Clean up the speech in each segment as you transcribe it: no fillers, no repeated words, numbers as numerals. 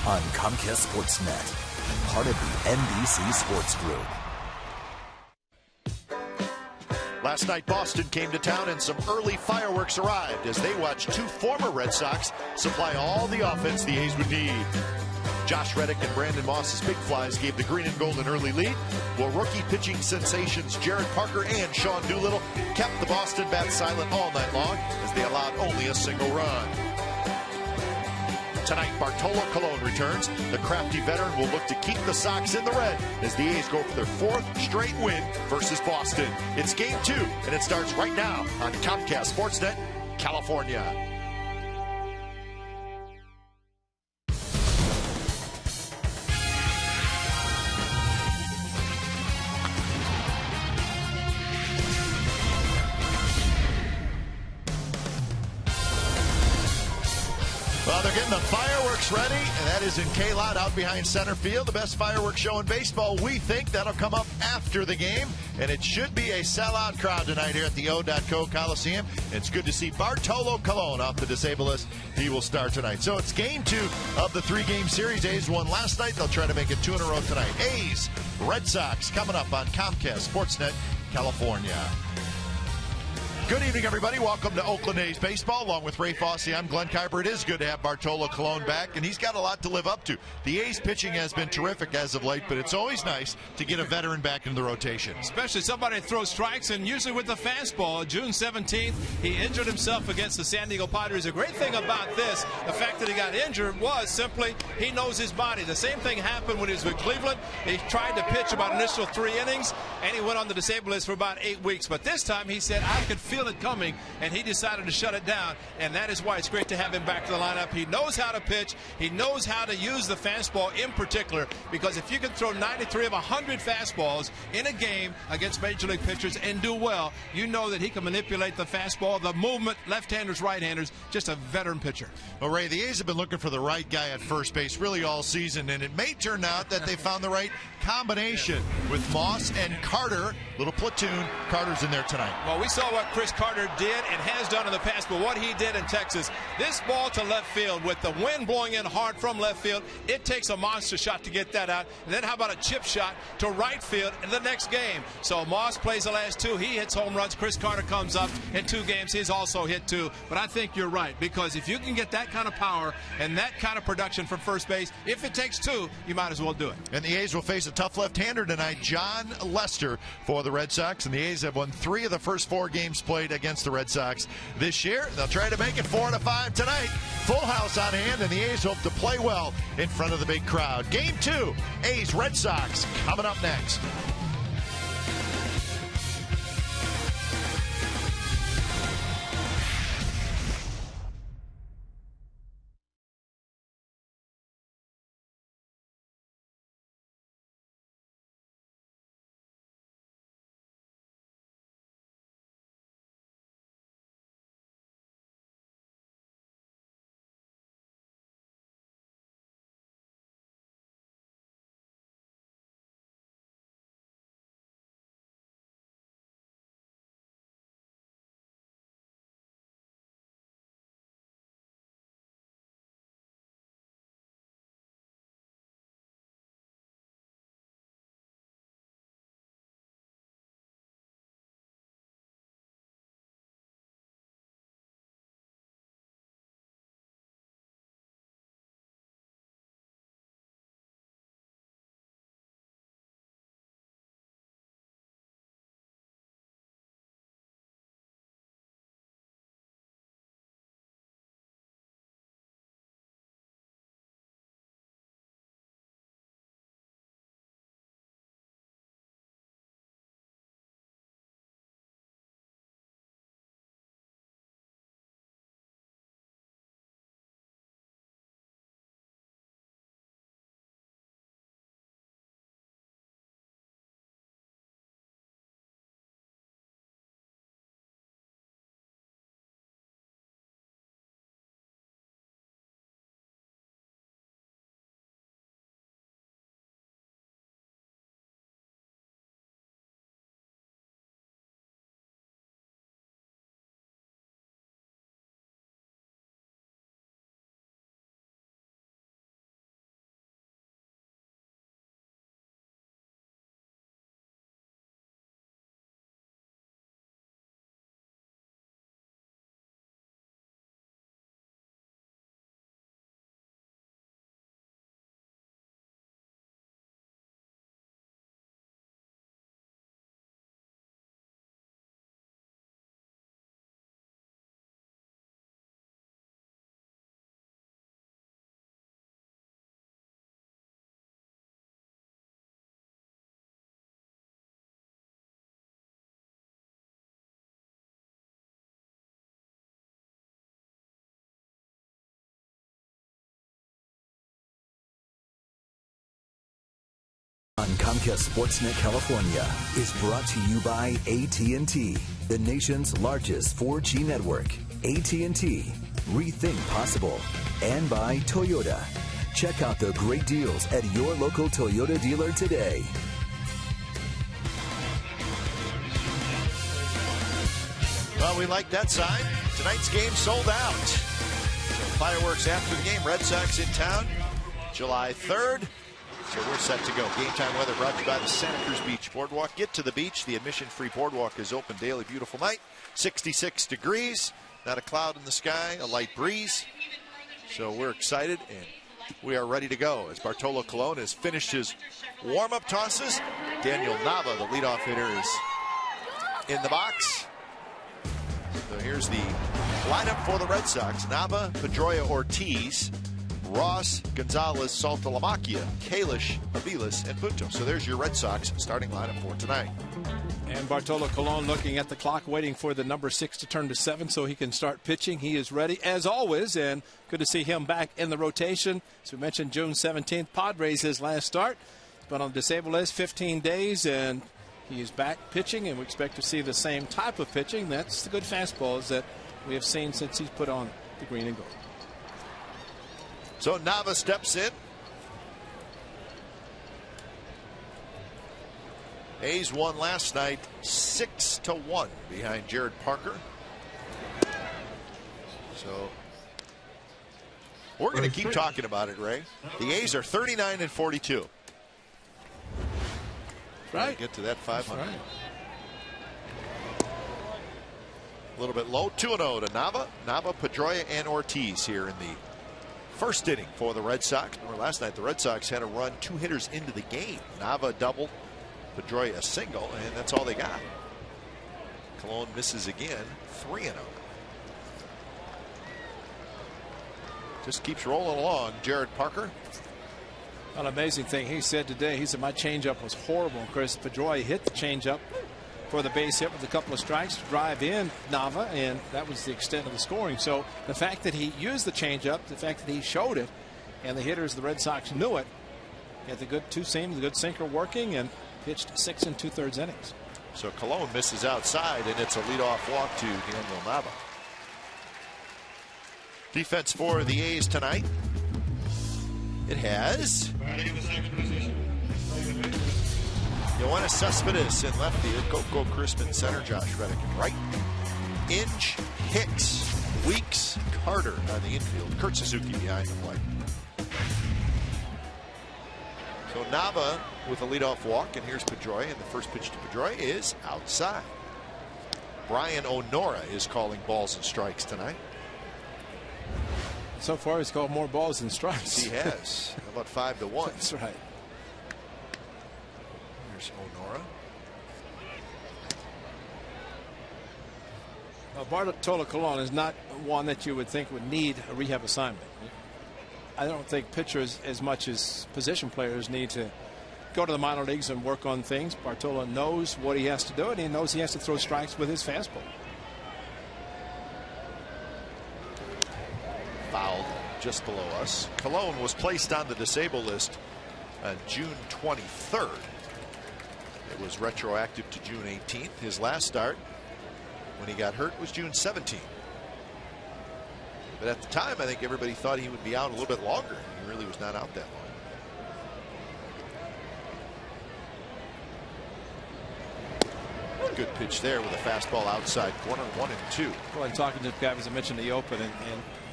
on Comcast Sportsnet, part of the NBC Sports Group. Last night, Boston came to town and some early fireworks arrived as they watched two former Red Sox supply all the offense the A's would need. Josh Reddick and Brandon Moss's Big Flies gave the green and gold an early lead, while rookie pitching sensations Jared Parker and Sean Doolittle kept the Boston bats silent all night long as they allowed only a single run. Tonight, Bartolo Colon returns. The crafty veteran will look to keep the Sox in the red as the A's go for their fourth straight win versus Boston. It's Game 2, and it starts right now on Comcast Sportsnet, California. Well, they're getting the fireworks ready, and that is in K-Lot out behind center field. The best fireworks show in baseball. We think that'll come up after the game, and it should be a sellout crowd tonight here at the O.K. Coliseum. It's good to see Bartolo Colon off the disabled list. He will start tonight. So it's Game 2 of the three-game series. A's won last night. They'll try to make it 2 in a row tonight. A's, Red Sox coming up on Comcast Sportsnet, California. Good evening, everybody. Welcome to Oakland A's Baseball. Along with Ray Fosse, I'm Glenn Kuiper. It is good to have Bartolo Colon back, and he's got a lot to live up to. The A's pitching has been terrific as of late, but it's always nice to get a veteran back into the rotation. Especially somebody that throws strikes, and usually with the fastball. June 17th, he injured himself against the San Diego Padres. The great thing about this, the fact that he got injured, was simply he knows his body. The same thing happened when he was with Cleveland. He tried to pitch about initial 3 innings, and he went on the disabled list for about 8 weeks. But this time, he said, I could feel it coming, and he decided to shut it down, and that is why it's great to have him back to the lineup. He knows how to pitch. He knows how to use the fastball in particular, because if you can throw 93 of 100 fastballs in a game against major league pitchers and do well, you know that he can manipulate the fastball, the movement, left-handers, right-handers. Just a veteran pitcher. Well, Ray, the A's have been looking for the right guy at first base really all season, and it may turn out that they found the right combination with Moss and Carter. Little platoon. Carter's in there tonight. Well, we saw what Chris Carter did and has done in the past, but what he did in Texas, this ball to left field with the wind blowing in hard from left field, it takes a monster shot to get that out. And then how about a chip shot to right field in the next game? So Moss plays the last 2. He hits home runs. Chris Carter comes up in 2 games. He's also hit 2. But I think you're right, because if you can get that kind of power and that kind of production from first base, if it takes 2, you might as well do it. And the A's will face a tough left-hander tonight, John Lester, for the Red Sox. And the A's have won 3 of the first 4 games played against the Red Sox this year. They'll try to make it 4 out of 5 tonight. Full house on hand, and the A's hope to play well in front of the big crowd. Game 2, A's Red Sox coming up next. on Comcast Sportsnet California is brought to you by AT&T, the nation's largest 4G network. AT&T, rethink possible. And by Toyota. Check out the great deals at your local Toyota dealer today. Well, we like that sign. Tonight's game sold out. So fireworks after the game. Red Sox in town, July 3rd. So we're set to go. Game time weather brought to you by the Santa Cruz Beach Boardwalk. Get to the beach. The admission-free boardwalk is open daily. Beautiful night. 66 degrees. Not a cloud in the sky. A light breeze. So we're excited and we are ready to go as Bartolo Colon has finished his warm-up tosses. Daniel Nava, the leadoff hitter, is in the box. So here's the lineup for the Red Sox. Nava, Pedroia, Ortiz, Ross, Gonzalez, Saltalamacchia, Kalish, Aviles, and Punto. So there's your Red Sox starting lineup for tonight. And Bartolo Colon looking at the clock, waiting for the number 6 to turn to 7 so he can start pitching. He is ready, as always, and good to see him back in the rotation. As we mentioned, June 17th, Padres his last start. He's been on the disabled list 15 days, and he is back pitching, and we expect to see the same type of pitching. That's the good fastballs that we have seen since he's put on the green and gold. So Nava steps in. A's won last night 6-1 behind Jared Parker. So we're going to keep talking about it, Ray. The A's are 39-42. Right. Get to that 500. Right. A little bit low. 2-0 to Nava. Nava, Pedroia, and Ortiz here in the first inning for the Red Sox. Or last night, the Red Sox had to run 2 hitters into the game. Nava double, Pedroia a single, and that's all they got. Colon misses again. 3-0. Just keeps rolling along. Jared Parker. An amazing thing he said today. He said my changeup was horrible. Chris Pedroia hit the changeup for the base hit with a couple of strikes to drive in Nava, and that was the extent of the scoring. So the fact that he used the changeup, the fact that he showed it, and the hitters, the Red Sox, knew it. He had the good two seam, the good sinker working, and pitched 6 2/3 innings. So Colon misses outside, and it's a leadoff walk to Daniel Nava. Defense for the A's tonight. It has Yoenis Cespedes in left field, Coco Crispin center, Josh Reddick in right, Inge, Hicks, Weeks, Carter on the infield, Kurt Suzuki behind the plate. So Nava with a leadoff walk, and here's Pedroia, and the first pitch to Pedroia is outside. Brian Onora is calling balls and strikes tonight. So far, he's called more balls than strikes. He has. How about 5-1? That's right. Here's Onora. Bartolo Colon is not one that you would think would need a rehab assignment. I don't think pitchers, as much as position players, need to go to the minor leagues and work on things. Bartolo knows what he has to do, and he knows he has to throw strikes with his fastball. Fouled just below us. Colon was placed on the disabled list on June 23rd. It was retroactive to June 18th. His last start when he got hurt was June 17th. But at the time, I think everybody thought he would be out a little bit longer. He really was not out that long. Good pitch there with a fastball outside corner, 1-2. Well, and talking to the guy, as I mentioned in the open, and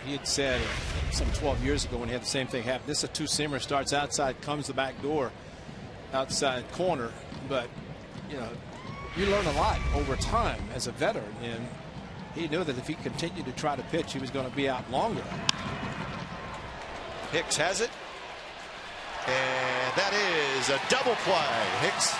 he had said some 12 years ago when he had the same thing happen. This is a two-seamer, starts outside, comes the back door, outside corner. But, you know, you learn a lot over time as a veteran, and he knew that if he continued to try to pitch, he was going to be out longer. Hicks has it, and that is a double play. Hicks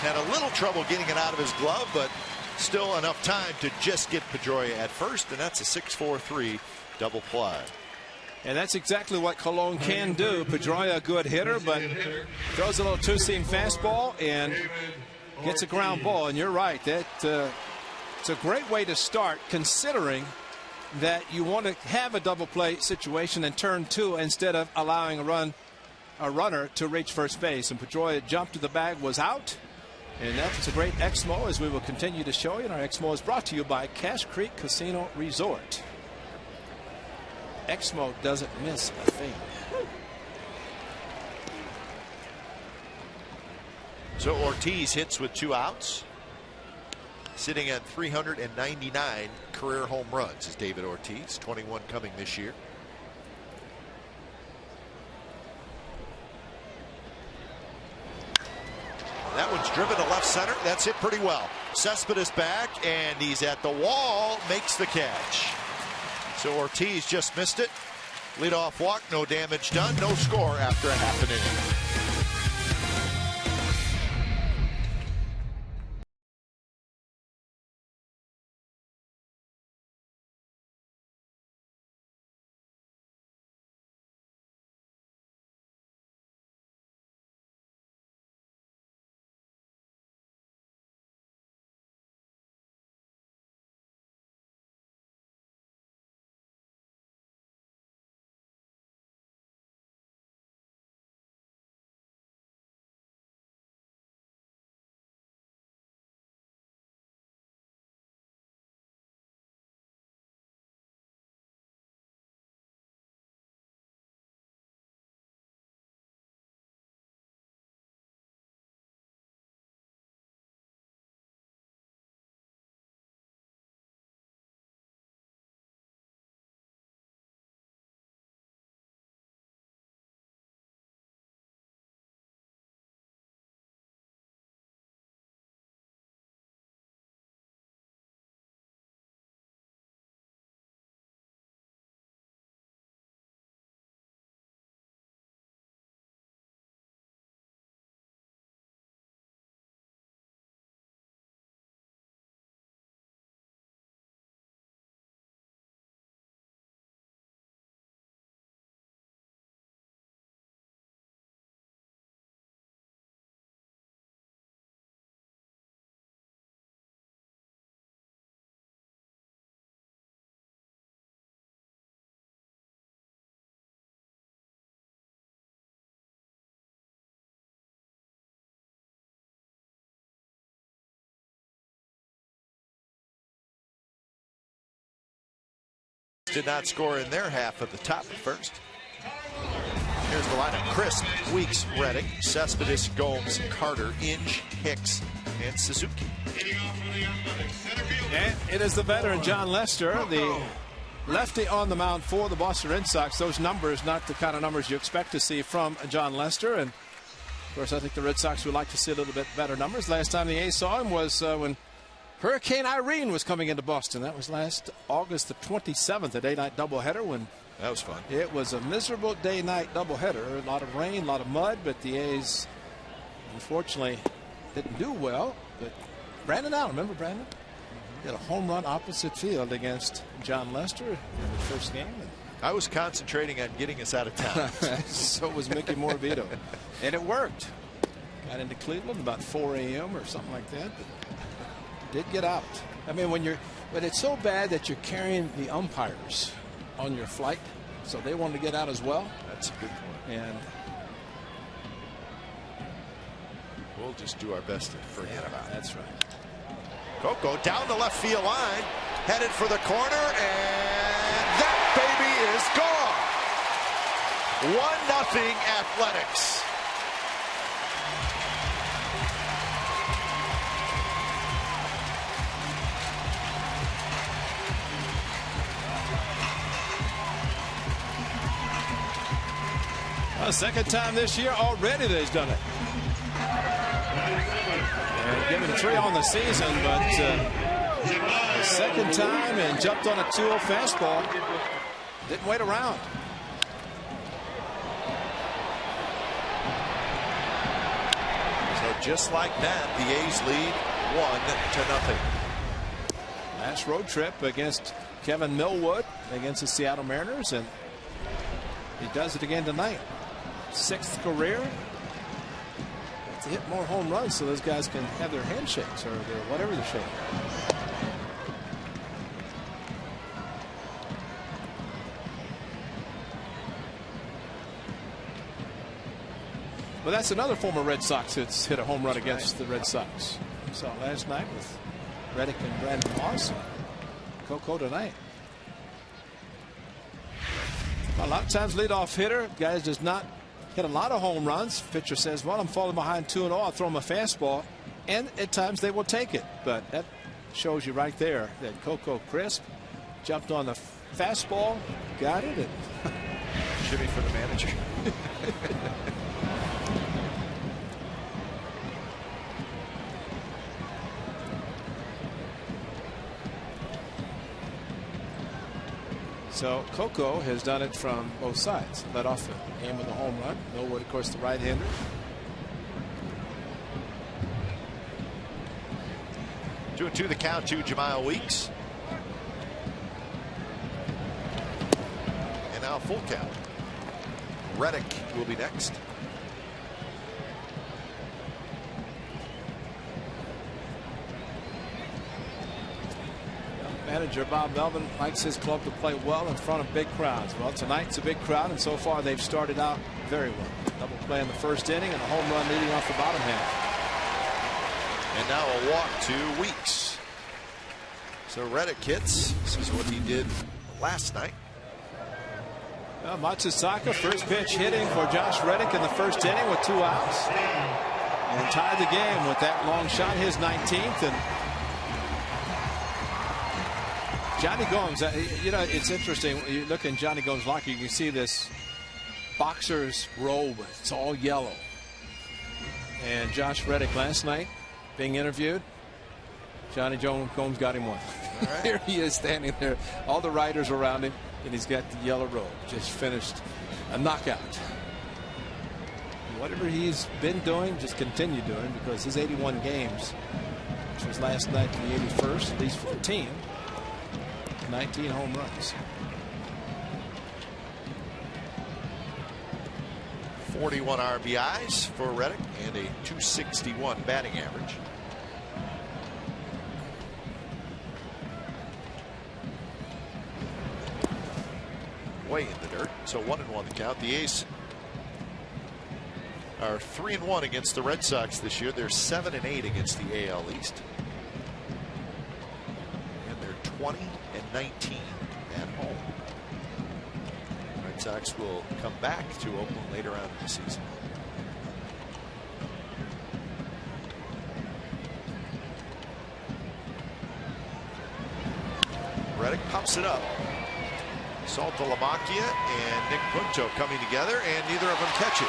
had a little trouble getting it out of his glove, but still enough time to just get Pedroia at first, and that's a 6-4-3 double play. And that's exactly what Colon can do. Pedroia, a good hitter, but throws a little two-seam fastball and gets a ground ball. And you're right, that it's a great way to start, considering that you want to have a double play situation and turn 2 instead of allowing a run a runner to reach first base, and Pedroia jumped to the bag, was out. And that's a great Exmo, as we will continue to show you. And our Exmo is brought to you by Cache Creek Casino Resort. Exmo doesn't miss a thing. So Ortiz hits with 2 outs. Sitting at 399 career home runs is David Ortiz, 21 coming this year. That one's driven to left center. That's hit pretty well. Cespedes back, and he's at the wall, makes the catch. So Ortiz just missed it. Leadoff walk, no damage done, no score after a half an inning. Did not score in their half of the top of the first. Here's the lineup. Crisp, Weeks, Reddick, Cespedes, Gomes, Carter, Inge, Hicks, and Suzuki. And it is the veteran John Lester, the lefty on the mound for the Boston Red Sox. Those numbers, not the kind of numbers you expect to see from John Lester. And of course, I think the Red Sox would like to see a little bit better numbers. Last time the A's saw him was when Hurricane Irene was coming into Boston. That was last August the 27th, a day-night doubleheader. When that was fun. It was a miserable day-night doubleheader. A lot of rain, a lot of mud, but the A's unfortunately didn't do well. But Brandon Allen, remember Brandon? Hit a home run opposite field against John Lester in the first game. I was concentrating on getting us out of town. So was Mickey Morabito. And it worked. Got into Cleveland about 4 a.m. or something like that. But did get out. I mean, but it's so bad that you're carrying the umpires on your flight, so they want to get out as well. That's a good point. And we'll just do our best to forget about it. That's right. Coco down the left field line, headed for the corner, and that baby is gone. 1-0 Athletics. Second time this year already they've done it. Given 3 on the season, but the second time and jumped on a 2-0 fastball. Didn't wait around. So just like that, the A's lead 1-0. Last road trip against Kevin Millwood against the Seattle Mariners, and he does it again tonight. 6th career. To hit more home runs so those guys can have their handshakes or their whatever they're shaking. Well, that's another former Red Sox that's hit a home run against the Red Sox. We saw last night with Reddick and Brandon Moss. Coco tonight. A lot of times leadoff hitter, guys does not hit a lot of home runs. Pitcher says, well, I'm falling behind 2-0. I'll throw him a fastball. And at times they will take it. But that shows you right there that Coco Crisp jumped on the fastball, got it. And shimmy for the manager. So Coco has done it from both sides. Led off the game with a home run. Millwood, of course, the right-hander. 2-2 the count to Jemiah Weeks. And now a full count. Reddick will be next. Manager Bob Melvin likes his club to play well in front of big crowds. Well, tonight's a big crowd, and so far they've started out very well. Double play in the first inning and a home run leading off the bottom half. And now a walk to Weeks. So Reddick hits. This is what he did last night. Well, Matsusaka, first pitch hitting for Josh Reddick in the first inning with 2 outs. And tied the game with that long shot, his 19th. And Johnny Gomes, you know, it's interesting. When you look in Johnny Gomes' locker, you can see this boxer's robe. It's all yellow. And Josh Reddick last night being interviewed, Johnny Gomes got him one. Right. Here he is standing there, all the writers around him, and he's got the yellow robe. Just finished a knockout. Whatever he's been doing, just continue doing, because his 81 games, which was last night to the 81st, at least 14. 19 home runs. 41 RBIs for Reddick and a .261 batting average. Way in the dirt. So 1-1 the count. The A's are 3-1 against the Red Sox this year. They're 7-8 against the AL East. And they're 20-19 at home. Red Sox will come back to Oakland later on in the season. Reddick pops it up. Saltalamacchia and Nick Punto coming together, and neither of them catch it.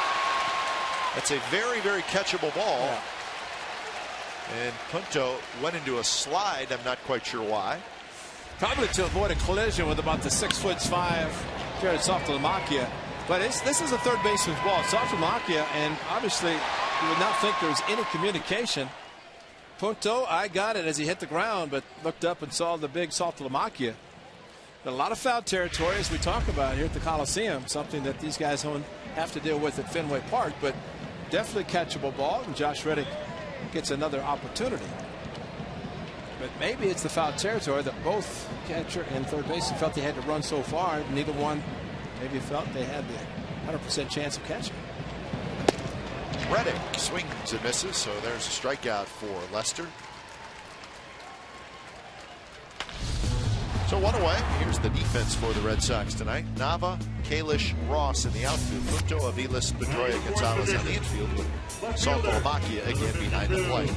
That's a very, very catchable ball. Yeah. And Punto went into a slide. I'm not quite sure why. Probably to avoid a collision with about the 6'5" Jared Saltalamacchia. But this is a third baseman's ball. Saltalamacchia, and obviously you would not think there was any communication. Punto, I got it as he hit the ground, but looked up and saw the big Saltalamacchia. A lot of foul territory, as we talk about here at the Coliseum, something that these guys don't have to deal with at Fenway Park, but definitely catchable ball, and Josh Reddick gets another opportunity. But maybe it's the foul territory that both catcher and third baseman felt they had to run so far. Neither one maybe felt they had the 100% chance of catching. Reddick swings and misses, so there's a strikeout for Lester. So one away. Here's the defense for the Red Sox tonight. Nava, Kalish, Ross in the outfield. Punto, Aviles, Pedroia, Gonzalez on the infield, with Saltalamacchia again behind the plate.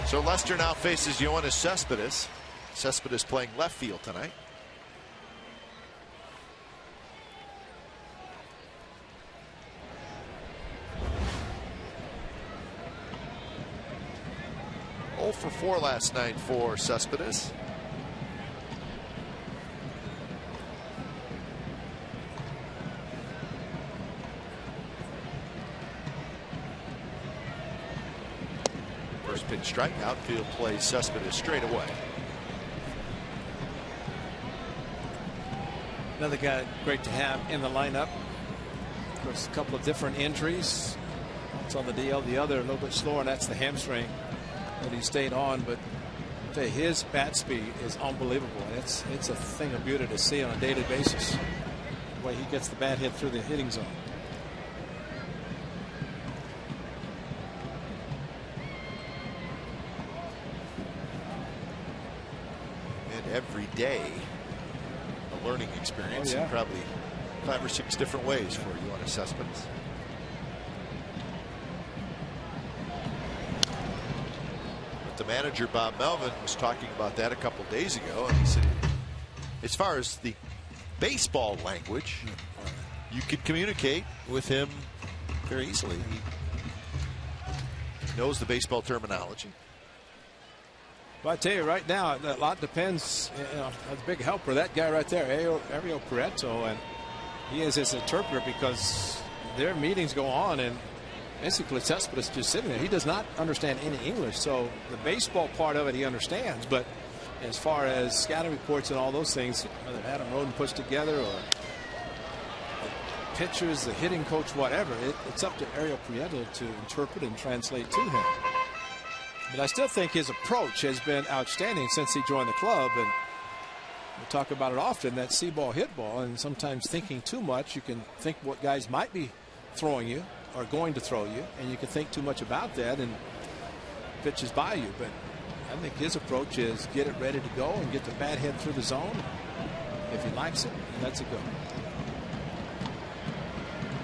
So Lester now faces Yoenis Cespedes. Cespedes playing left field tonight. For 4 last night for Cespedes. First pitch strike. Outfield plays Cespedes straight away. Another guy great to have in the lineup. Of course, a couple of different injuries. It's on the DL. The other a little bit slower, and that's the hamstring that he stayed on, but his bat speed is unbelievable. It's a thing of beauty to see on a daily basis. way he gets the bad hit through the hitting zone. And every day, a learning experience, Oh, yeah. in probably 5 or 6 different ways for you on assessments. But the manager, Bob Melvin, was talking about that a couple days ago, and he said, as far as the baseball language, you could communicate with him very easily. He knows the baseball terminology. Well, I tell you right now, a lot depends. You know, a big helper, that guy right there, Ariel Prieto, and he is his interpreter because their meetings go on, and basically Cespedes just sitting there. He does not understand any English, so the baseball part of it he understands, but as far as scouting reports and all those things, whether Adam Roden puts together or the pitchers, the hitting coach, whatever, it's up to Ariel Prieto to interpret and translate to him. But I still think his approach has been outstanding since he joined the club, and we talk about it often, that see ball, hit ball, and sometimes thinking too much, you can think what guys might be throwing you or going to throw you, and you can think too much about that and pitches by you. But I think his approach is get it ready to go and get the bad hit through the zone. If he likes it, that's a go.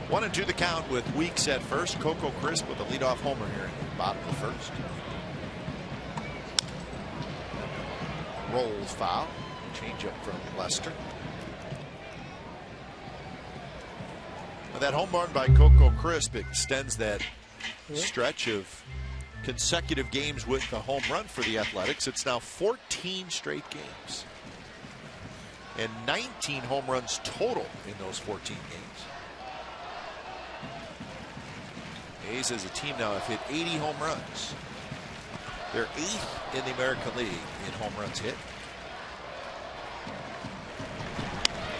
1-2 the count with Weeks at first. Coco Crisp with a leadoff homer here in the bottom of the first. Rolls foul. Change up from Lester. Well, that home run by Coco Crisp extends that stretch of consecutive games with the home run for the Athletics. It's now 14 straight games and 19 home runs total in those 14 games. A's as a team now have hit 80 home runs. They're 8th in the American League in home runs hit.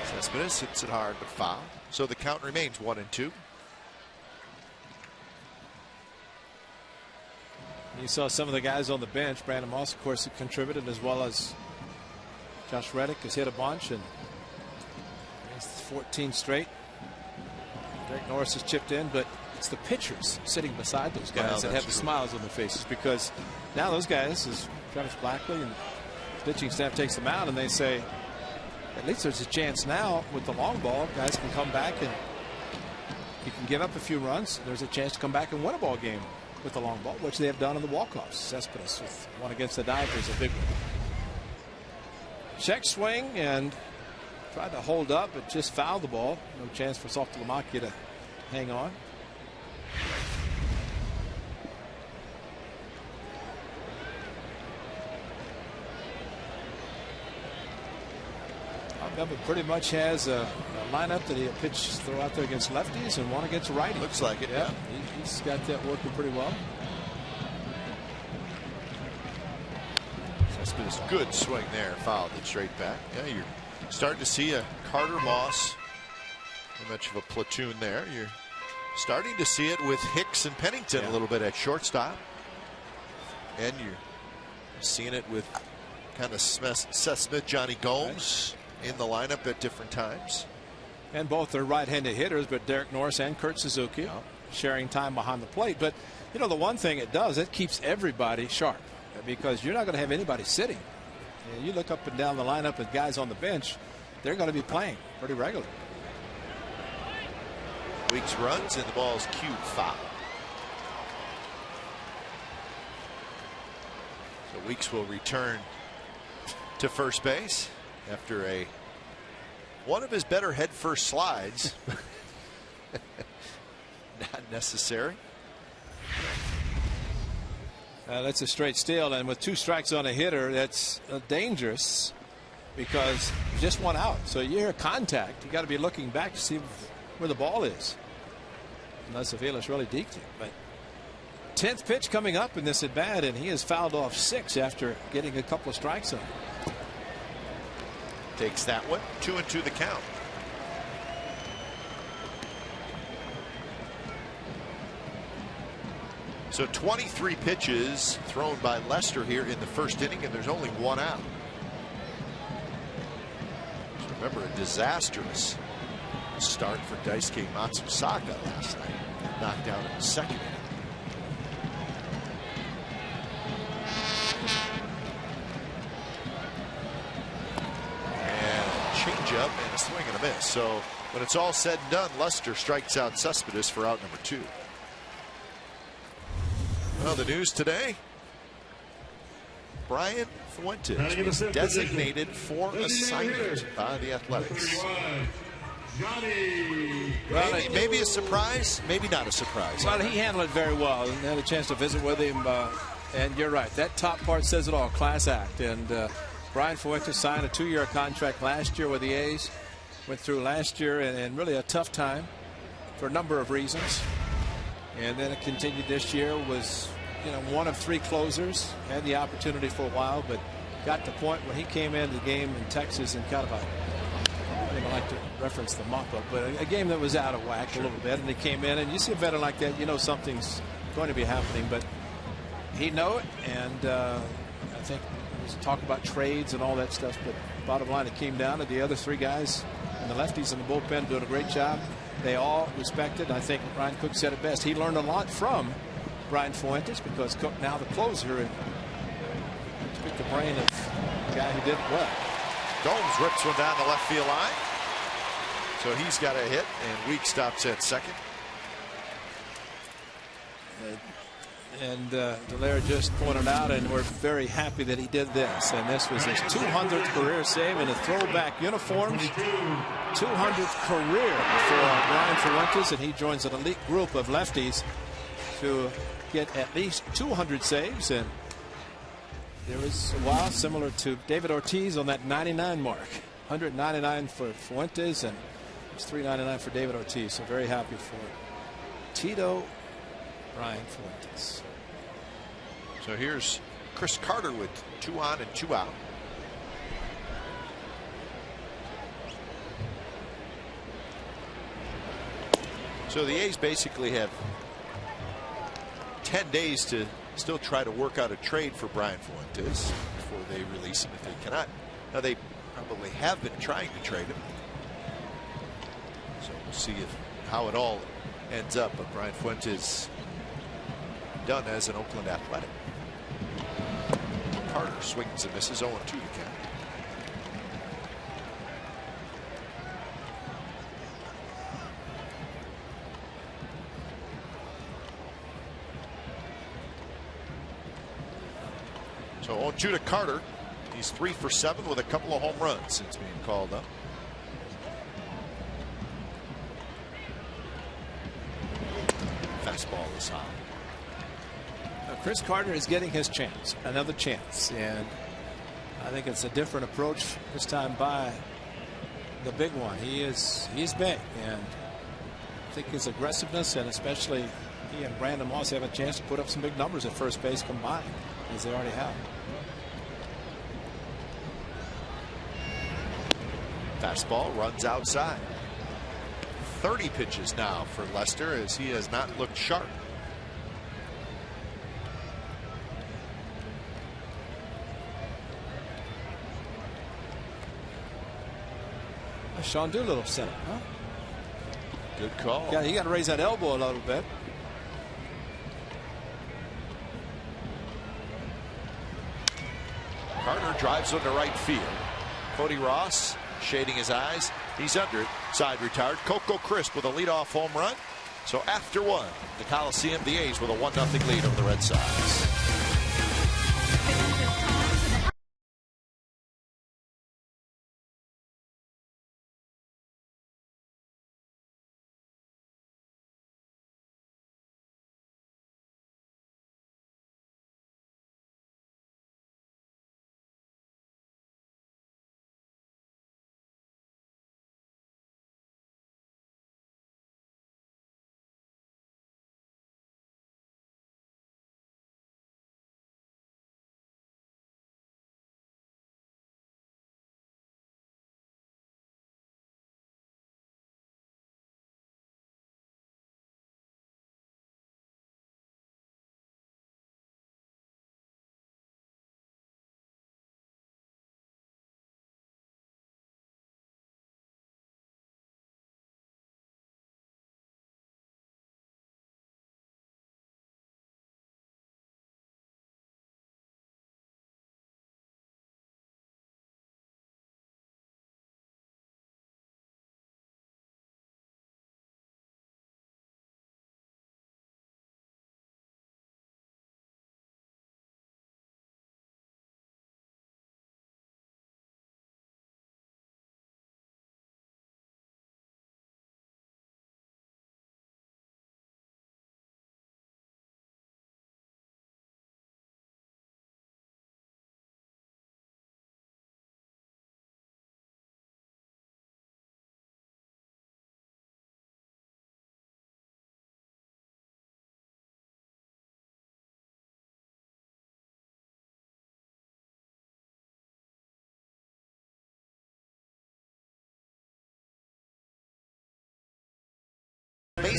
Cespedes hits it hard but foul. So the count remains 1-2. You saw some of the guys on the bench. Brandon Moss, of course, contributed, as well as Josh Reddick has hit a bunch, and it's 14 straight. Derek Norris has chipped in, but it's the pitchers sitting beside those guys that have the smiles on their faces, because now those guys, as Travis Blackley and the pitching staff takes them out, and they say, at least there's a chance now with the long ball, guys can come back and you can give up a few runs. There's a chance to come back and win a ball game with the long ball, which they have done in the walk-offs. Cespedes with one against the Dodgers, a big one. Check swing and tried to hold up, but just fouled the ball. No chance for Saltalamacchia to hang on. Bubba pretty much has a lineup that he'll throw out there against lefties and one against righties. Looks like it, yeah. He's got that working pretty well. Cespedes, good swing there, fouled it straight back. Yeah, you're starting to see a Carter Moss, not much of a platoon there. You're starting to see it with Hicks and Pennington a little bit at shortstop, and you're seeing it with kind of Seth Smith, Johnny Gomes in the lineup at different times. And both are right-handed hitters, but Derek Norris and Kurt Suzuki sharing time behind the plate. But you know, the one thing it does, it keeps everybody sharp, because you're not going to have anybody sitting. You look up and down the lineup with guys on the bench, they're going to be playing pretty regularly. Weeks runs and the ball is cued foul. So Weeks will return to first base after one of his better head first slides. Not necessary. That's a straight steal, and with 2 strikes on a hitter, that's dangerous, because just one out. So you hear contact, you got to be looking back to see where the ball is, unless Avila's really deked it. But 10th pitch coming up in this at bat, and he has fouled off 6 after getting a couple of strikes on him. Takes that one. 2-2 the count. So 23 pitches thrown by Lester here in the first inning, and there's only 1 out. So remember, a disastrous start for Daisuke Matsusaka last night. Knocked out in the second inning. And a changeup and a swing and a miss. So when it's all said and done, Lester strikes out Cespedes for out number 2. Well, the news today, Brian Fuentes designated for assignment by the Athletics. Maybe a surprise, maybe not a surprise. Well, he handled it very well and had a chance to visit with him. And you're right, that top part says it all, class act. And Brian Fuentes signed a 2-year contract last year with the A's. Went through last year and really a tough time for a number of reasons. And then it continued this year, was one of 3 closers, had the opportunity for a while, but got to the point when he came into the game in Texas and kind of I don't like to reference the mop-up, but a game that was out of whack a little bit, and he came in, and you see a veteran like that, something's going to be happening, but he know it, and I think there was talk about trades and all that stuff, but bottom line, it came down to the other 3 guys and the lefties in the bullpen doing a great job. They all respected. I think Ryan Cook said it best. He learned a lot from Brian Fuentes because Cook now the closer, and speak the brain of the guy who did it well. Gomes rips one down the left field line. So he's got a hit, and Weeks stops at second. And Delaire just pointed out, and we're very happy that he did this. And this was his 200th career save in a throwback uniforms. 200th career for Brian Fuentes, and he joins an elite group of lefties to get at least 200 saves. And there was a while similar to David Ortiz on that 99 mark. 199 for Fuentes, and it's 399 for David Ortiz. So very happy for Tito Brian Fuentes. So here's Chris Carter with 2 on and 2 out. So the A's basically have 10 days to still try to work out a trade for Brian Fuentes before they release him if they cannot. Now they probably have been trying to trade him. So we'll see how it all ends up. But Brian Fuentes done as an Oakland Athletic. Carter swings and misses, 0-2 to count. So 0-2 to Carter. He's 3 for 7 with a couple of home runs since being called up. Fastball is high. Chris Carter is getting his chance, another chance, and I think it's a different approach this time by the big one. He's big, and I think his aggressiveness, and especially he and Brandon Moss have a chance to put up some big numbers at first base combined, as they already have. Fastball runs outside. 30 pitches now for Lester, as he has not looked sharp. Sean Doolittle center, huh? Good call. Yeah, he got to raise that elbow a little bit. Carter drives into right field. Cody Ross shading his eyes. He's under it. Side retired. Coco Crisp with a leadoff home run. So after 1, the Coliseum, the A's with a 1-0 lead over the Red Sox.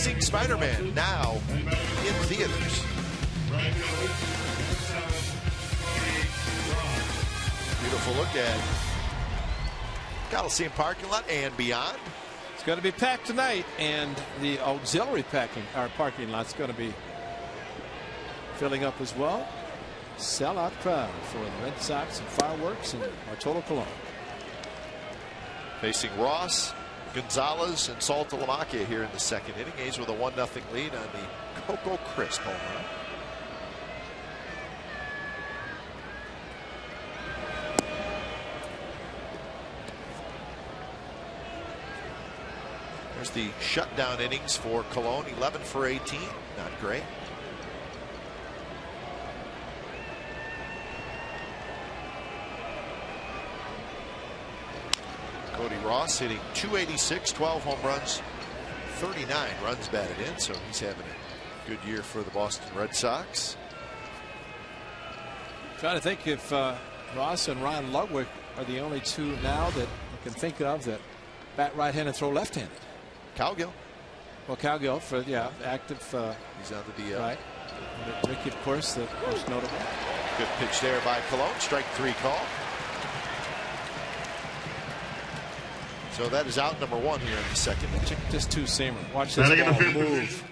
Amazing Spider-Man, now in theaters. Beautiful look at Coliseum parking lot and beyond. It's going to be packed tonight, and the auxiliary parking lot's going to be filling up as well. Sellout crowd for the Red Sox and fireworks and Bartolo Colon. Facing Ross, Gonzalez, and Saltalamacchia here in the second inning. A's with a 1-0 lead on the Coco Crisp home run. There's the shutdown innings for Colon. 11 for 18. Not great. Cody Ross hitting .286, 12 home runs, 39 runs batted in, so he's having a good year for the Boston Red Sox. Trying to think if Ross and Ryan Ludwig are the only two now that I can think of that bat right-handed, throw left-handed. Cowgill. Well, Cowgill for active. He's on the DL. Right. Ricky, of course, the most notable. Good pitch there by Colon. Strike 3 call. So that is out number 1 here in the second. Just two-seamer. Watch this ball move.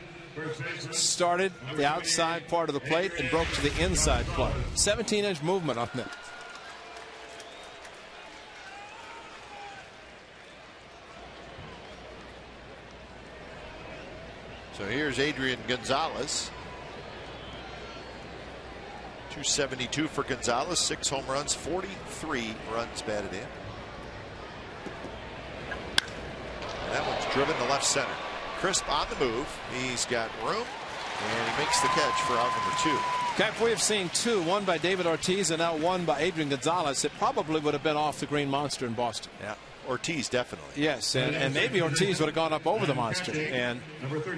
Started the outside part of the plate and broke to the inside plate. 17-inch movement on that. So here's Adrian Gonzalez. .272 for Gonzalez. 6 home runs, 43 runs batted in. And that one's driven to left center. Crisp on the move. He's got room, and he makes the catch for out number 2. Cap, we have seen 2, one by David Ortiz and now one by Adrian Gonzalez. It probably would have been off the Green Monster in Boston. Yeah, Ortiz definitely. Yes, and maybe Ortiz would have gone up over the Monster. And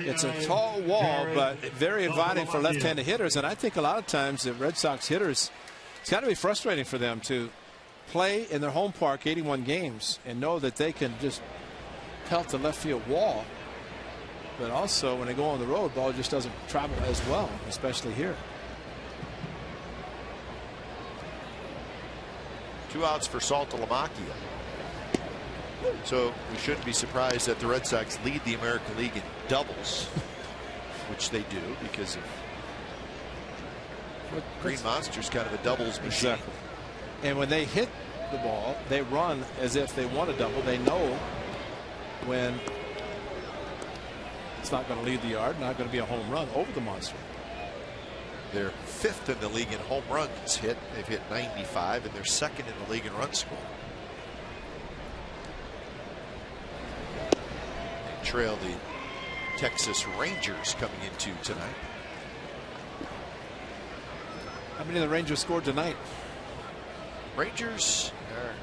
it's a tall wall, but very inviting for left-handed hitters. And I think a lot of times the Red Sox hitters, it's got to be frustrating for them to play in their home park 81 games and know that they can just pelt the left field wall. But also when they go on the road, ball just doesn't travel as well, especially here. 2 outs for Saltalamacchia. So we shouldn't be surprised that the Red Sox lead the American League in doubles, which they do because of Green Monster's kind of a doubles machine. Exactly. And when they hit the ball, they run as if they want a double. They know when it's not going to leave the yard, not going to be a home run over the Monster. They're 5th in the league in home runs hit. They've hit 95, and they're 2nd in the league in runs scored. They trail the Texas Rangers coming into tonight. How many of the Rangers scored tonight? Rangers are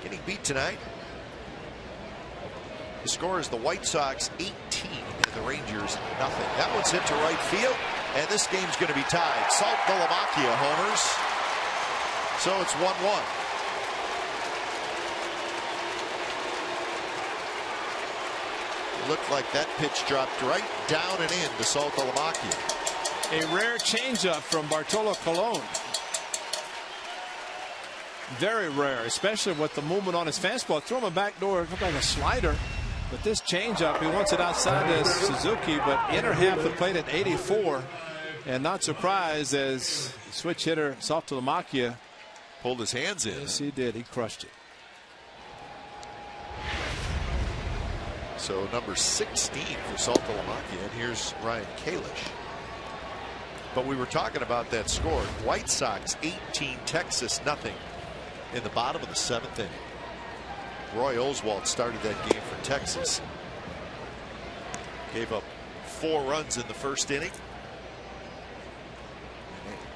getting beat tonight. The score is the White Sox 18 and the Rangers nothing. That one's hit to right field, and this game's going to be tied. Saltalamacchia homers. So it's 1-1. It looked like that pitch dropped right down and in to Saltalamacchia. A rare changeup from Bartolo Colon. Very rare, especially with the movement on his fastball. Throw him a backdoor, looked like a slider. But this changeup, he wants it outside to Suzuki, but inner half of the plate at 84. And not surprised as switch hitter Saltalamacchia pulled his hands in. Yes, he did. He crushed it. So number 16 for Saltalamacchia, and here's Ryan Kalish. But we were talking about that score. White Sox 18, Texas nothing in the bottom of the 7th inning. Roy Oswalt started that game for Texas. Gave up 4 runs in the first inning.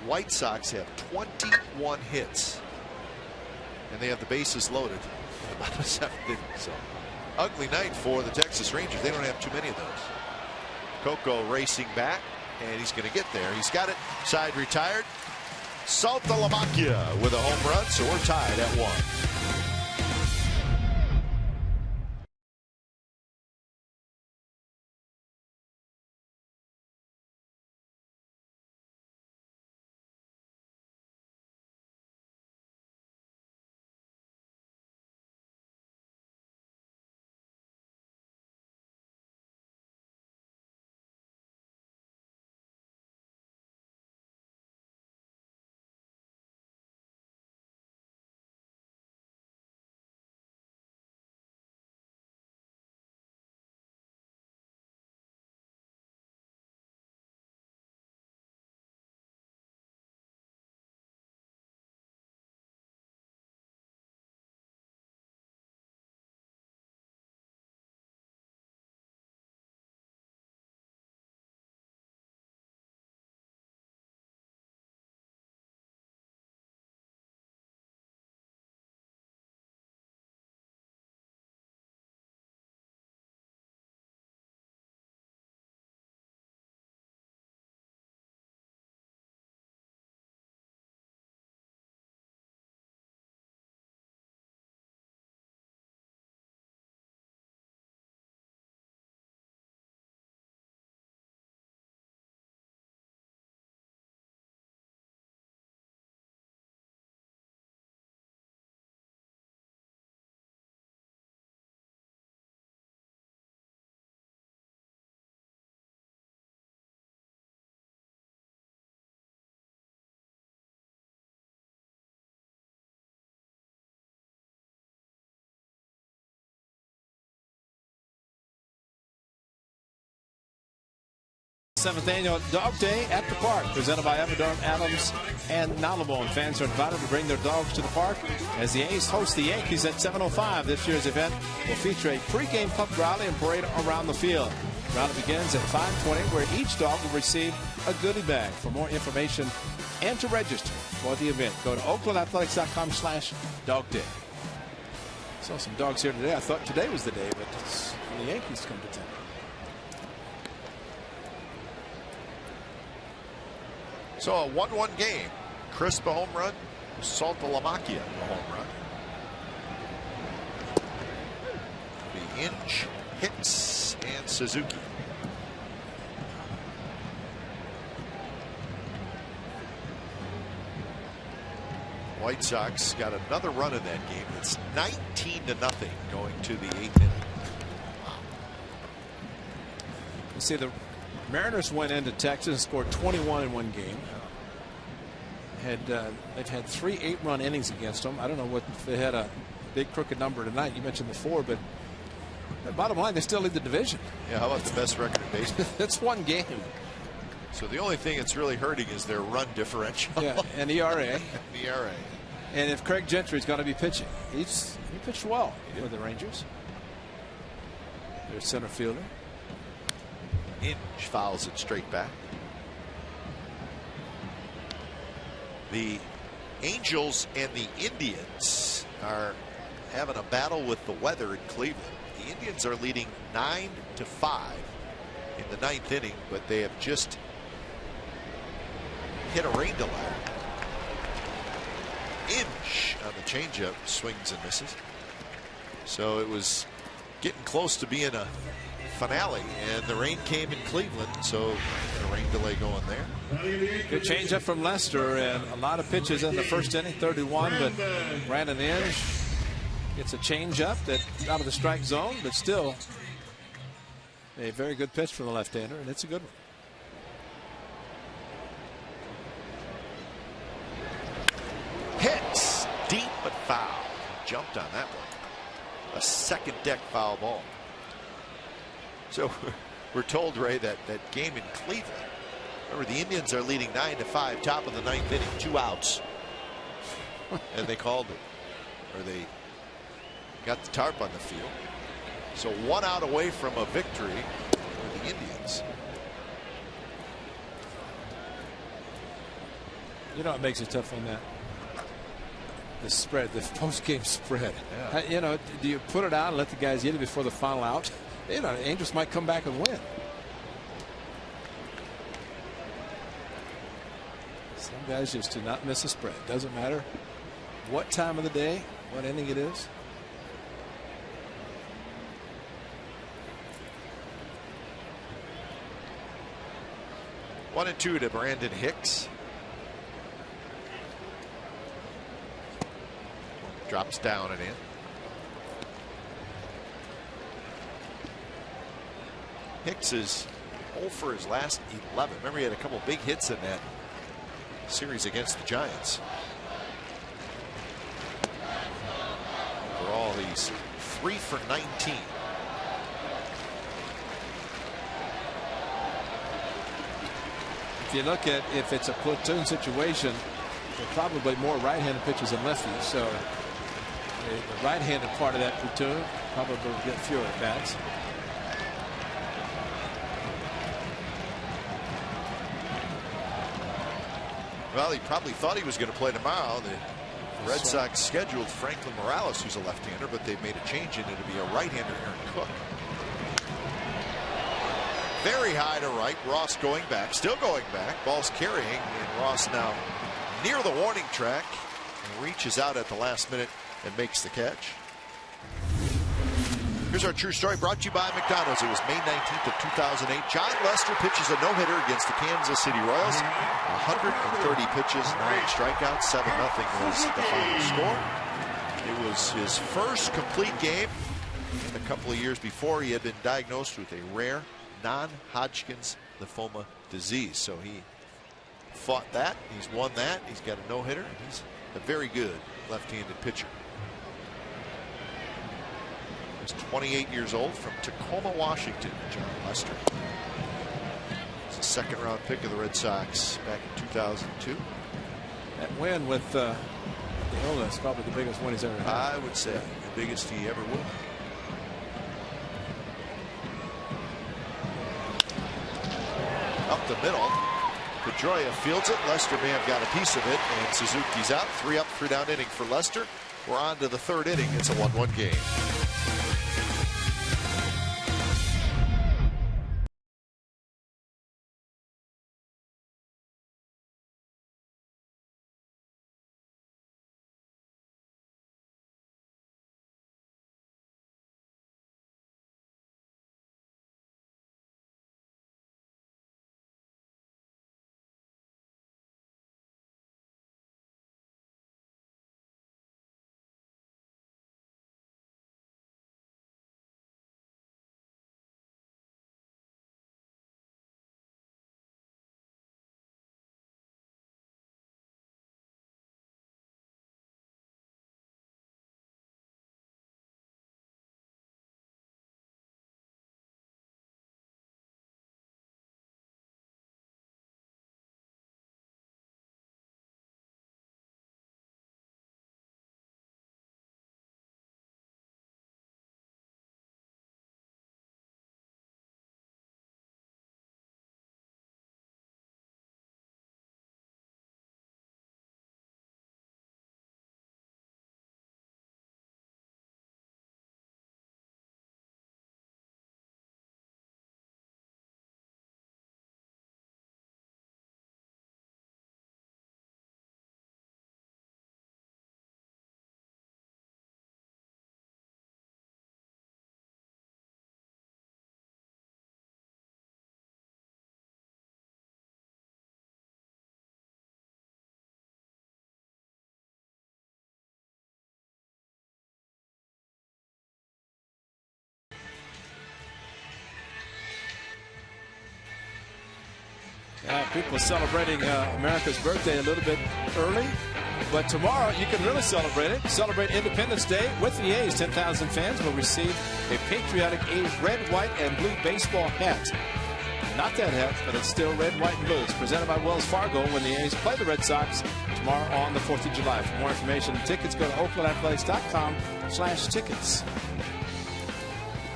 White Sox have 21 hits, and they have the bases loaded in the bottom of the 7th inning. So ugly night for the Texas Rangers. They don't have too many of those. Coco racing back, and he's going to get there. He's got it. Side retired. Saltalamacchia with a home run, so we're tied at 1. 7th annual Dog Day at the Park, presented by Everdorm, Adams, and Nalabone. Fans are invited to bring their dogs to the park as the A's host the Yankees at 7:05. This year's event will feature a pregame pup rally and parade around the field. The rally begins at 5:20, where each dog will receive a goodie bag. For more information and to register for the event, go to oaklandathletics.com/dogday. Saw some dogs here today. I thought today was the day, but it's the Yankees come to town. So a 1-1 game. Crisp a home run. Saltalamacchia a home run. The Inge, Hicks, and Suzuki. White Sox got another run in that game. It's 19-0 going to the 8th inning. Wow. You see, the Mariners went into Texas and scored 21 in one game. They've had 3 8-run innings against them. I don't know what if they had a big crooked number tonight. You mentioned the 4, but bottom line, they still lead the division. Yeah, how about the best record in baseball? That's one game. So the only thing that's really hurting is their run differential. Yeah, and ERA. ERA. And if Craig Gentry's going to be pitching, he pitched well for the Rangers. Their center fielder. Inge fouls it straight back. The Angels and the Indians are having a battle with the weather in Cleveland. The Indians are leading 9-5 in the 9th inning, but they have just hit a rain delay. Inge on the changeup swings and misses. So it was getting close to being a finale, and the rain came in Cleveland, so a rain delay going there. Good changeup from Lester, and a lot of pitches in the first inning, 31, but Brandon Inge gets a changeup that out of the strike zone, but still a very good pitch from the left-hander, and it's a good one. Hits deep but foul. Jumped on that one. A second deck foul ball. So we're told, Ray, that game in Cleveland, remember the Indians are leading 9-5, top of the 9th inning, 2 outs. And they called it. Or they got the tarp on the field. So 1 out away from a victory for the Indians. You know what makes it tough on that? The spread, the post-game spread. Yeah. You know, do you put it out and let the guys get it before the final out? You know, the Angels might come back and win. Some guys just do not miss a spread. Doesn't matter what time of the day, what inning it is. One and 2 to Brandon Hicks. Drops down and in. Hicks is 0 for his last 11. Remember, he had a couple big hits in that series against the Giants. Overall, he's 3 for 19. If you look at if it's a platoon situation, there are probably more right-handed pitchers than lefties. So the right-handed part of that platoon probably will get fewer at bats. Well, he probably thought he was going to play tomorrow. The Red Sox scheduled Franklin Morales, who's a left-hander, but they've made a change in it to be a right-hander, Aaron Cook. Very high to right. Ross going back, still going back. Ball's carrying, and Ross now near the warning track and reaches out at the last minute and makes the catch. Here's our true story brought to you by McDonald's. It was May 19th of 2008. John Lester pitches a no-hitter against the Kansas City Royals. 130 pitches, 9 strikeouts, 7-0 was the final score. It was his first complete game. A couple of years before, he had been diagnosed with a rare non-Hodgkin's lymphoma disease. So he fought that. He's won that. He's got a no-hitter. He's a very good left-handed pitcher. He's 28 years old, from Tacoma, Washington, John Lester. Second-round pick of the Red Sox back in 2002. That win with the illness, probably the biggest one he's ever had. I would say the biggest he ever will. Up the middle. Pedroia fields it. Lester may have got a piece of it, and Suzuki's out. 3 up, 3 down inning for Lester. We're on to the third inning. It's a 1-1 game. People celebrating America's birthday a little bit early, but tomorrow you can really celebrate it. Celebrate Independence Day with the A's. 10,000 fans will receive a patriotic A's red, white, and blue baseball hat. Not that hat, but it's still red, white, and blue. It's presented by Wells Fargo when the A's play the Red Sox tomorrow on the 4th of July. For more information and tickets, go to oaklandathletics.com/tickets.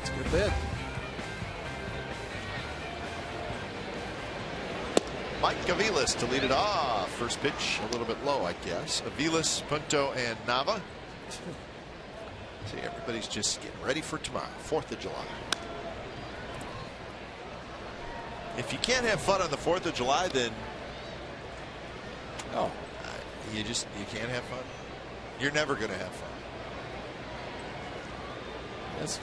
It's a good bid. Mike Aviles to lead it off. First pitch a little bit low, I guess. Aviles, Punto, and Nava. See, everybody's just getting ready for tomorrow, 4th of July. If you can't have fun on the 4th of July, then you can't have fun. You're never going to have fun. That's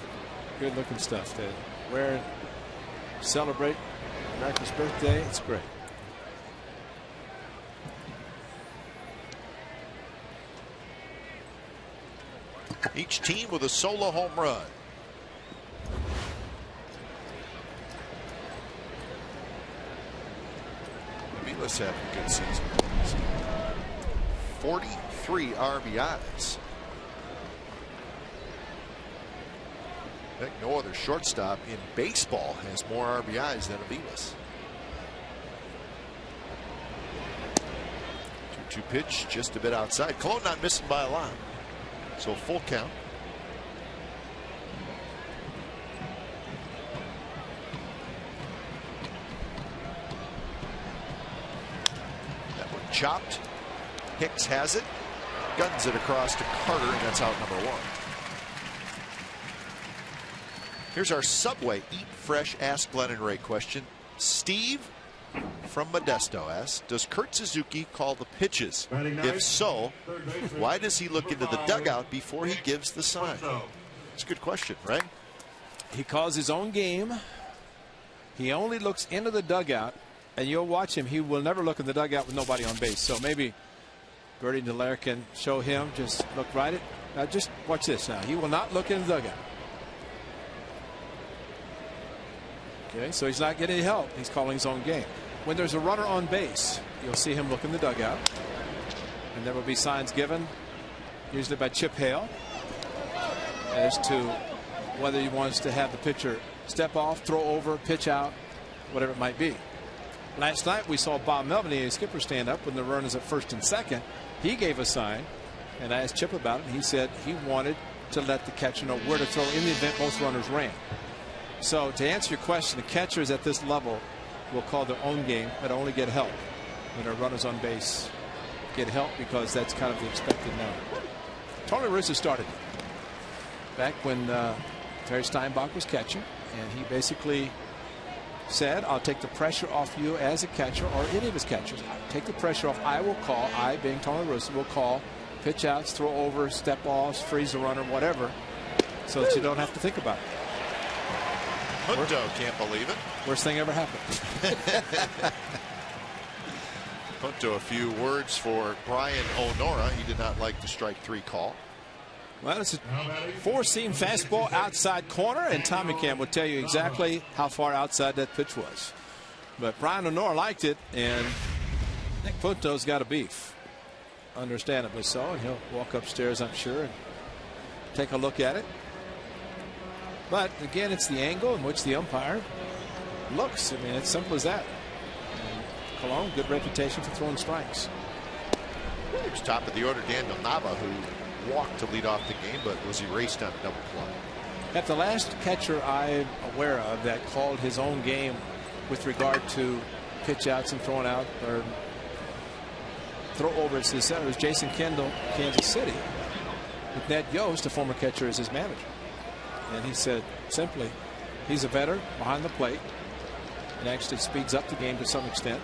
good looking stuff to wear and celebrate America's birthday. It's great. Each team with a solo home run. Aviles having a good season. 43 RBIs. I think no other shortstop in baseball has more RBIs than Aviles. 2-2 pitch, just a bit outside. Cologne not missing by a lot. So full count. That one chopped. Hicks has it. Guns it across to Carter, and that's out number 1. Here's our Subway Eat Fresh Ask Glenn and Ray question. Steve from Modesto asks, does Kurt Suzuki call the pitches? If so, why does he look into the dugout before he gives the sign? It's a good question, right? He calls his own game. He only looks into the dugout, and you'll watch him. He will never look in the dugout with nobody on base. So maybe Bertie Dallaire can show him. Just look right at. Now just watch this. Now he will not look in the dugout. Okay, so he's not getting any help. He's calling his own game. When there's a runner on base, you'll see him look in the dugout, and there will be signs given, usually by Chip Hale, as to whether he wants to have the pitcher step off, throw over, pitch out, whatever it might be. Last night we saw Bob Melvin, the skipper, stand up when the runners at first and second. He gave a sign, and I asked Chip about it, and he said he wanted to let the catcher know where to throw in the event both runners ran. So to answer your question, the catchers at this level will call their own game but only get help when their runners on base get help, because that's kind of the expected now. Tony Russo started back when Terry Steinbach was catching, and he basically said, I'll take the pressure off you as a catcher, or any of his catchers. I'll take the pressure off. I will call, I being Tony Russo, will call pitch outs, throw over, step offs, freeze the runner, whatever, so that you don't have to think about it. Punto can't believe it. Worst thing ever happened. Punto, a few words for Brian O'Nora. He did not like the strike 3 call. Well, it's a 4-seam fastball outside corner, and Tommy Cam would tell you exactly how far outside that pitch was. But Brian O'Nora liked it, and Nick Punto's got a beef. Understandably so, and he'll walk upstairs, I'm sure, and take a look at it. But again, it's the angle in which the umpire looks. I mean, it's simple as that. And Colon, good reputation for throwing strikes. He was top of the order, Daniel Nava, who walked to lead off the game but was erased on a double play. At the last catcher I'm aware of that called his own game with regard to pitch outs and throwing out or throw over to the center was Jason Kendall, Kansas City, with Ned Yost, a former catcher, as his manager. And he said simply, he's a veteran behind the plate and actually speeds up the game to some extent,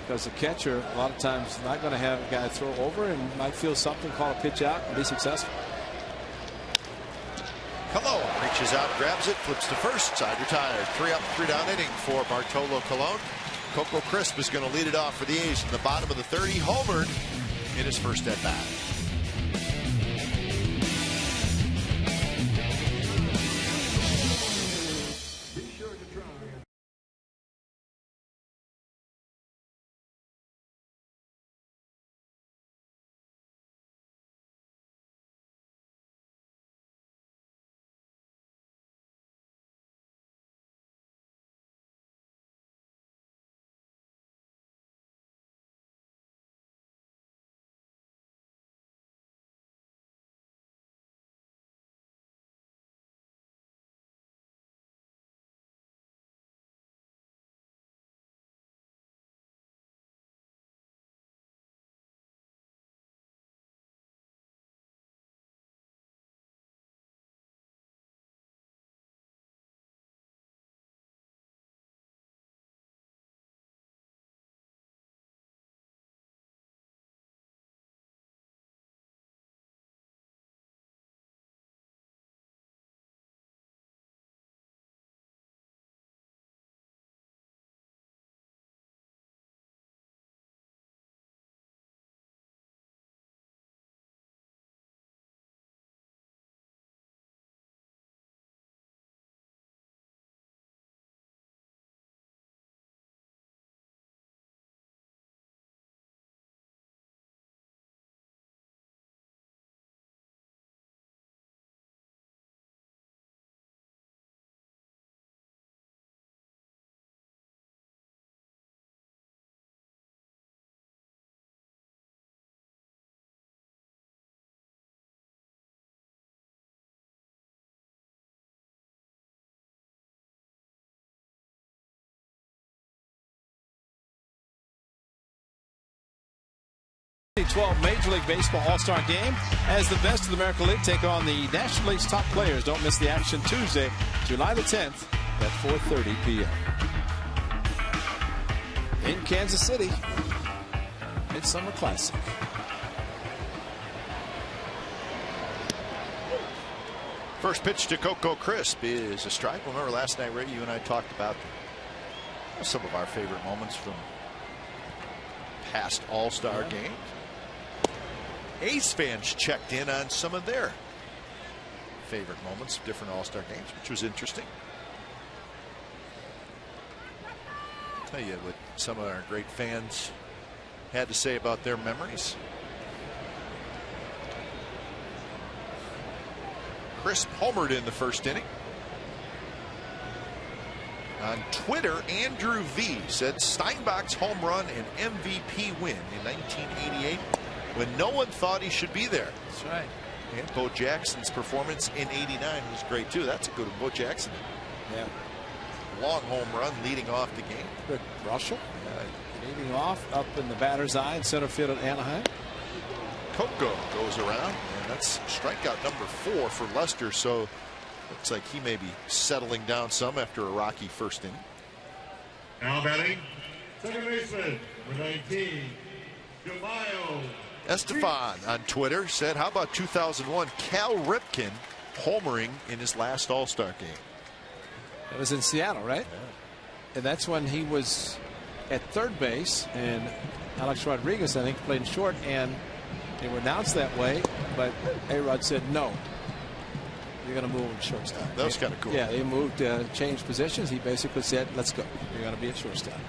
because the catcher a lot of times is not going to have a guy throw over and might feel something, call a pitch out, and be successful. Colon reaches out, grabs it, flips to first, side retired. 3 up, 3 down inning for Bartolo Colon. Coco Crisp is going to lead it off for the A's in the bottom of the third. He homered in his first at bat. The 12 Major League Baseball All-Star Game as the best of the American League take on the National League's top players. Don't miss the action Tuesday, July the 10th at 4:30 p.m. in Kansas City. Midsummer Classic. First pitch to Coco Crisp is a strike. Remember last night, Ray, you and I talked about some of our favorite moments from past All-Star games. A's fans checked in on some of their favorite moments of different All-Star games, which was interesting. I'll tell you what some of our great fans had to say about their memories. Crisp homered in the first inning. On Twitter, Andrew V said Steinbach's home run and MVP win in 1988 when no one thought he should be there. That's right. And Bo Jackson's performance in '89 was great too. That's a good one. Bo Jackson. Yeah. Long home run leading off the game. Good. Russell leading off up in the batter's eye in center field at Anaheim. Coco goes around, and that's strikeout number 4 for Lester. So looks like he may be settling down some after a rocky first inning. Now batting, second baseman, number 19, Jamayo. Estefan on Twitter said, how about 2001 Cal Ripken homering in his last All-Star game? That was in Seattle, right? Yeah. And that's when he was at third base, and Alex Rodriguez, I think, played short, and they were announced that way, but A-Rod said no. You're going to move to shortstop. That was kind of cool. Yeah, they moved, changed positions. He basically said, let's go. You're going to be at shortstop.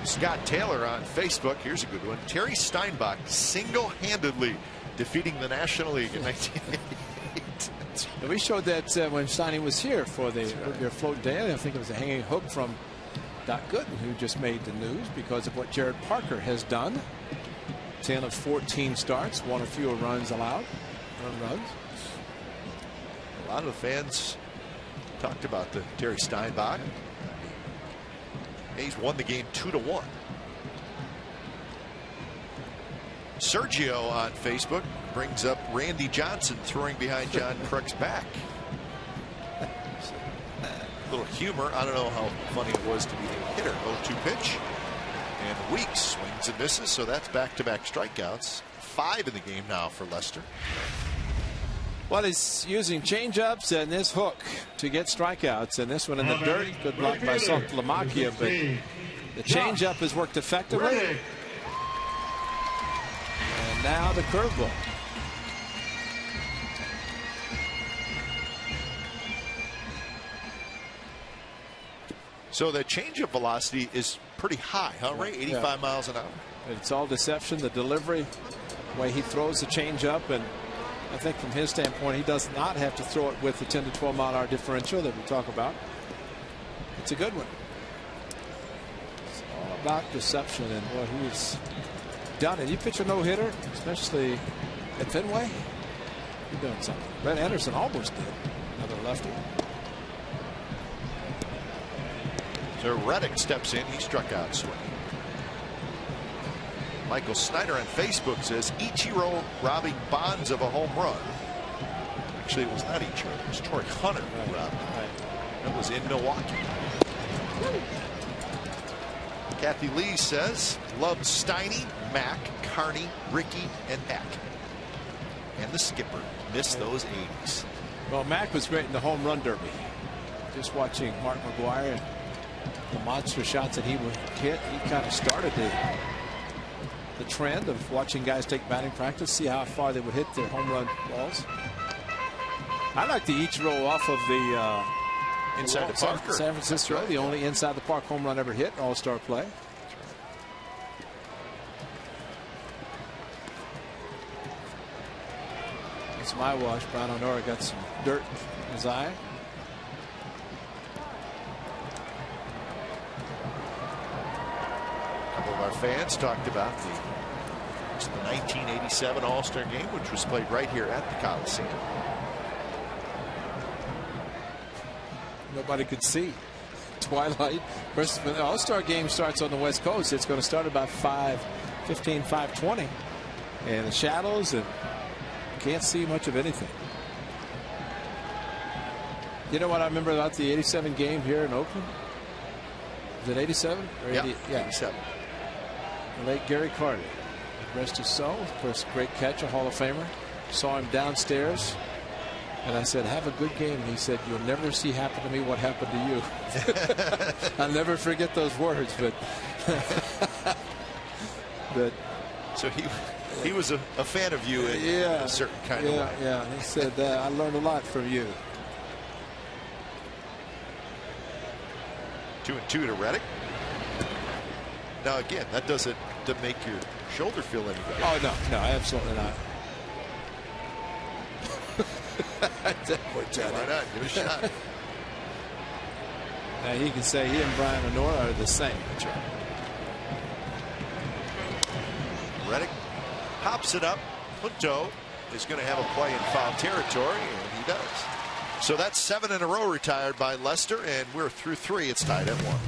Scott Taylor on Facebook. Here's a good one. Terry Steinbach single-handedly defeating the National League in 1988. And we showed that when Steiny was here for the your float day. I think it was a hanging hook from Doc Gooden, who just made the news because of what Jared Parker has done. 10 of 14 starts, 1 or fewer runs allowed. Runs. A lot of the fans talked about the Terry Steinbach. He's won the game 2-1. Sergio on Facebook brings up Randy Johnson throwing behind John Kruk's back. A little humor. I don't know how funny it was to be the hitter. 0-2 pitch. And Weeks swings and misses, so that's back-to-back strikeouts. 5 in the game now for Lester. Well, he's using changeups and this hook to get strikeouts, and this one in the dirt. Good block by Saltalamacchia, but the changeup has worked effectively. And now the curveball. So the changeup velocity is pretty high, huh, Ray? 85 miles an hour. It's all deception. The delivery, the way he throws the changeup, and I think from his standpoint, he does not have to throw it with the 10 to 12 mile an hour differential that we talk about. It's a good one. It's all about deception and what he's done. And you pitch a no-hitter, especially at Fenway, you're doing something. Brett Anderson almost did. Another lefty. So Reddick steps in. He struck out swing. Michael Snyder on Facebook says Ichiro robbing Bonds of a home run. Actually, it was not Ichiro. It was Torrey Hunter who robbed him. That was in Milwaukee. Kathy Lee says loved Steiny, Mack, Carney, Ricky, and Hack. And the skipper missed those 80s. Well, Mack was great in the home run derby. Just watching Mark McGuire and the monster shots that he would hit, he kind of started the trend of watching guys take batting practice, see how far they would hit their home run balls. I like the Ichiro off of the inside the park. San Francisco, right. The only inside the park home run ever hit, all-star play. It's my watch. Brian Honora got some dirt in his eye. Our fans talked about the 1987 All-Star game, which was played right here at the Coliseum. Nobody could see. Twilight. First, when the All-Star game starts on the West Coast, it's going to start about 5:15, 5:20, and the shadows, and can't see much of anything. You know what I remember about the '87 game here in Oakland? Was it '87 or yeah, 80? '87. The late Gary Carter, rest his soul, of course, great catcher, Hall of Famer. Saw him downstairs, and I said, "Have a good game." And he said, "You'll never see happen to me what happened to you." I'll never forget those words, but so he was a fan of you in a certain kind of way. Yeah, he said, "I learned a lot from you." 2-2 to Reddick. Now again, that doesn't make your shoulder feel any better. Oh no, absolutely not. Why not? Give it a shot. Now he can say he and Brian Honora are the same. That's right. Reddick hops it up. Punto is going to have a play in foul territory, and he does. So that's 7 in a row retired by Lester, and we're through 3. It's tied at 1.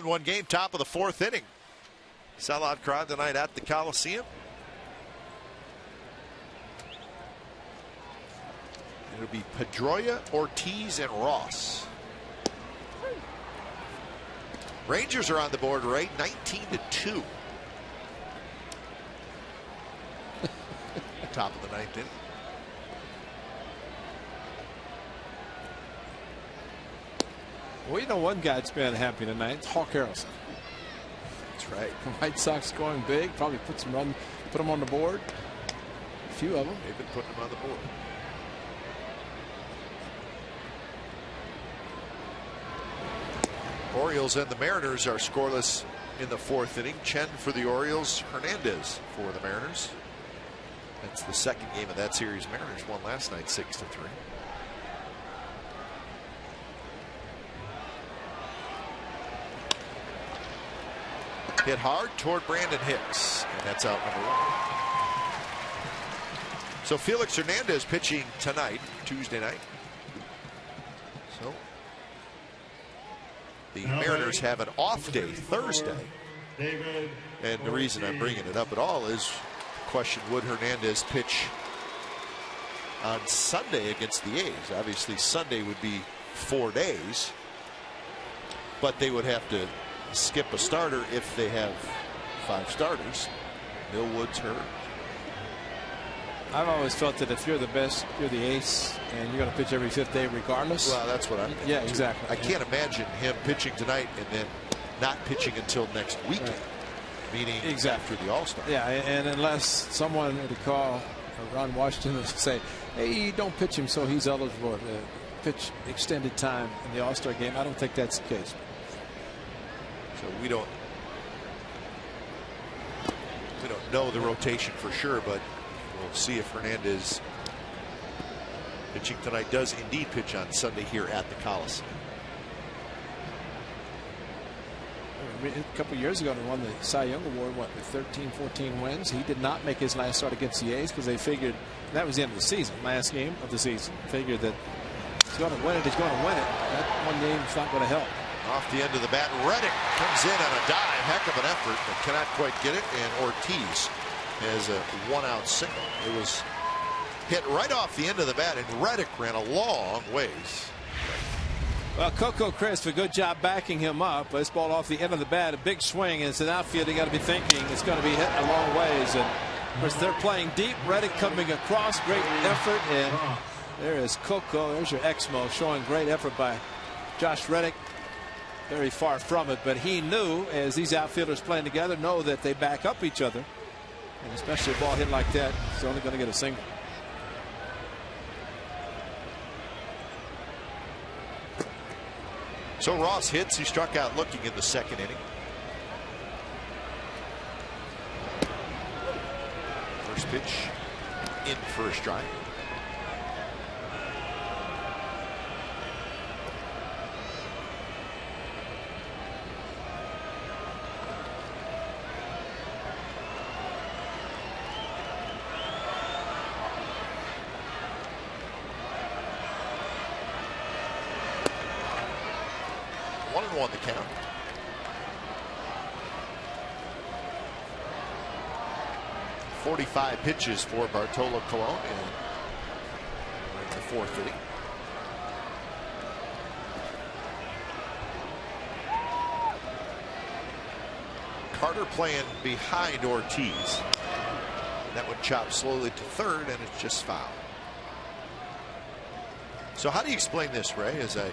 One game, top of the 4th inning. Sellout crowd tonight at the Coliseum. It'll be Pedroia, Ortiz, and Ross. Rangers are on the board, right? 19-2. Top of the 9th inning. Well, you know one guy that's been happy tonight. It's Hawk Harrelson. That's right. The White Sox going big. Probably put them on the board. A few of them. They've been putting them on the board. Orioles and the Mariners are scoreless in the 4th inning. Chen for the Orioles, Hernandez for the Mariners. That's the 2nd game of that series. Mariners won last night 6-3. Hit hard toward Brandon Hicks, and that's out number 1. So Felix Hernandez pitching tonight, Tuesday night. So the Mariners have an off day Thursday. And the reason I'm bringing it up at all is the question, would Hernandez pitch on Sunday against the A's? Obviously Sunday would be 4 days, but they would have to skip a starter if they have 5 starters. Millwood's hurt. I've always felt that if you're the best, you're the ace, and you're going to pitch every 5th day regardless. Well, that's what I'm thinking. Yeah, exactly. I can't imagine him pitching tonight and then not pitching until next weekend, right. Meaning exactly. After the All-Star. Yeah, and unless someone were to call Ron Washington and say, hey, don't pitch him so he's eligible to pitch extended time in the All-Star game, I don't think that's the case. So we don't know the rotation for sure, but we'll see if Hernandez pitching tonight does indeed pitch on Sunday here at the Coliseum. A couple years ago, he won the Cy Young Award, what, with 13, 14 wins. He did not make his last start against the A's because they figured that was the end of the season, last game of the season. Figured that he's going to win it, he's going to win it. That one game is not going to help. Off the end of the bat, Reddick comes in on a dive. Heck of an effort, but cannot quite get it. And Ortiz has a 1-out single. It was hit right off the end of the bat, and Reddick ran a long ways. Well, Coco Crisp, a good job backing him up. This ball off the end of the bat, a big swing, and it's an outfield. You got to be thinking it's going to be hit a long ways. And of course, they're playing deep. Reddick coming across, great effort, and there is Coco. There's your Exmo showing great effort by Josh Reddick. Very far from it, but he knew, as these outfielders playing together know that they back up each other, and especially a ball hit like that, it's only going to get a single. So Ross hits. He struck out looking in the second inning. First pitch in for a strike. One the count. .45 pitches for Bartolo Colon in the fourth inning. Carter playing behind Ortiz. That one chopped slowly to third, and it's just foul. So how do you explain this, Ray? As I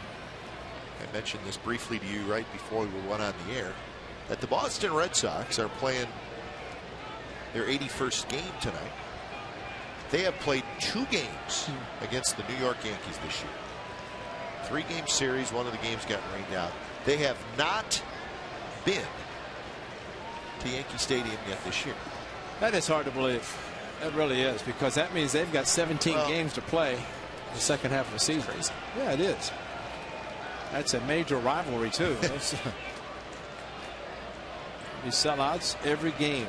mentioned this briefly to you right before we went on the air, that the Boston Red Sox are playing their 81st game tonight. They have played 2 games against the New York Yankees this year. 3-game series. One of the games got rained out. They have not been to Yankee Stadium yet this year. That is hard to believe. That really is, because that means they've got 17 games to play in the second half of the season. Yeah, it is. That's a major rivalry, too. These sellouts every game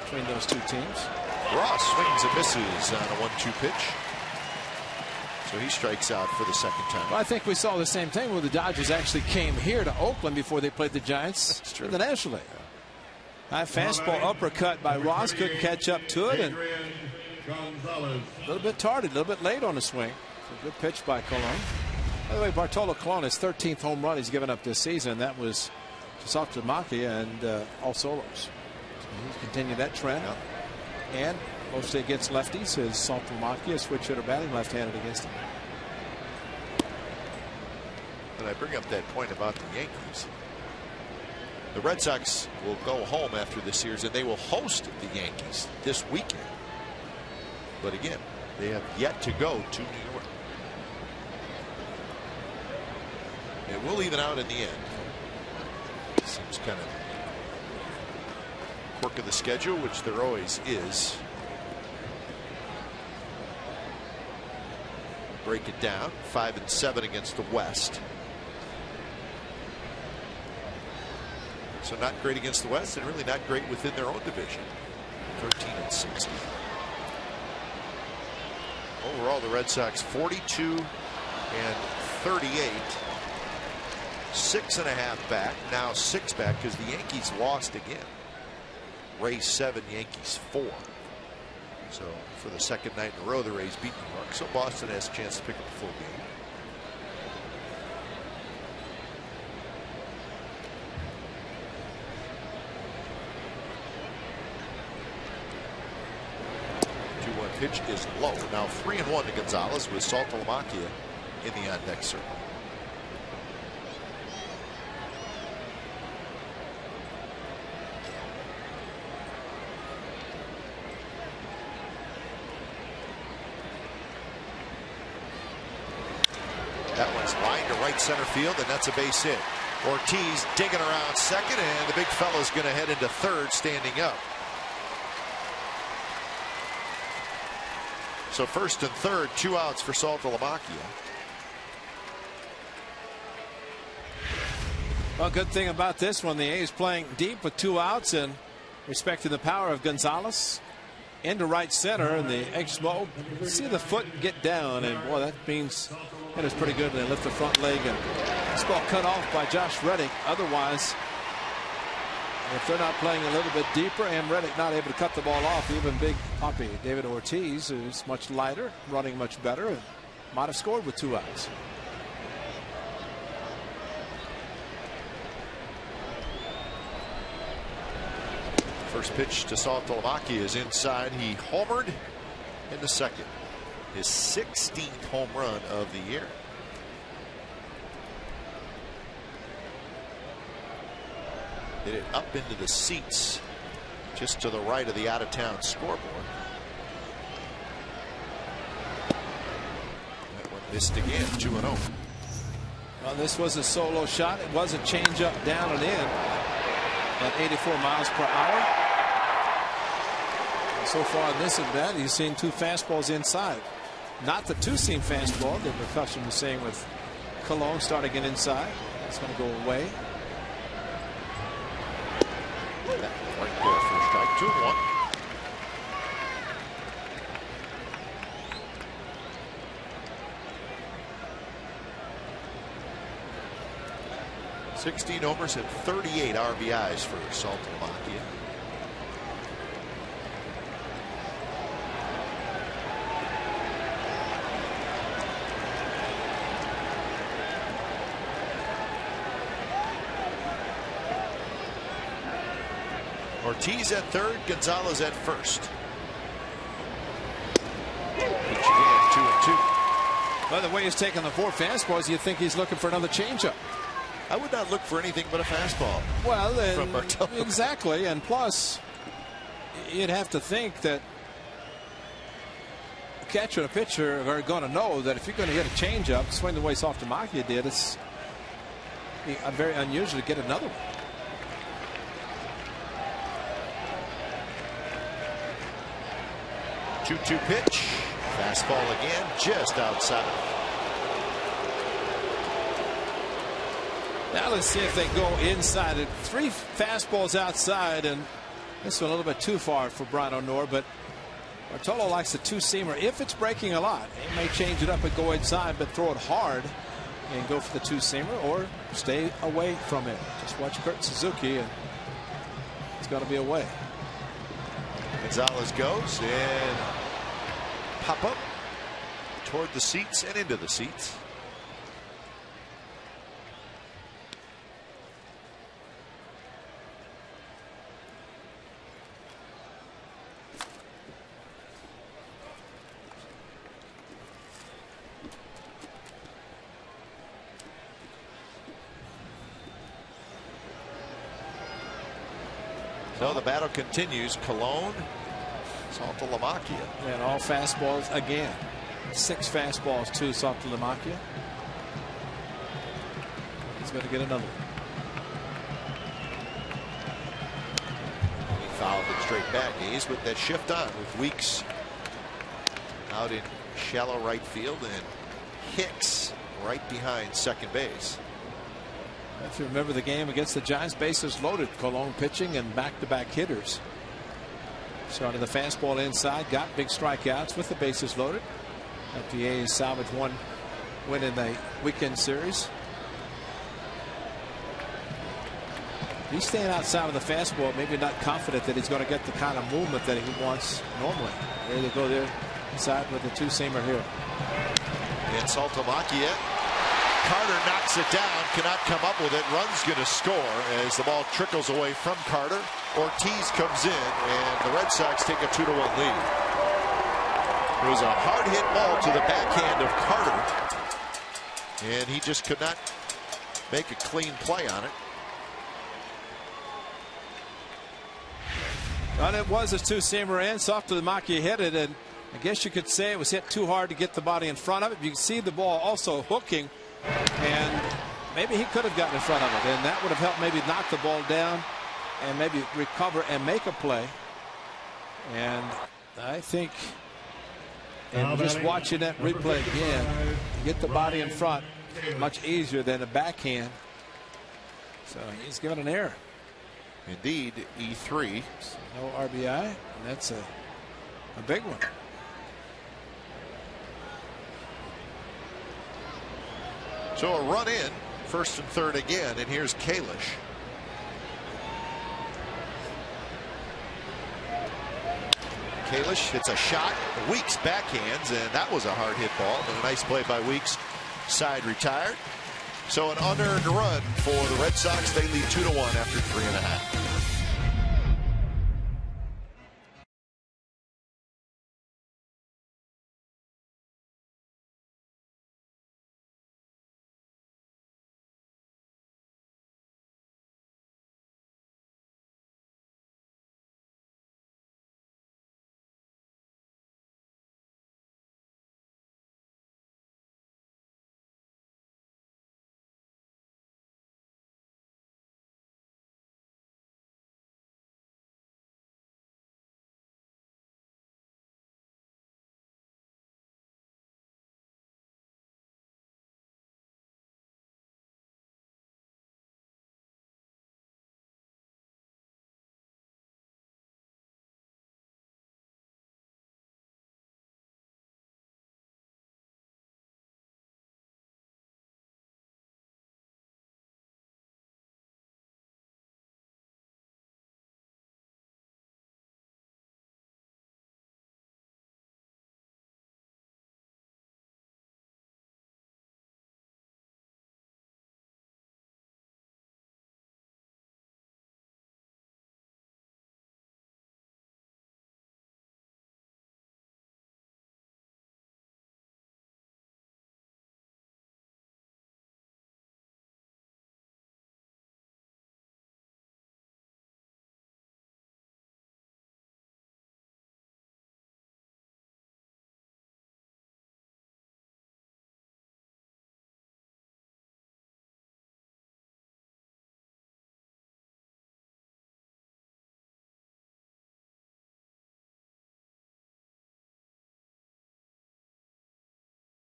between those two teams. Ross swings and misses on a 1-2 pitch. So he strikes out for the second time. Well, I think we saw the same thing when the Dodgers actually came here to Oakland before they played the Giants in the National League. High fastball uppercut by Ross, couldn't catch up to it, and a little bit tarded, a little bit late on the swing. So good pitch by Colon. By the way, Bartolo Colon, his 13th home run he's given up this season. That was to Saltalamacchia and all solos. So he's continued that trend. And mostly against lefties, his Saltalamacchia switch hitter batting left-handed against him. And I bring up that point about the Yankees. The Red Sox will go home after this series, and they will host the Yankees this weekend. But again, they have yet to go to New York. It will even out in the end. Seems kind of quirk of the schedule, which there always is. Break it down. 5-7 against the West. So not great against the West, and really not great within their own division. 13-60. Overall, the Red Sox 42-38. 6.5 back, now 6 back, because the Yankees lost again. Rays 7, Yankees 4. So for the second night in a row, the Rays beat New York. So Boston has a chance to pick up a full game. Pitch is low. Now 3-1 to Gonzalez with Saltalamacchia in the on-deck circle. That one's lined to right center field, and that's a base hit. Ortiz digging around second, and the big fella's going to head into third standing up. So first and third, 2 outs for Saltalamacchia. Well, good thing about this one, the A's playing deep with 2 outs and respecting the power of Gonzalez into right center, and the Exmo see the foot get down, and boy, that means that is pretty good. They lift the front leg, and this ball cut off by Josh Reddick. Otherwise, If they're not playing a little bit deeper and Reddick not able to cut the ball off, even big puppy David Ortiz, who's much lighter, running much better, and might have scored with 2 outs. First pitch to Saltalamacchia is inside. He homered in the second. His 16th home run of the year. Hit it up into the seats just to the right of the out-of-town scoreboard. That one missed again. 2-0. Well, this was a solo shot. It was a changeup down and in at 84 miles per hour. And so far in this event, he's seen 2 fastballs inside. Not the 2-seam fastball that we're accustomed to seeing with Colon starting it inside. That's going to go away. Right there for strike 2-1. $16 homers and 38 RBIs for Saltalamacchia. Ortiz at third, Gonzalez at first. Pitch again, 2-2. By the way he's taking the 4 fastballs, you think he's looking for another changeup. I would not look for anything but a fastball. Well, from Bartolo. Exactly, and plus, you'd have to think that a catcher and a pitcher are going to know that if you're going to hit a changeup, swing the way Saltalamacchia did, it's very unusual to get another one. 2-2 pitch. Fastball again, just outside. Now let's see if they go inside. 3 fastballs outside, and this one a little bit too far for Brian O'Neill, but Bartolo likes the 2-seamer. If it's breaking a lot, he may change it up and go inside, but throw it hard and go for the 2-seamer, or stay away from it. Just watch Kurt Suzuki, and it's going to be away. Gonzalez goes and pop up toward the seats and into the seats. So the battle continues. Colon, Saltalamacchia. And all fastballs again. 6 fastballs to Saltalamacchia. He's going to get another one. He fouled it straight back. He's with that shift on with Weeks out in shallow right field and Hicks right behind second base. If you remember the game against the Giants, bases loaded. Colon pitching and back-to-back hitters. Started the fastball inside, got big strikeouts with the bases loaded. The A's salvaged 1 win in the weekend series. He's staying outside of the fastball, maybe not confident that he's going to get the kind of movement that he wants normally. Ready to go there inside with the 2-seamer here. And Saltalamacchia. Carter knocks it down, cannot come up with it. Run's going to score as the ball trickles away from Carter. Ortiz comes in, and the Red Sox take a 2-1 lead. It was a hard hit ball to the backhand of Carter, and he just could not make a clean play on it. And it was a 2-seamer in. Saltalamacchia hit it, and I guess you could say it was hit too hard to get the body in front of it. You can see the ball also hooking, and maybe he could have gotten in front of it, and that would have helped maybe knock the ball down and maybe recover and make a play. And I think, and just watching that replay again, you get the body in front much easier than a backhand. So he's given an error. Indeed, E3. So no RBI, and that's a big one. So a run in, first and third again, and here's Kalish. Kalish hits a shot. Weeks backhands, and that was a hard hit ball. And a nice play by Weeks. Side retired. So an unearned run for the Red Sox. They lead 2-1 after 3.5.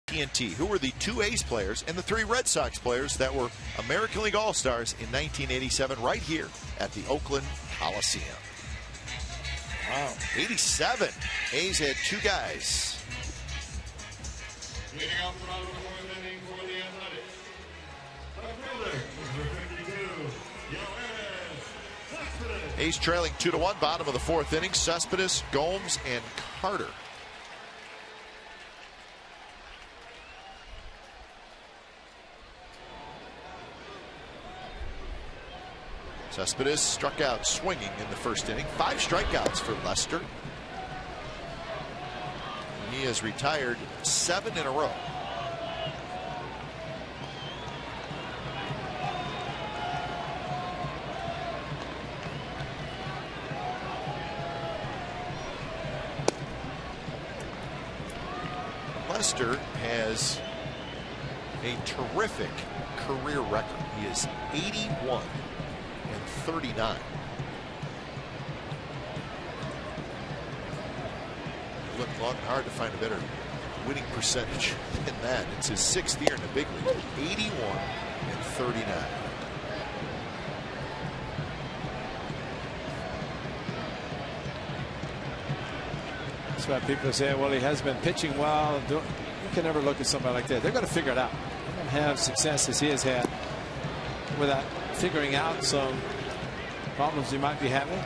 TNT, who were the 2 A's players and the 3 Red Sox players that were American League All-Stars in 1987 right here at the Oakland Coliseum. Wow. 87. A's had 2 guys. A's trailing 2-1, bottom of the 4th inning. Cespedes, Gomes, and Carter. Cespedes struck out swinging in the 1st inning. 5 strikeouts for Lester. And he has retired 7 in a row. Lester has a terrific career record. He is 81 and 39. Look long and hard to find a better winning percentage than that. It's his 6th year in the big league. 81 and 39. That's why people say, well, he has been pitching well. You can never look at somebody like that. They're going to figure it out. They're going to have success as he has had without figuring out some problems he might be having.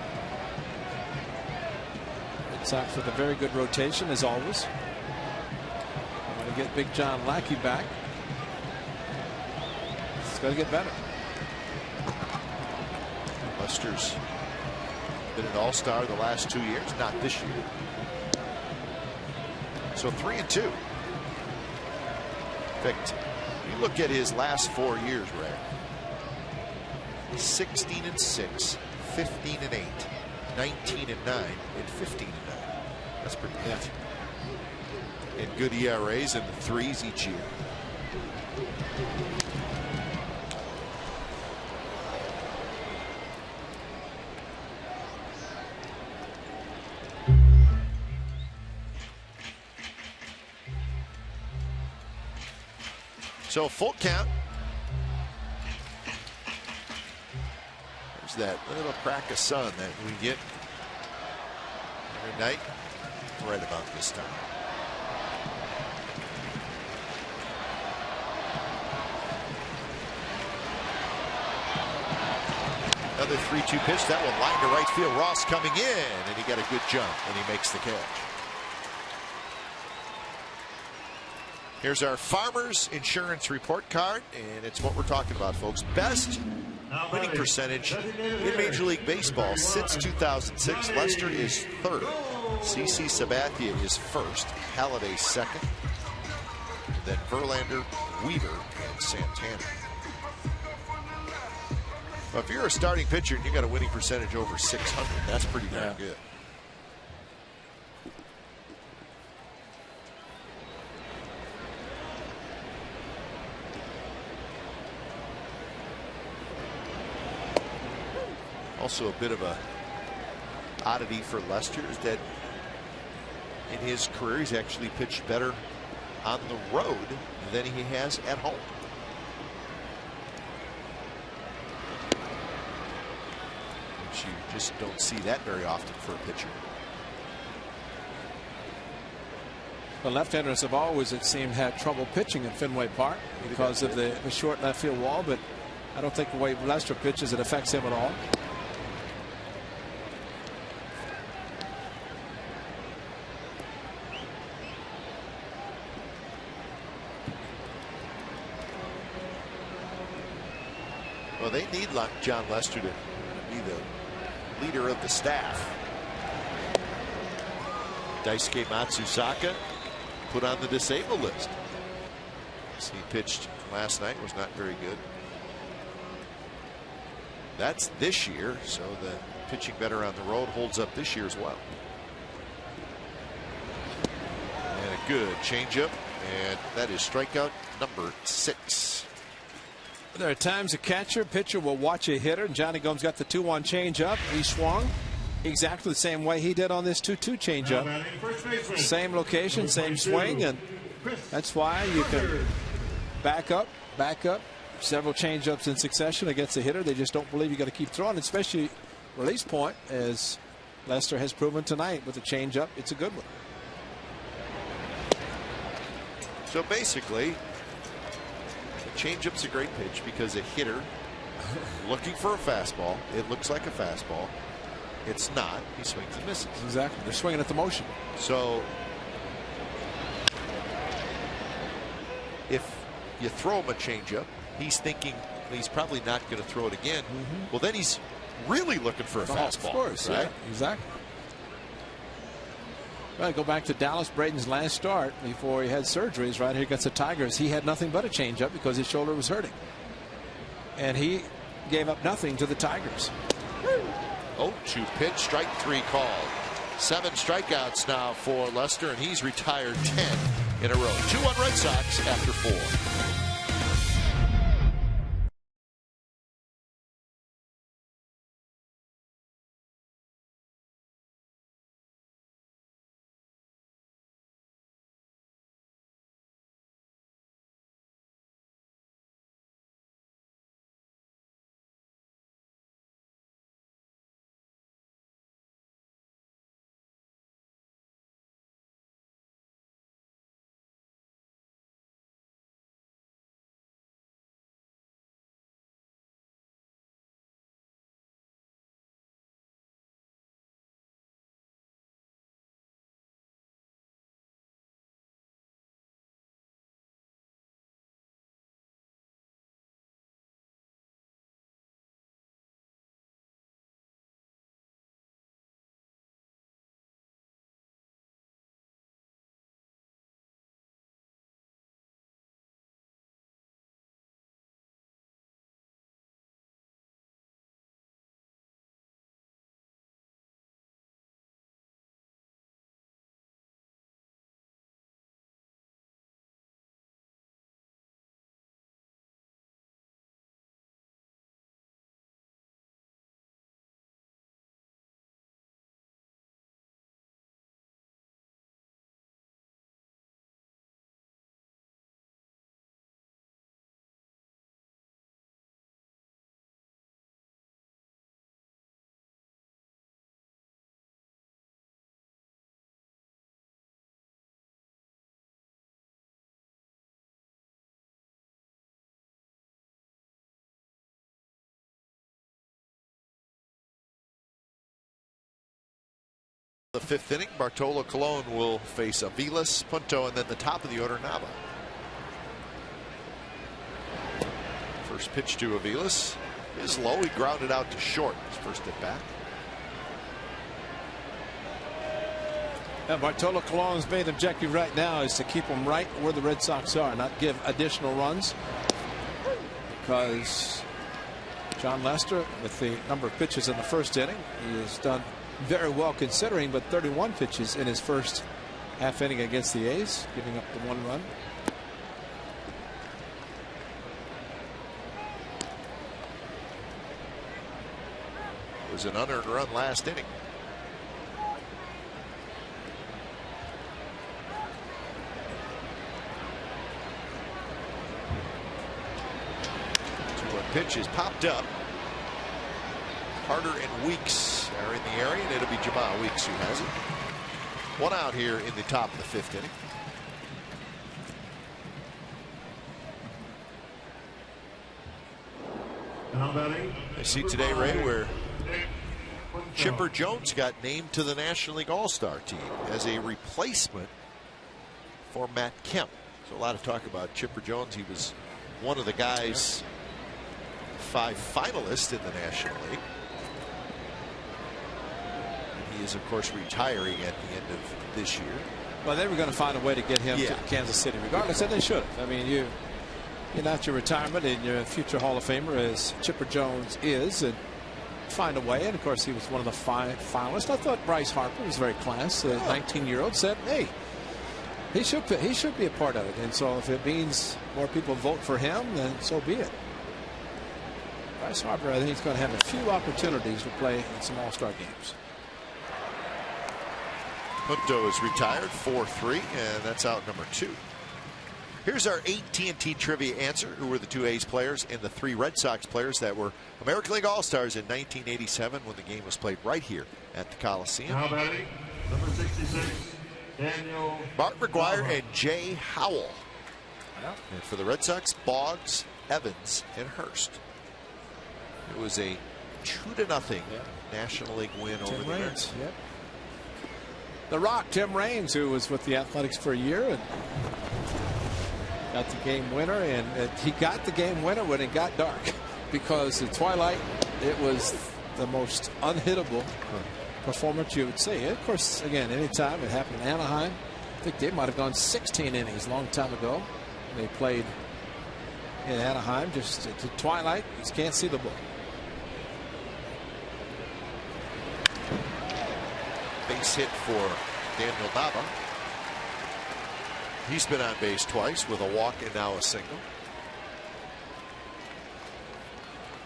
Red Sox with a very good rotation as always. I want to get Big John Lackey back. It's got to get better. Lester's been an all-star the last 2 years, not this year. So 3-2. In fact, you look at his last 4 years, Ray. 16-6, 15-8, 19-9, and 15-9. That's pretty good. And good ERAs in the 3s each year. So full count. There's that little crack of sun that we get every night right about this time. Another 3-2 pitch. That one lined to right field. Ross coming in, and he got a good jump, and he makes the catch. Here's our Farmers Insurance report card, and it's what we're talking about, folks. Best winning percentage in Major League Baseball since 2006. Lester is third. CC Sabathia is first. Halladay second. And then Verlander, Weaver, and Santana. Well, if you're a starting pitcher and you got a winning percentage over 600, that's pretty darn good. Also a bit of a oddity for Lester is that in his career he's actually pitched better on the road than he has at home. Which you just don't see that very often for a pitcher. The left-handers have always, it seemed, had trouble pitching at Fenway Park because of the short left field wall, but I don't think the way Lester pitches it affects him at all. Well, they need John Lester to be the leader of the staff. Daisuke Matsusaka put on the disabled list. He pitched last night, was not very good. That's this year, so the pitching better on the road holds up this year as well. And a good changeup, and that is strikeout number 6. There are times a catcher, pitcher will watch a hitter. Johnny Gomes got the 2-1 changeup. He swung exactly the same way he did on this 2-2 changeup. Same location, same swing, and that's why you can back up. Several changeups in succession against a hitter. They just don't believe you got to keep throwing, especially release point, as Lester has proven tonight with a changeup. It's a good one. So basically, changeup's a great pitch because a hitter looking for a fastball, it looks like a fastball. It's not. He swings and misses. Exactly. They're swinging at the motion. So if you throw him a changeup, he's thinking he's probably not going to throw it again. Well, then he's really looking for a fastball. Of course, right? Yeah, exactly. Well, go back to Dallas Braden's last start before he had surgeries right here against the Tigers. He had nothing but a changeup because his shoulder was hurting. And he gave up nothing to the Tigers. 0-2 pitch, strike 3 called. 7 strikeouts now for Lester, and he's retired 10 in a row. 2-1 Red Sox after 4. the 5th inning. Bartolo Colon will face Aviles, Punto, and then the top of the order, Nava. First pitch to Aviles is low. He grounded out to short his first at bat. And Bartolo Colon's main objective right now is to keep them right where the Red Sox are, not give additional runs, because John Lester, with the number of pitches in the first inning, he has done very well considering, but 31 pitches in his first half inning against the A's, giving up the 1 run. It was an unearned run last inning. Pitch is popped up. Carter and Weeks are in the area, and it'll be Jamal Weeks who has it. 1 out here in the top of the 5th inning. I see today, Ray, where Chipper Jones got named to the National League All-Star team as a replacement for Matt Kemp. So a lot of talk about Chipper Jones. He was one of the guys, 5 finalists in the National League. He is, of course, retiring at the end of this year. Well, they were going to find a way to get him to Kansas City, regardless, and they should have. I mean, you're not your retirement and your future Hall of Famer, as Chipper Jones is, and find a way. And of course, he was one of the 5 finalists. I thought Bryce Harper was very class. The 19-year-old said, "Hey, he should be a part of it." And so, if it means more people vote for him, then so be it. Bryce Harper, I think he's going to have a few opportunities to play in some All-Star games. Punto is retired, 4-3, and that's out number 2. Here's our AT&T trivia answer. Who were the 2 A's players and the 3 Red Sox players that were American League All-Stars in 1987 when the game was played right here at the Coliseum? Now batting, number 66, Daniel Mark McGuire and Jay Howell. And for the Red Sox, Boggs, Evans, and Hurst. It was a 2-0 National League win over the Reds. Yep. The Rock, Tim Raines, who was with the Athletics for a year and got the game winner. And he got the game winner when it got dark, because at twilight it was the most unhittable performance you would see. And of course, again, anytime it happened in Anaheim, I think they might have gone 16 innings a long time ago. They played in Anaheim just to twilight. You just can't see the ball. Base hit for Daniel Nava. He's been on base twice with a walk and now a single.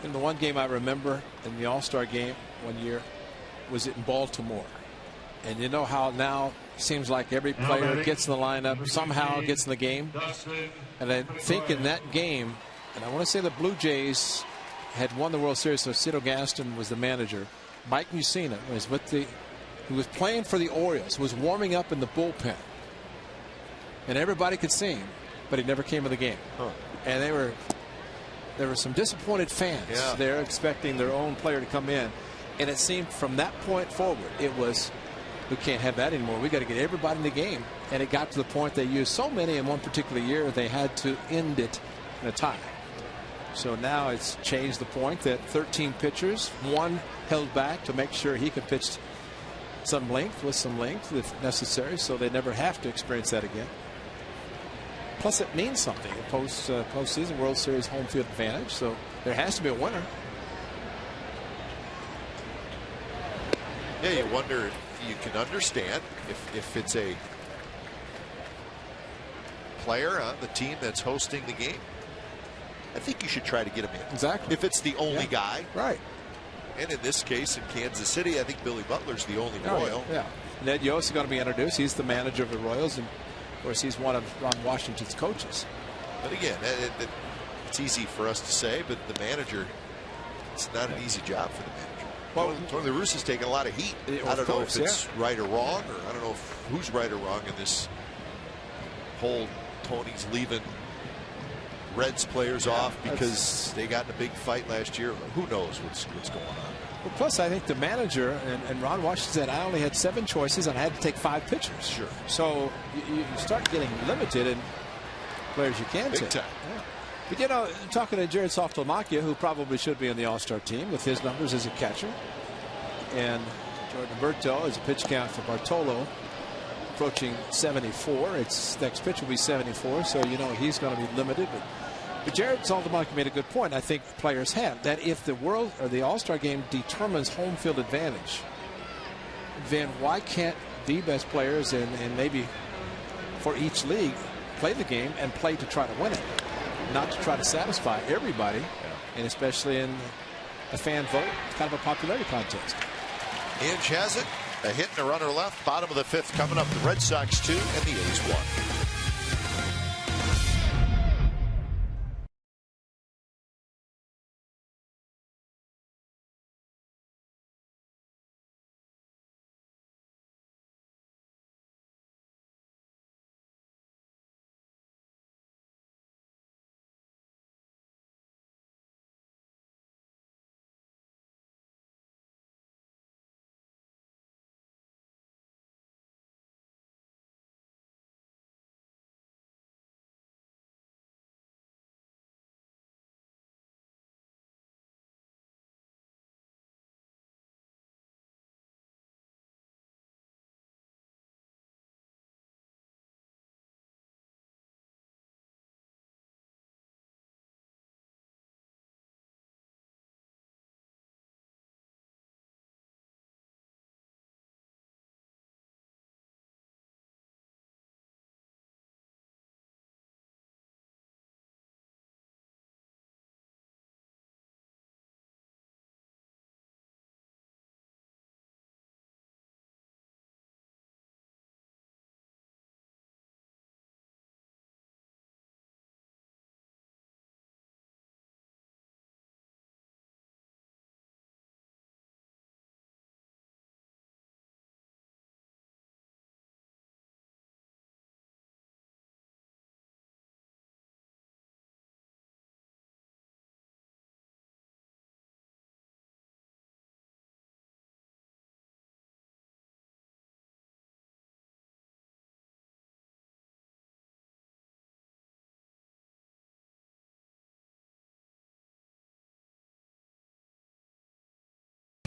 In the one game I remember in the All-Star game one year was in Baltimore. And you know how now it seems like every player gets in the lineup, somehow gets in the game. And I think in that game, and I want to say the Blue Jays had won the World Series, so Cito Gaston was the manager. Mike Mussina was with the, he was playing for the Orioles, was warming up in the bullpen. And everybody could see him, but he never came to the game. And there were some disappointed fans there expecting their own player to come in. And it seemed from that point forward, it was, we can't have that anymore. We got to get everybody in the game. And it got to the point they used so many in one particular year, they had to end it in a tie. So now it's changed the point that 13 pitchers, 1 held back to make sure he could pitch some length if necessary, so they never have to experience that again. Plus, it means something. A postseason World Series home field advantage, so there has to be a winner. Yeah, you wonder if you can understand if it's a player on the team that's hosting the game. I think you should try to get him in. Exactly. If it's the only guy. Right. And in this case, in Kansas City, I think Billy Butler's the only Royal. Yeah. Ned Yost is going to be introduced. He's the manager of the Royals, and of course, he's one of Ron Washington's coaches. But again, it's easy for us to say, but the manager, it's not an easy job for the manager. Well, Tony La Russa's taking a lot of heat. I don't know if it's right or wrong, or I don't know who's right or wrong in this whole Tony's leaving Reds players off because they got in a big fight last year. Who knows what's going on? Well, plus, I think the manager and Ron Washington said, I only had 7 choices and I had to take 5 pitchers. Sure. So you start getting limited in players you can take. Time. Yeah. But, you know, talking to Jared Softelmakia, who probably should be on the All-Star team with his numbers as a catcher, and Jordan Berto as a pitch count for Bartolo approaching 74. Its next pitch will be 74, so you know he's going to be limited. But Jared Softelmakia made a good point. I think players have that if the World or the All-Star game determines home field advantage, then why can't the best players and maybe for each league play the game and play to try to win it, not to try to satisfy everybody, and especially in a fan vote, kind of a popularity contest. Inge has it. A hit and a runner left. Bottom of the 5th coming up. The Red Sox 2 and the A's 1.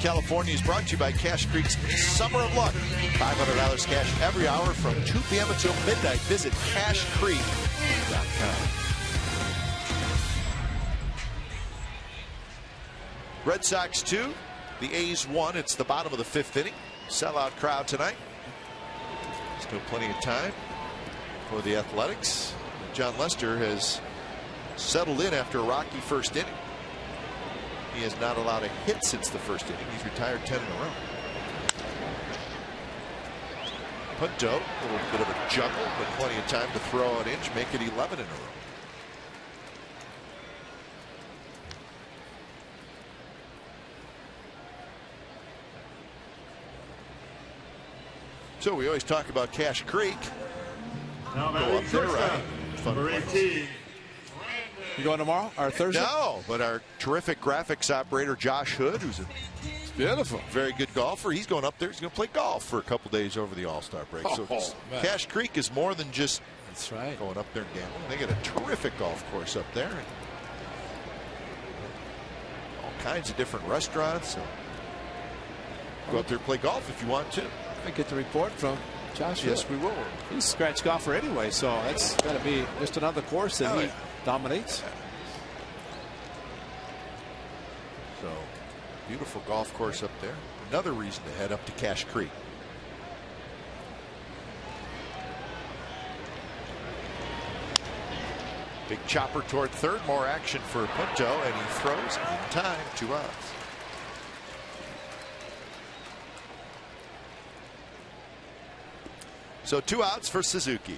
California is brought to you by Cache Creek's Summer of Luck. $500 cash every hour from 2 p.m. until midnight. Visit CacheCreek.com. Red Sox 2, the A's 1. It's the bottom of the 5th inning. Sellout crowd tonight. Still plenty of time for the Athletics. John Lester has settled in after a rocky first inning. He has not allowed a hit since the first inning. He's retired 10 in a row. Punto, a little bit of a juggle, but plenty of time to throw an inch, make it 11 in a row. So we always talk about Cache Creek. Now Go up there, right? Number 18. You going tomorrow or Thursday? No, but our terrific graphics operator Josh Hood, who's a beautiful, very good golfer, he's going up there. He's going to play golf for a couple days over the All-Star break. So Cache Creek is more than just that's right going up there and gambling. They got a terrific golf course up there. All kinds of different restaurants. So go up there and play golf if you want to. I get the report from Josh. Yes, we will. He's a scratch golfer anyway, so that's got to be just another course that he dominates. So beautiful golf course up there. Another reason to head up to Cache Creek. Big chopper toward third. More action for Punto, and he throws in time. 2 outs. So 2 outs for Suzuki.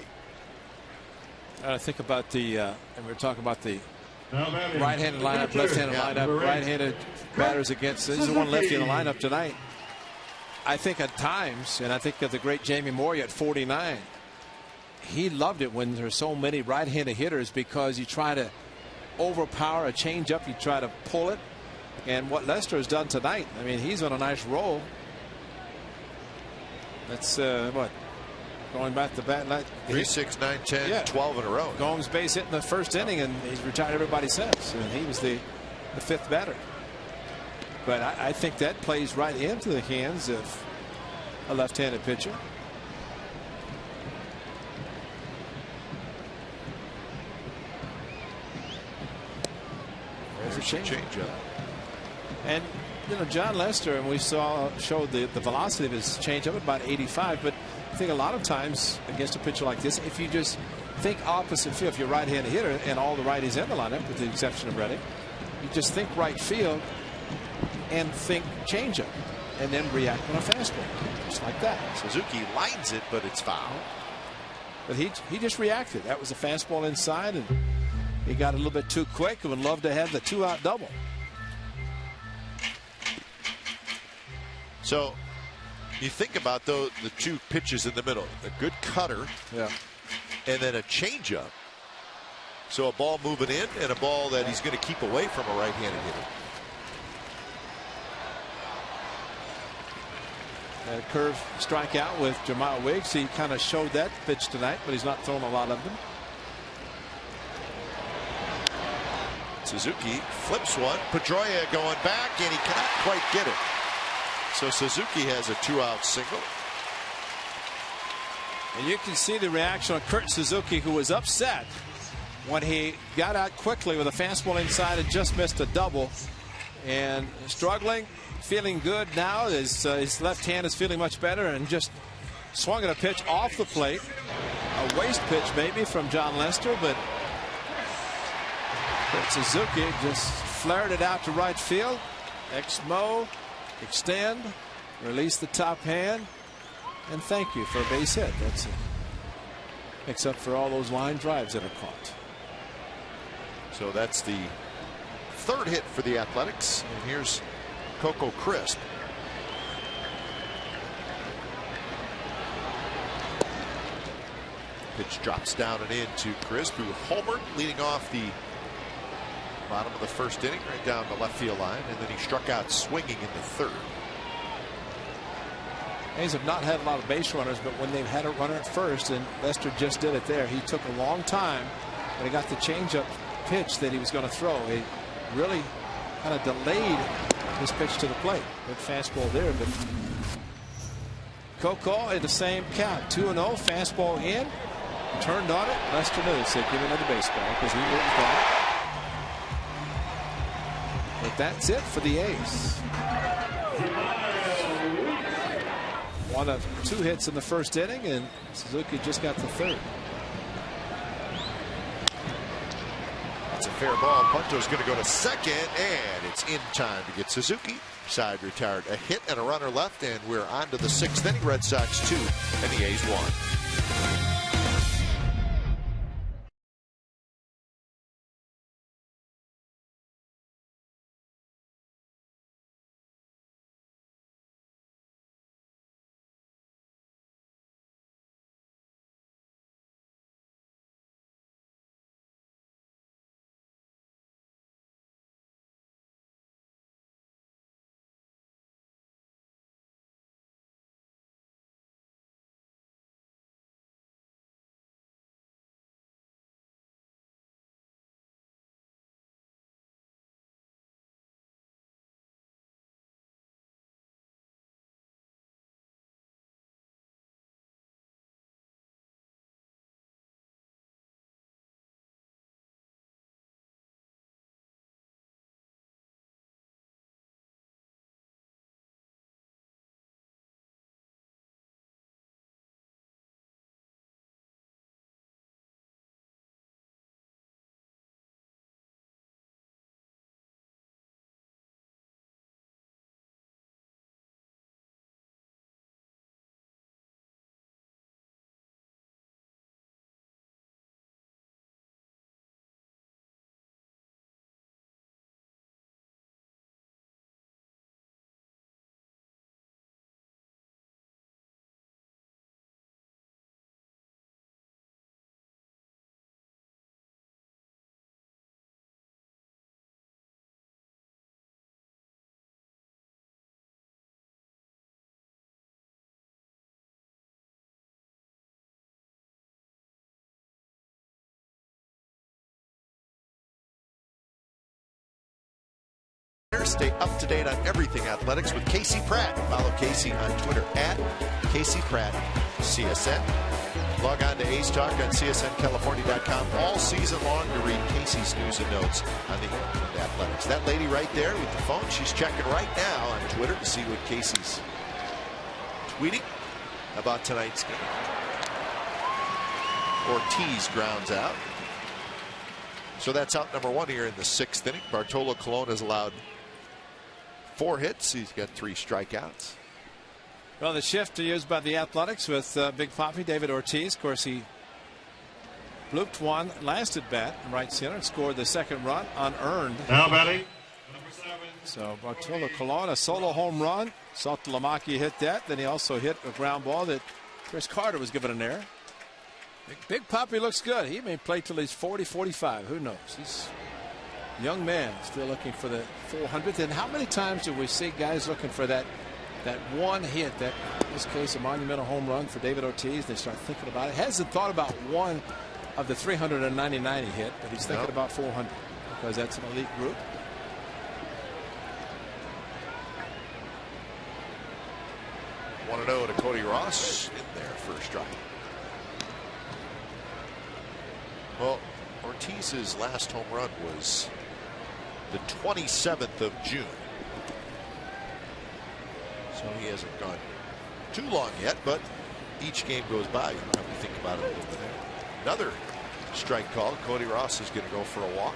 I think about the and we were talking about the Right-handed lineup, left-handed lineup, right-handed batters against. This is one lefty in the lineup tonight. I think at times, and I think of the great Jamie Moyer at 49, he loved it when there's so many right-handed hitters because you try to overpower a changeup, you try to pull it, And what Lester has done tonight, I mean, he's on a nice roll. That's what? Going back to bat, 3, 6, 9, 10, 12 in a row. Gomes base hit in the first inning, and he's retired everybody since. And he was the fifth batter. But I think that plays right into the hands of a left-handed pitcher. There's a changeup. And you know, John Lester, and we showed the velocity of his changeup at about 85. But I think a lot of times against a pitcher like this, if you just think opposite field, if you're a right-handed hitter and all the righties in the lineup, with the exception of Reddick, you just think right field and think changeup, and then react on a fastball, just like that. Suzuki lines it, but it's foul. But he just reacted. That was a fastball inside, and he got a little bit too quick. Would love to have the 2-out double. So you think about the two pitches in the middle, a good cutter, and then a changeup. So a ball moving in and a ball that he's going to keep away from a right-handed hitter. A curve strikeout with Jamal Wiggs. He kind of showed that pitch tonight, but he's not thrown a lot of them. Suzuki flips one. Pedroia going back, and he cannot quite get it. So Suzuki has a 2-out single. And you can see the reaction of Kurt Suzuki, who was upset when he got out quickly with a fastball inside and just missed a double. And struggling, feeling good now. His left hand is feeling much better, and just swung at a pitch off the plate. A waste pitch maybe from John Lester, but Suzuki just flared it out to right field. Exmo, extend, release the top hand, and thank you for a base hit. That's it. Makes up for all those line drives that are caught. So that's the third hit for the Athletics. And here's Coco Crisp. Pitch drops down and in to Crisp, who homered leading off the bottom of the first inning, right down the left field line, and then he struck out swinging in the third. A's have not had a lot of base runners, but when they've had a runner at first, and Lester just did it there, he took a long time, but he got the changeup pitch that he was going to throw. He really kind of delayed his pitch to the plate. Good fastball there, but Coco in the same count, 2-0, fastball in, turned on it. Lester knew, said give me another baseball because he wouldn't go. But that's it for the A's. One of 2 hits in the first inning, and Suzuki just got the third. That's a fair ball. Punto's going to go to second, and it's in time to get Suzuki. Side retired. A hit and a runner left, and we're on to the 6th inning. Red Sox 2 and the A's 1. Stay up to date on everything athletics with Casey Pratt. Follow Casey on Twitter at Casey Pratt CSN. Log on to Ace Talk on CSNCalifornia.com all season long to read Casey's news and notes on the Oakland Athletics. That lady right there with the phone, she's checking right now on Twitter to see what Casey's tweeting about tonight's game. Ortiz grounds out. So that's out number 1 here in the 6th inning. Bartolo Colon has allowed 4 hits. He's got 3 strikeouts. Well, the shift used by the Athletics with Big Papi, David Ortiz. Of course, he blooped one last at bat in right center and scored the second run unearned. Now batting, number 7. So Bartolo Colon, a solo home run. Saltalamacchia hit that. Then he also hit a ground ball that Chris Carter was given an error. Big Papi looks good. He may play till he's 40, 45. Who knows? He's a young man still looking for the 400th. And how many times do we see guys looking for that one hit, that in this case a monumental home run for David Ortiz? They start thinking about it. Hasn't thought about one of the 399 he hit, but he's thinking about 400 because that's an elite group. Want to know to Cody Ross in there for a strike. Well, Ortiz's last home run was the 27th of June. So he hasn't gone too long yet, but each game goes by. You probably think about it a little bit. Another strike call. Cody Ross is going to go for a walk.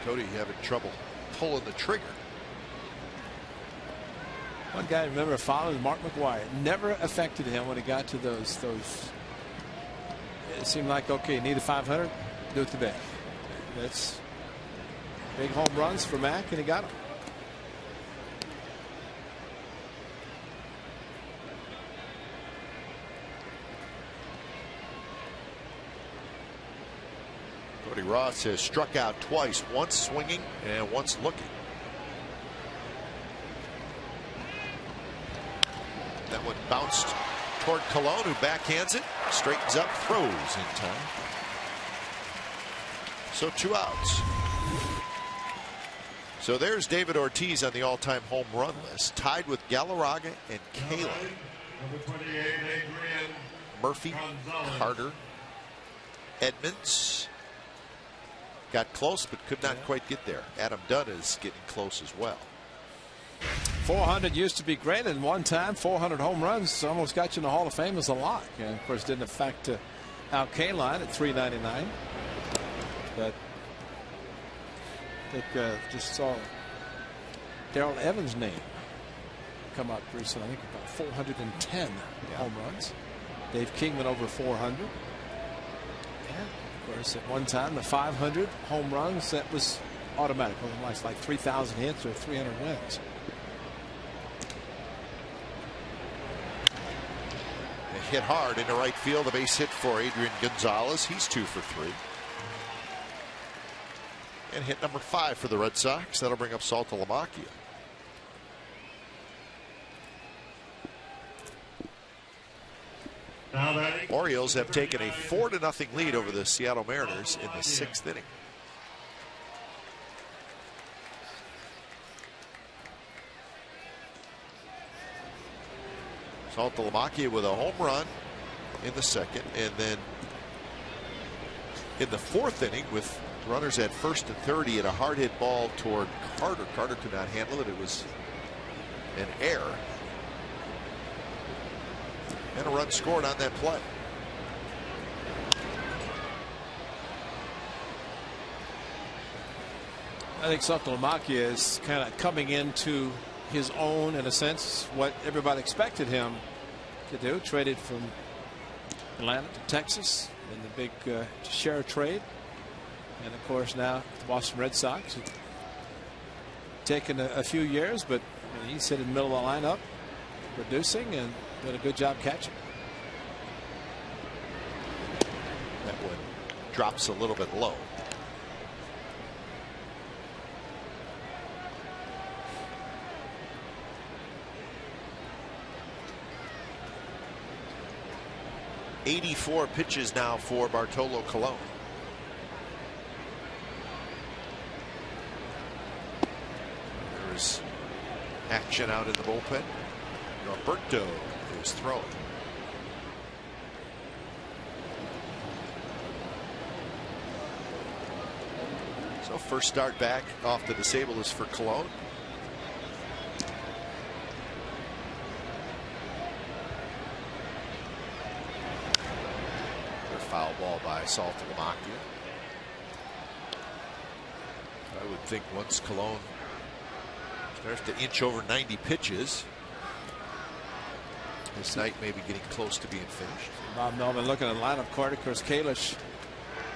Cody having trouble pulling the trigger. One guy I remember following, Mark McGuire. It never affected him when he got to those. It seemed like, okay, you need a 500, do it today. That's big home runs for Mac, and he got them. Cody Ross has struck out twice, once swinging and once looking. That one bounced toward Colon, who backhands it, straightens up, throws in time. So 2 outs. So there's David Ortiz on the all-time home run list, tied with Galarraga and Kalen. Number 28, Adrian Murphy, Gonzalez. Carter, Edmonds. Got close but could not quite get there. Adam Dunn is getting close as well. 400 used to be great, and one time 400 home runs almost got you in the Hall of Fame as a lock. And of course didn't affect Al Kaline at 399. But I think just saw Darrell Evans' name come up recently. I think about 410 home runs. Dave Kingman over 400. And of course at one time the 500 home runs, that was automatic. It was like 3,000 hits or 300 wins. Hit hard into right field. A base hit for Adrian Gonzalez. He's 2 for 3. And hit number 5 for the Red Sox. That'll bring up Saltalamacchia. Orioles have taken a 4-0 lead over the Seattle Mariners in the 6th inning. Saltalamacchia with a home run in the 2nd, and then in the 4th inning with runners at 1st and 3rd, he had a hard hit ball toward Carter. Carter could not handle it. It was an error. And a run scored on that play. I think Saltalamacchia is kind of coming into his own, in a sense, what everybody expected him to do. Traded from Atlanta to Texas in the big share trade, and of course now the Boston Red Sox. It's taken a few years, but he's hit in the middle of the lineup, producing, and did a good job catching. That one drops a little bit low. .84 pitches now for Bartolo Colon. There action out in the bullpen. Roberto is throwing. So first start back off the disabled is for Cologne. Their foul ball by Saltalamacchia. I would think once Cologne starts to inch over 90 pitches, this night may be getting close to being finished. Bob Melvin looking at the lineup card. Of course, Kalish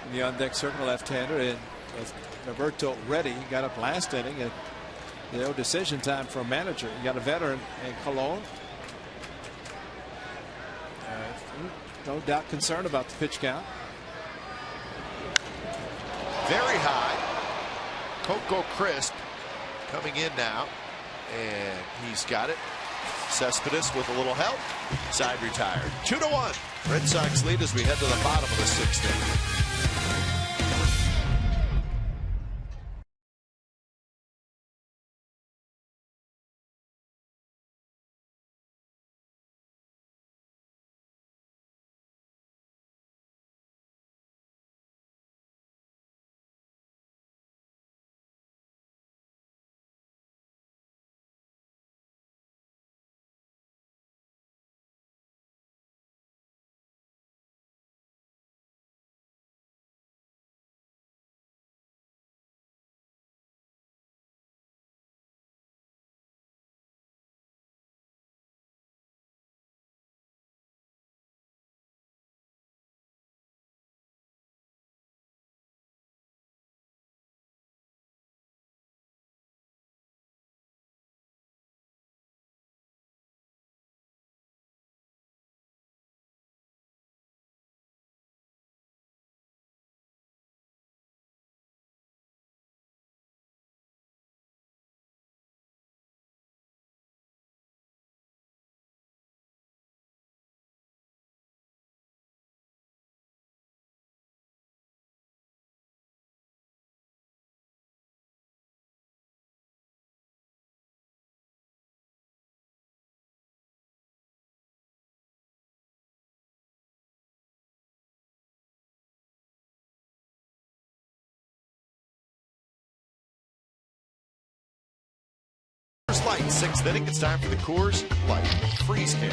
in the on deck circle, left-hander, and with Roberto ready. He got up last inning, and decision time for a manager. You got a veteran in Cologne. No doubt concerned about the pitch count. Very high. Coco Crisp coming in now, and he's got it. Cespedes with a little help. Side retired. 2-1. Red Sox lead as we head to the bottom of the 6th inning. Light, 6th inning. It's time for the Coors Light Freeze Can.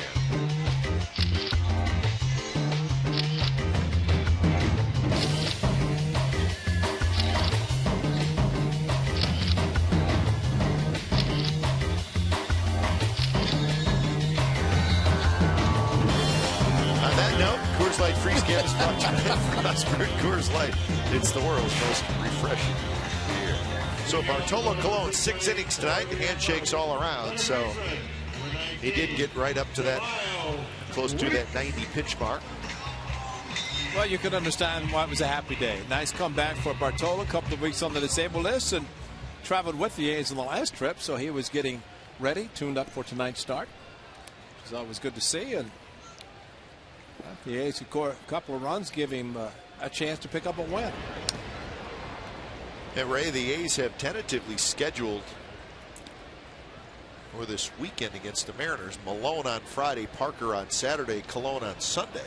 On that note, Coors Light Freeze Can is brought to you by Coors Light. It's the world's most refreshing beer. So Bartolo Colon, 6 innings tonight, handshakes all around. So he did get right up to that, close to that 90 pitch mark. Well, you can understand why it was a happy day. Nice comeback for Bartolo, a couple of weeks on the disabled list, and traveled with the A's on the last trip, so he was getting ready, tuned up for tonight's start. It's always good to see, and the A's score a couple of runs, give him a chance to pick up a win. And Ray, the A's have tentatively scheduled for this weekend against the Mariners. Malone on Friday, Parker on Saturday, Cologne on Sunday.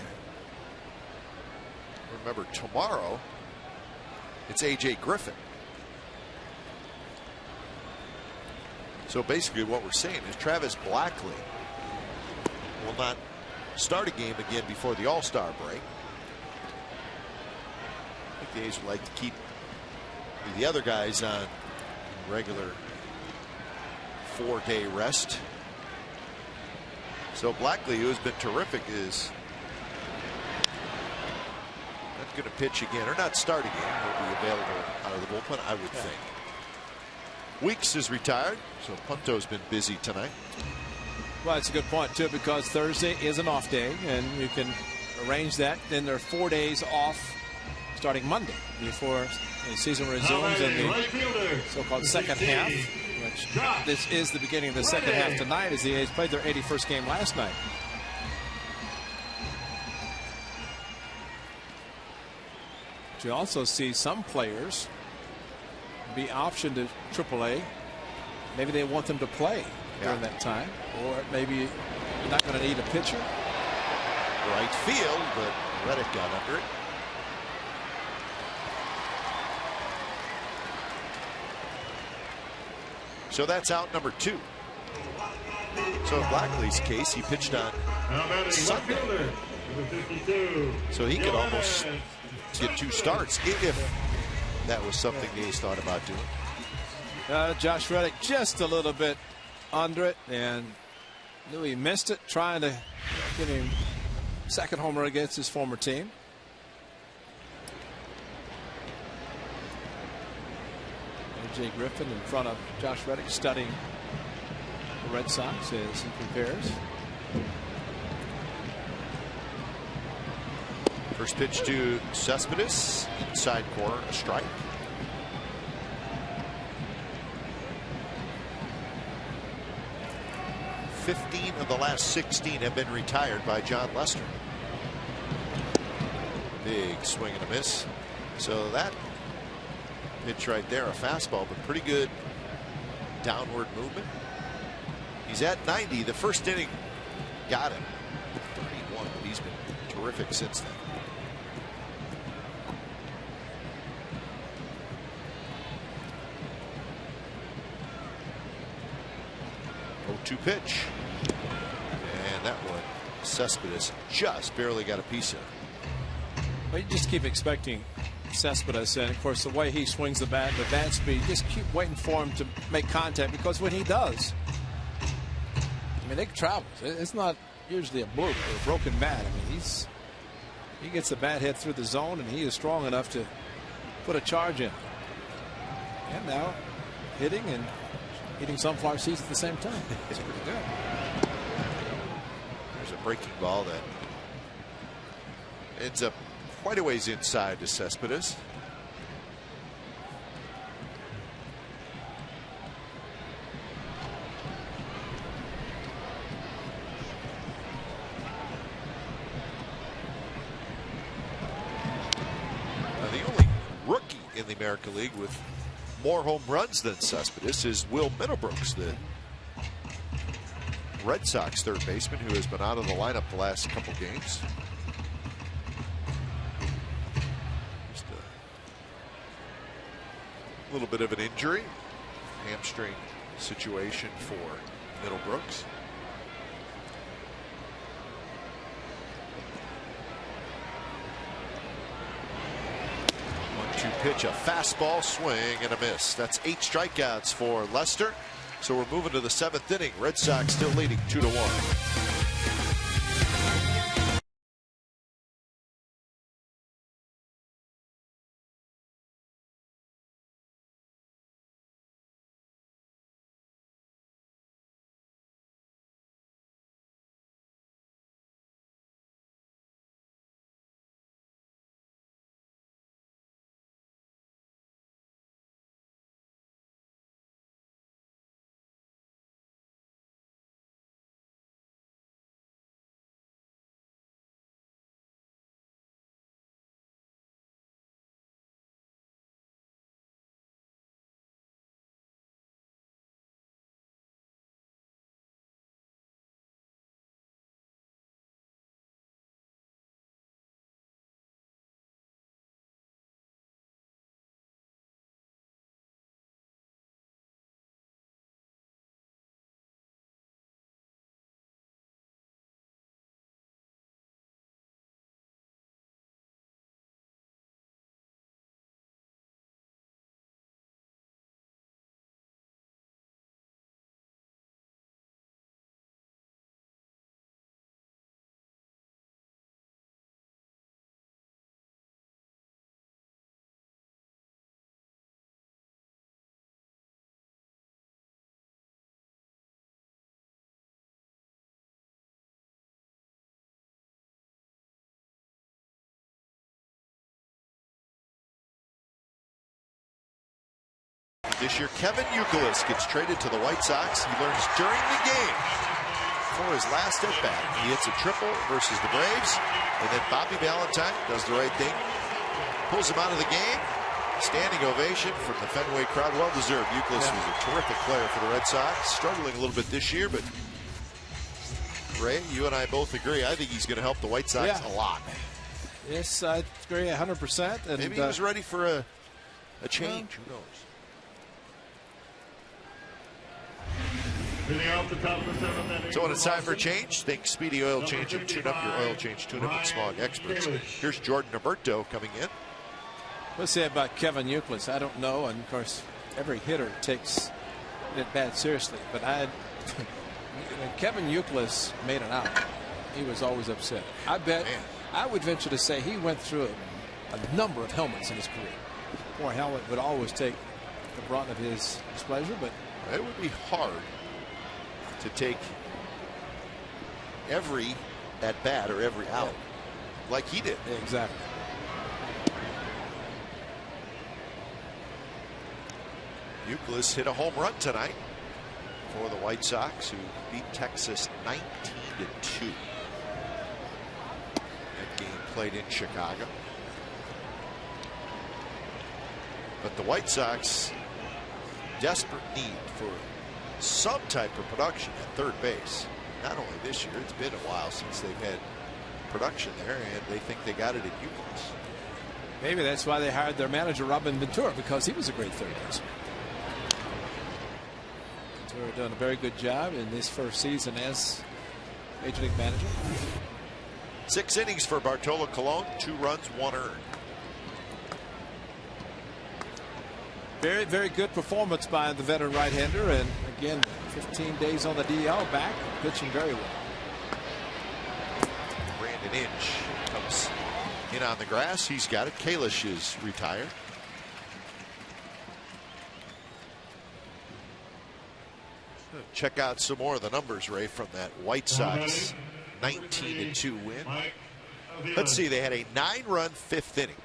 Remember, tomorrow it's A.J. Griffin. So basically what we're saying is Travis Blackley will not start a game again before the All-Star break. I think the A's would like to keep the other guys on regular 4-day rest. So Blackley, who has been terrific, is not going to pitch again, or not start again. He'll be available out of the bullpen, I would think. Weeks is retired, so Punto's been busy tonight. Well, it's a good point, too, because Thursday is an off day, and you can arrange that. Then there are 4 days off starting Monday before the season resumes in the so-called second half, which this is the beginning of the second half tonight as the A's played their 81st game last night. But you also see some players be optioned to AAA. Maybe they want them to play. during that time. Or maybe you're not going to need a pitcher. Right field, but Reddick got under it. So that's out number 2. So in Blackley's case, he pitched on Sunday. So he could almost get 2 starts if that was something A's thought about doing. Josh Reddick just a little bit under it, and knew he missed it, trying to get him second homer against his former team. A.J. Griffin in front of Josh Reddick, studying the Red Sox as he prepares. First pitch to Cespedes, inside corner, a strike. "15 of the last 16 have been retired by John Lester." Big swing and a miss. So that pitch right there, a fastball, but pretty good downward movement. He's at 90. The first inning got him 31, but he's been terrific since then. Oh-2 pitch. And that one, Cespedes just barely got a piece of. Well, you just keep expecting Cespedes, and of course the way he swings the bat, the bat speed, just keep waiting for him to make contact, because when he does, I mean, it travels. It's not usually a bloop or a broken bat. I mean, he gets the bat hit through the zone, and he is strong enough to put a charge in. And now hitting and eating sunflower seeds at the same time. It's pretty good. There's a breaking ball that ends up quite a ways inside to Cespedes. Now, the only rookie in the American League with more home runs than Cespedes is Will Middlebrooks, the Red Sox third baseman, who has been out of the lineup the last couple games. A little bit of an injury, hamstring situation for Middlebrooks. One-two pitch, a fastball swing and a miss. That's 8 strikeouts for Lester. So we're moving to the 7th inning. Red Sox still leading 2-1. This year, Kevin Youkilis gets traded to the White Sox. He learns during the game for his last at bat. He hits a triple versus the Braves, and then Bobby Valentine does the right thing, pulls him out of the game, Standing ovation from the Fenway crowd. Well deserved. Youkilis was a terrific player for the Red Sox. Struggling a little bit this year, but Ray, you and I both agree. I think he's going to help the White Sox a lot. Yes, I agree 100%. And maybe he was ready for a change. Who knows? So when it's time for a change, think Speedy Oil Change and tune up your oil change, tune up and smog experts. Here's Jordan Alberto coming in. Let's say about Kevin Youkilis. I don't know, and of course, every hitter takes it bad seriously. But when Kevin Youkilis made an out, he was always upset. I bet, I would venture to say he went through a number of helmets in his career. Poor helmet would always take the brunt of his displeasure, but it would be hard to take every at bat or every out like he did. Exactly. Youkilis hit a home run tonight for the White Sox, who beat Texas 19-2. That game played in Chicago. But the White Sox, desperate need for some type of production at third base. Not only this year, it's been a while since they've had production there, and they think they got it at Youkilis. Maybe that's why they hired their manager, Robin Ventura, because he was a great third baseman. Ventura done a very good job in this first season as Major League manager. 6 innings for Bartolo Colon, 2 runs, 1 earned. Very, very good performance by the veteran right-hander, and again, 15 days on the DL, back pitching very well. Brandon Inge comes in on the grass. He's got it. Kalish is retired. Check out some more of the numbers, Ray, from that White Sox 19-2 win. Let's see, they had a 9-run 5th inning.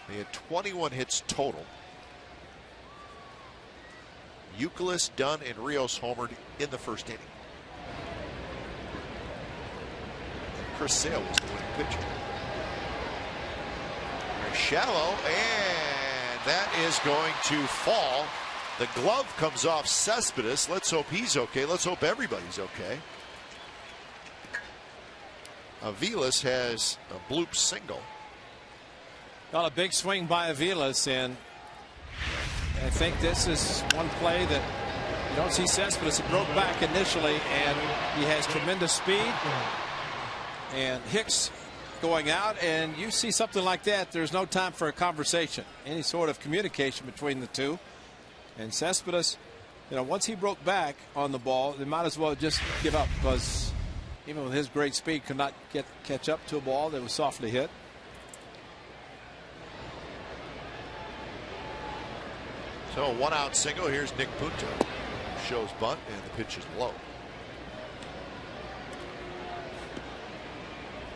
They had 21 hits total. Youkilis, Dunn, and Rios homered in the first inning. And Chris Sale was the winning pitcher. Very shallow, and that is going to fall. The glove comes off Cespedes. Let's hope he's okay. Let's hope everybody's okay. Aviles has a bloop single. Well, a big swing by Aviles, and I think this is one play that you don't see Cespedes. It broke back initially, and he has tremendous speed. And Hicks going out, and you see something like that, there's no time for a conversation, any sort of communication between the two. And Cespedes, you know, once he broke back on the ball, they might as well just give up, because even with his great speed, could not catch up to a ball that was softly hit. So a 1-out single. Here's Nick Punto. Shows bunt, and the pitch is low.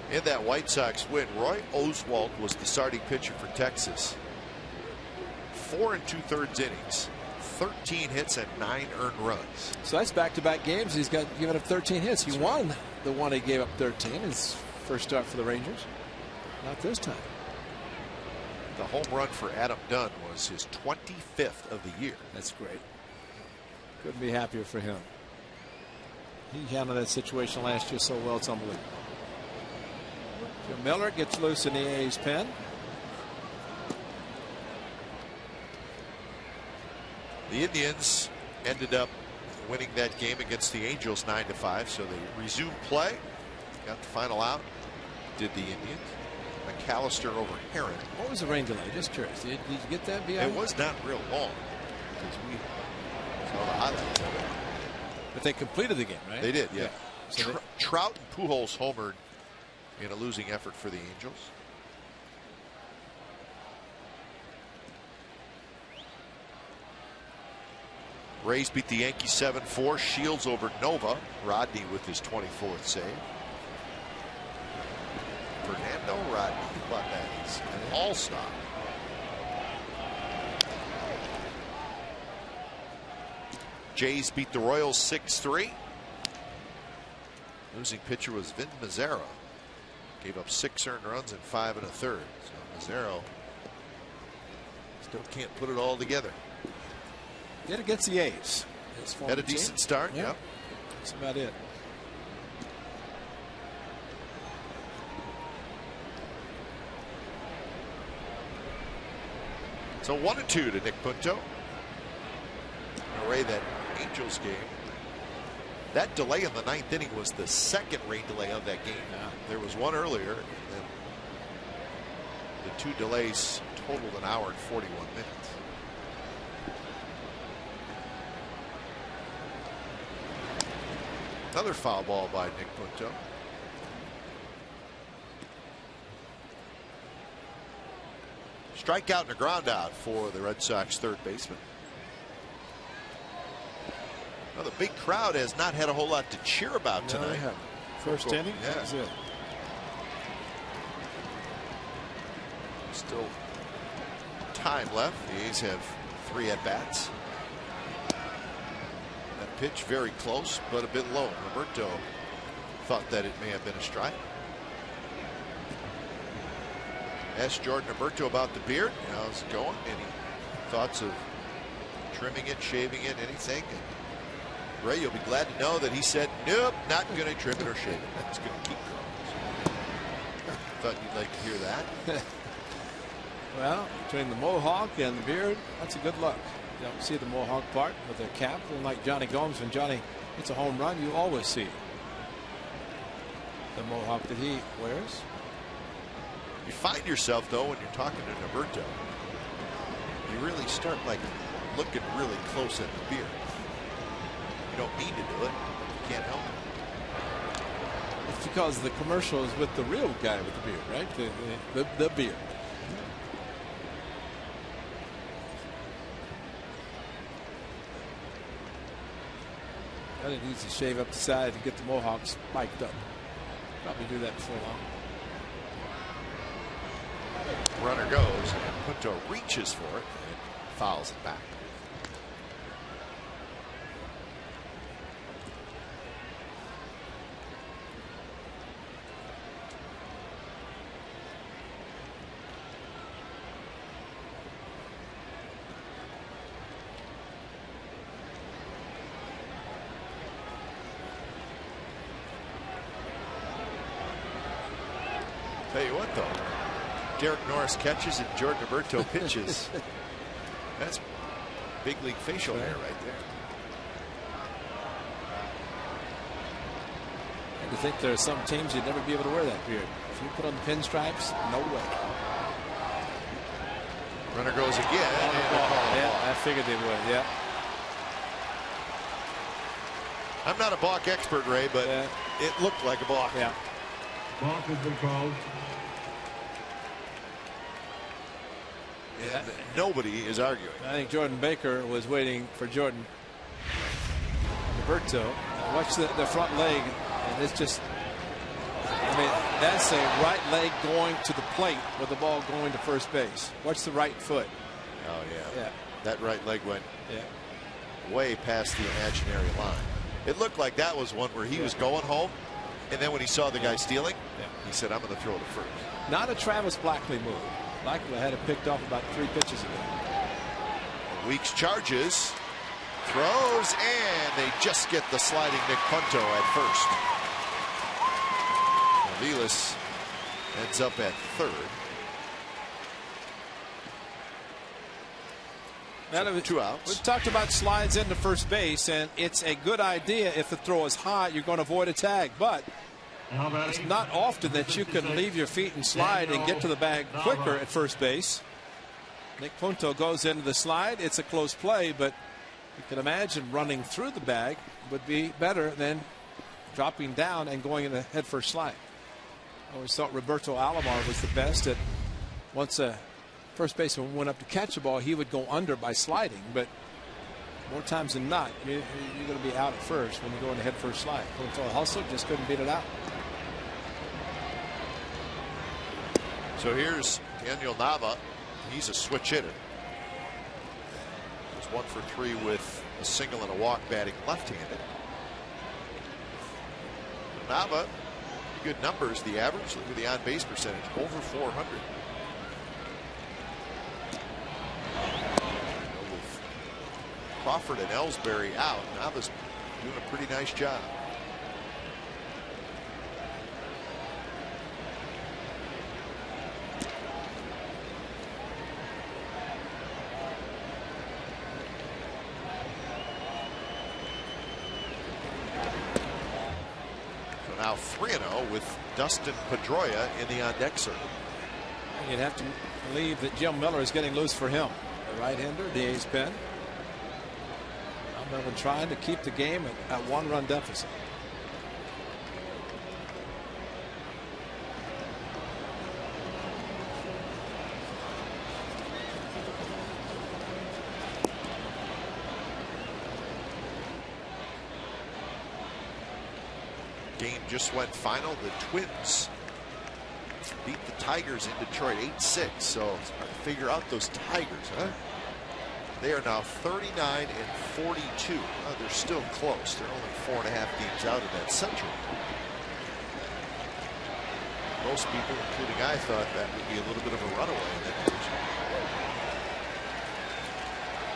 In that White Sox win, Roy Oswalt was the starting pitcher for Texas. 4 2/3 innings, 13 hits, and 9 earned runs. So that's back-to-back games. He's got given up 13 hits. He won the one he gave up 13. His first start for the Rangers. Not this time. The home run for Adam Dunn was his 25th of the year. That's great. Couldn't be happier for him. He handled that situation last year so well, it's unbelievable. Jim Miller gets loose in the A's pen. The Indians ended up winning that game against the Angels 9-5, so they resumed play. Got the final out. Did the Indians. McAllister over Heron. What was the rain delay? Just curious. Did you get that? It was not real long, because we saw the highlights of it. But they completed the game, right? They did, yeah. So Trout and Pujols homered in a losing effort for the Angels. Rays beat the Yankees 7-4. Shields over Nova. Rodney with his 24th save. Fernando Rodney. How about that? He's an all-star. Jays beat the Royals 6-3. Losing pitcher was Vin Mazzaro. Gave up 6 earned runs and 5 1/3. So Mazzaro Still can't put it all together. Did against the A's. Had a decent start. Yeah. Yep. That's about it. So 1-2 to Nick Punto. Array that Angels game. That delay in the 9th inning was the second rain delay of that game. Yeah. There was one earlier, and then the 2 delays totaled an hour and 41 minutes. Another foul ball by Nick Punto. Strikeout and a ground out for the Red Sox third baseman. Well, the big crowd has not had a whole lot to cheer about tonight. No, first inning, yeah. that was it. Still time left. The A's have 3 at-bats. That pitch very close, but a bit low. Roberto thought that it may have been a strike. Asked Jordan Roberto about the beard. How's it going? Any thoughts of trimming it, shaving it, anything? And Ray, you'll be glad to know that he said, nope, not going to trim it or shave it. That's going to keep growing. So, thought you'd like to hear that. Well, between the mohawk and the beard, that's a good look. You don't see the mohawk part with the cap. Unlike Johnny Gomes, when Johnny hits a home run, you always see the mohawk that he wears. You find yourself, though, when you're talking to Roberto, you really start like looking really close at the beard. You don't mean to do it, but you can't help it. It's because the commercial is with the real guy with the beard, right? The beard. I didn't need to shave up the side to get the mohawk spiked up. Probably do that before long. Runner goes, and Punto reaches for it and fouls it back. Tell you what, though, Derek Norris catches and Jordan Roberto pitches. That's big league facial hair right there. And to think there are some teams you'd never be able to wear that beard. If you put on the pinstripes, no way. Runner goes again. Yeah, I figured they would. Yeah. I'm not a balk expert, Ray, but it looked like a balk. Yeah. Balk has been called. And nobody is arguing. I think Jordan Baker was waiting for Jordan Roberto. Watch the front leg, and it's just, I mean, that's a right leg going to the plate with the ball going to first base. Watch the right foot. Oh, yeah. Yeah. That right leg went way past the imaginary line. It looked like that was one where he was going home, and then when he saw the guy stealing, he said, I'm going to throw to first. Not a Travis Blackley move. Blackley had it picked off about 3 pitches ago. Weeks charges, throws, and they just get the sliding Nick Punto at first. Aviles ends up at third. Now, 2 outs. We've talked about slides into first base, and it's a good idea if the throw is high, you're going to avoid a tag. But it's not often that you can leave your feet and slide and get to the bag quicker at first base. Nick Punto goes into the slide. It's a close play, but you can imagine running through the bag would be better than dropping down and going in a head first slide. I always thought Roberto Alomar was the best at once a first baseman went up to catch the ball, he would go under by sliding, but more times than not, you're going to be out at first when you go in the head first slide. Punto hustle, just couldn't beat it out. So here's Daniel Nava. He's a switch hitter. He's 1 for 3 with a single and a walk, batting left-handed. Nava, good numbers. The average, look at the on-base percentage, over 400. With Crawford and Ellsbury out, Nava's doing a pretty nice job. Now 3-0 with Dustin Pedroia in the on-deck circle. You'd have to believe that Jim Miller is getting loose for him. The right-hander, the ace pen. Melvin trying to keep the game at 1-run deficit. Game just went final. The Twins beat the Tigers in Detroit 8-6. So it's hard to figure out those Tigers, huh? They are now 39 and 42. They're still close. They're only 4.5 games out of that Central. Most people, including I, thought that would be a little bit of a runaway in that division.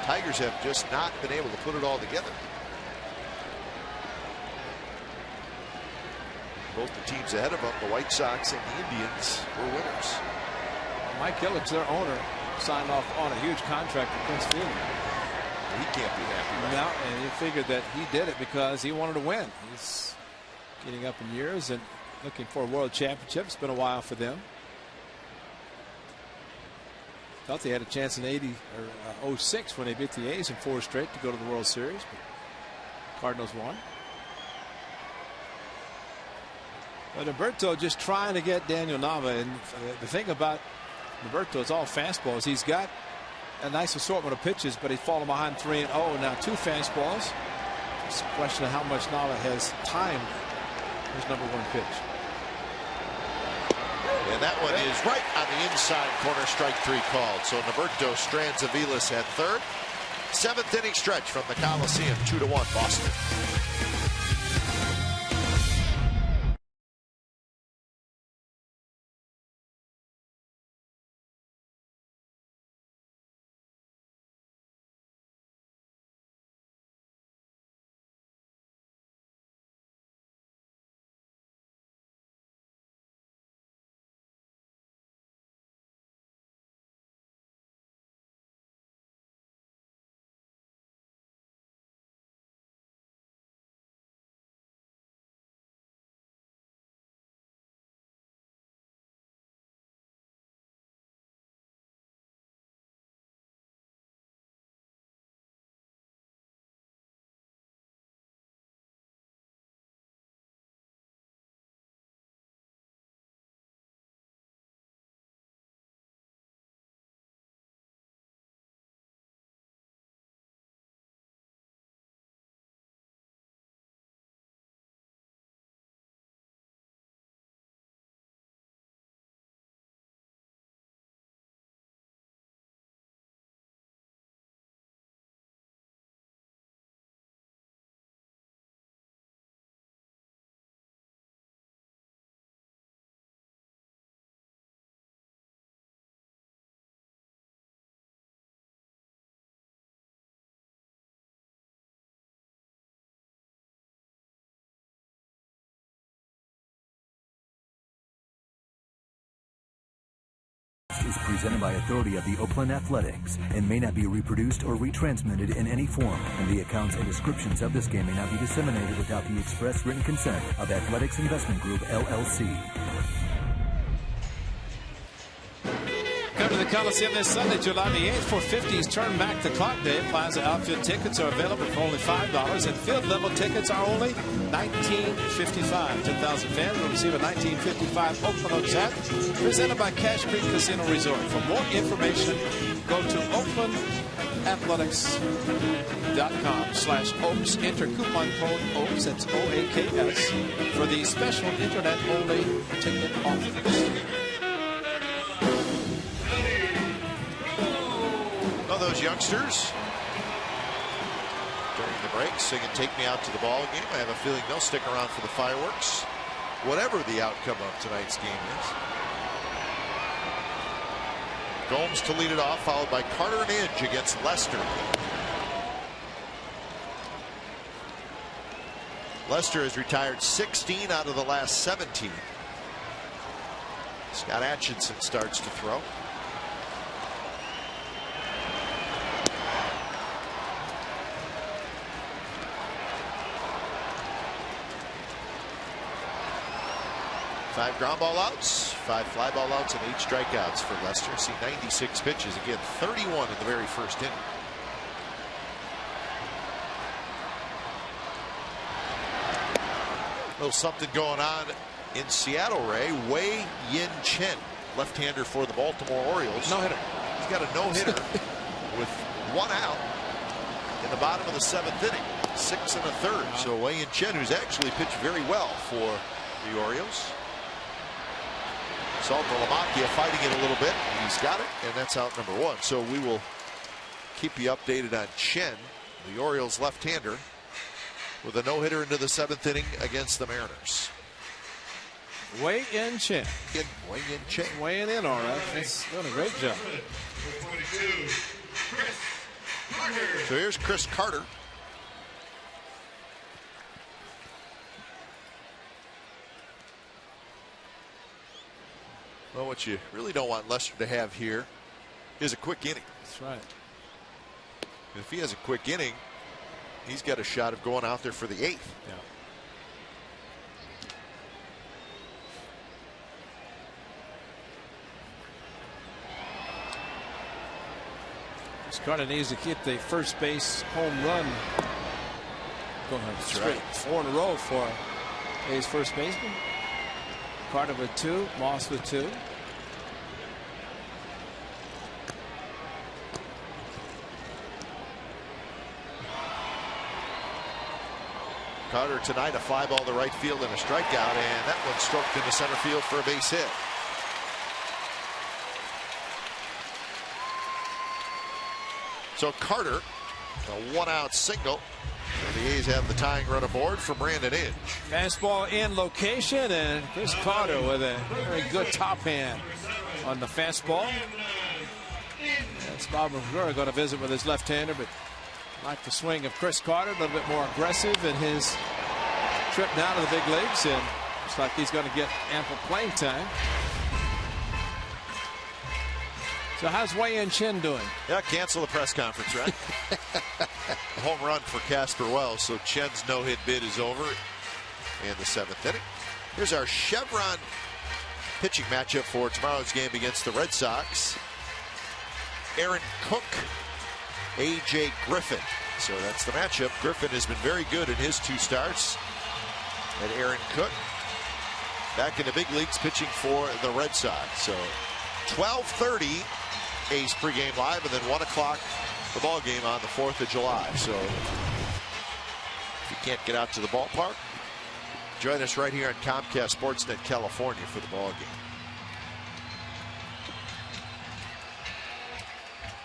Tigers have just not been able to put it all together. Both the teams ahead of them, the White Sox and the Indians, were winners. Mike Ilitch, their owner, signed off on a huge contract with Prince Field. He can't be happy right now. And he figured that he did it because he wanted to win. He's getting up in years and looking for a world championship. It's been a while for them. Thought they had a chance in 80 or 06 when they beat the A's in 4 straight to go to the World Series. But Cardinals won. But Alberto just trying to get Daniel Nava. And the thing about Alberto is all fastballs. He's got a nice assortment of pitches, but he's fallen behind 3-0. Now 2 fastballs. It's a question of how much Nava has timed his #1 pitch. And that one is right on the inside corner, strike 3 called. So Norberto strands Aviles at third. 7th inning stretch from the Coliseum, 2-1 Boston. Is presented by authority of the Oakland Athletics and may not be reproduced or retransmitted in any form, and the accounts and descriptions of this game may not be disseminated without the express written consent of Athletics Investment Group, LLC. Come to the Coliseum this Sunday, July the 8th for 50s Turn Back the Clock Day. Plaza outfield tickets are available for only $5, and field level tickets are only $19.55. 10,000 fans will receive a 1955 Oakland Oaks hat presented by Cache Creek Casino Resort. For more information, go to OaklandAthletics.com/Oaks. Enter coupon code Oaks, that's OAKS, for the special internet-only ticket offers. Those youngsters during the break singing "Take Me Out to the Ball Game." I have a feeling they'll stick around for the fireworks, whatever the outcome of tonight's game is. Gomes to lead it off, followed by Carter and Inge against Lester. Lester has retired 16 out of the last 17. Scott Atchison starts to throw. Five ground ball outs, 5 fly ball outs, and 8 strikeouts for Lester. See 96 pitches, again 31 in the very first inning. A little something going on in Seattle, Ray. Wei Yin Chen, left-hander for the Baltimore Orioles. No-hitter. He's got a no-hitter with 1 out in the bottom of the 7th inning. 6 1/3. So Wei Yin Chen, who's actually pitched very well for the Orioles. Salta Lamakia fighting it a little bit. He's got it, and that's out number 1. So we will keep you updated on Chen, the Orioles left-hander, with a no-hitter into the 7th inning against the Mariners. Wei Yin Chen. Wei Yin Chen. Weighing in all right. He's doing a great job. So here's Chris Carter. Well, what you really don't want Lester to have here is a quick inning. That's right. If he has a quick inning, he's got a shot of going out there for the 8th. Yeah. Carter needs to keep the first base home run going straight. Right. 4 in a row for A's first baseman. Carter with 2, Moss with 2. Carter tonight a fly ball to right field and a strikeout, and that one stroked into center field for a base hit. So Carter, a 1-out single. And the A's have the tying run aboard for Brandon Inge. Fastball in location, and Chris Carter with a very good top hand on the fastball. That's Bob McClure going to visit with his left-hander, but like the swing of Chris Carter, a little bit more aggressive in his trip down to the big leagues, and looks like he's going to get ample playing time. So how's Wei Yin Chen doing? Yeah, cancel the press conference, right? Home run for Casper Wells, so Chen's no-hit bid is over in the 7th inning. Here's our Chevron pitching matchup for tomorrow's game against the Red Sox. Aaron Cook, A.J. Griffin. So that's the matchup. Griffin has been very good in his 2 starts. And Aaron Cook back in the big leagues pitching for the Red Sox. So 12:30 A's pregame live, and then 1 o'clock the ball game on the 4th of July. So if you can't get out to the ballpark, join us right here on Comcast Sportsnet California for the ball game.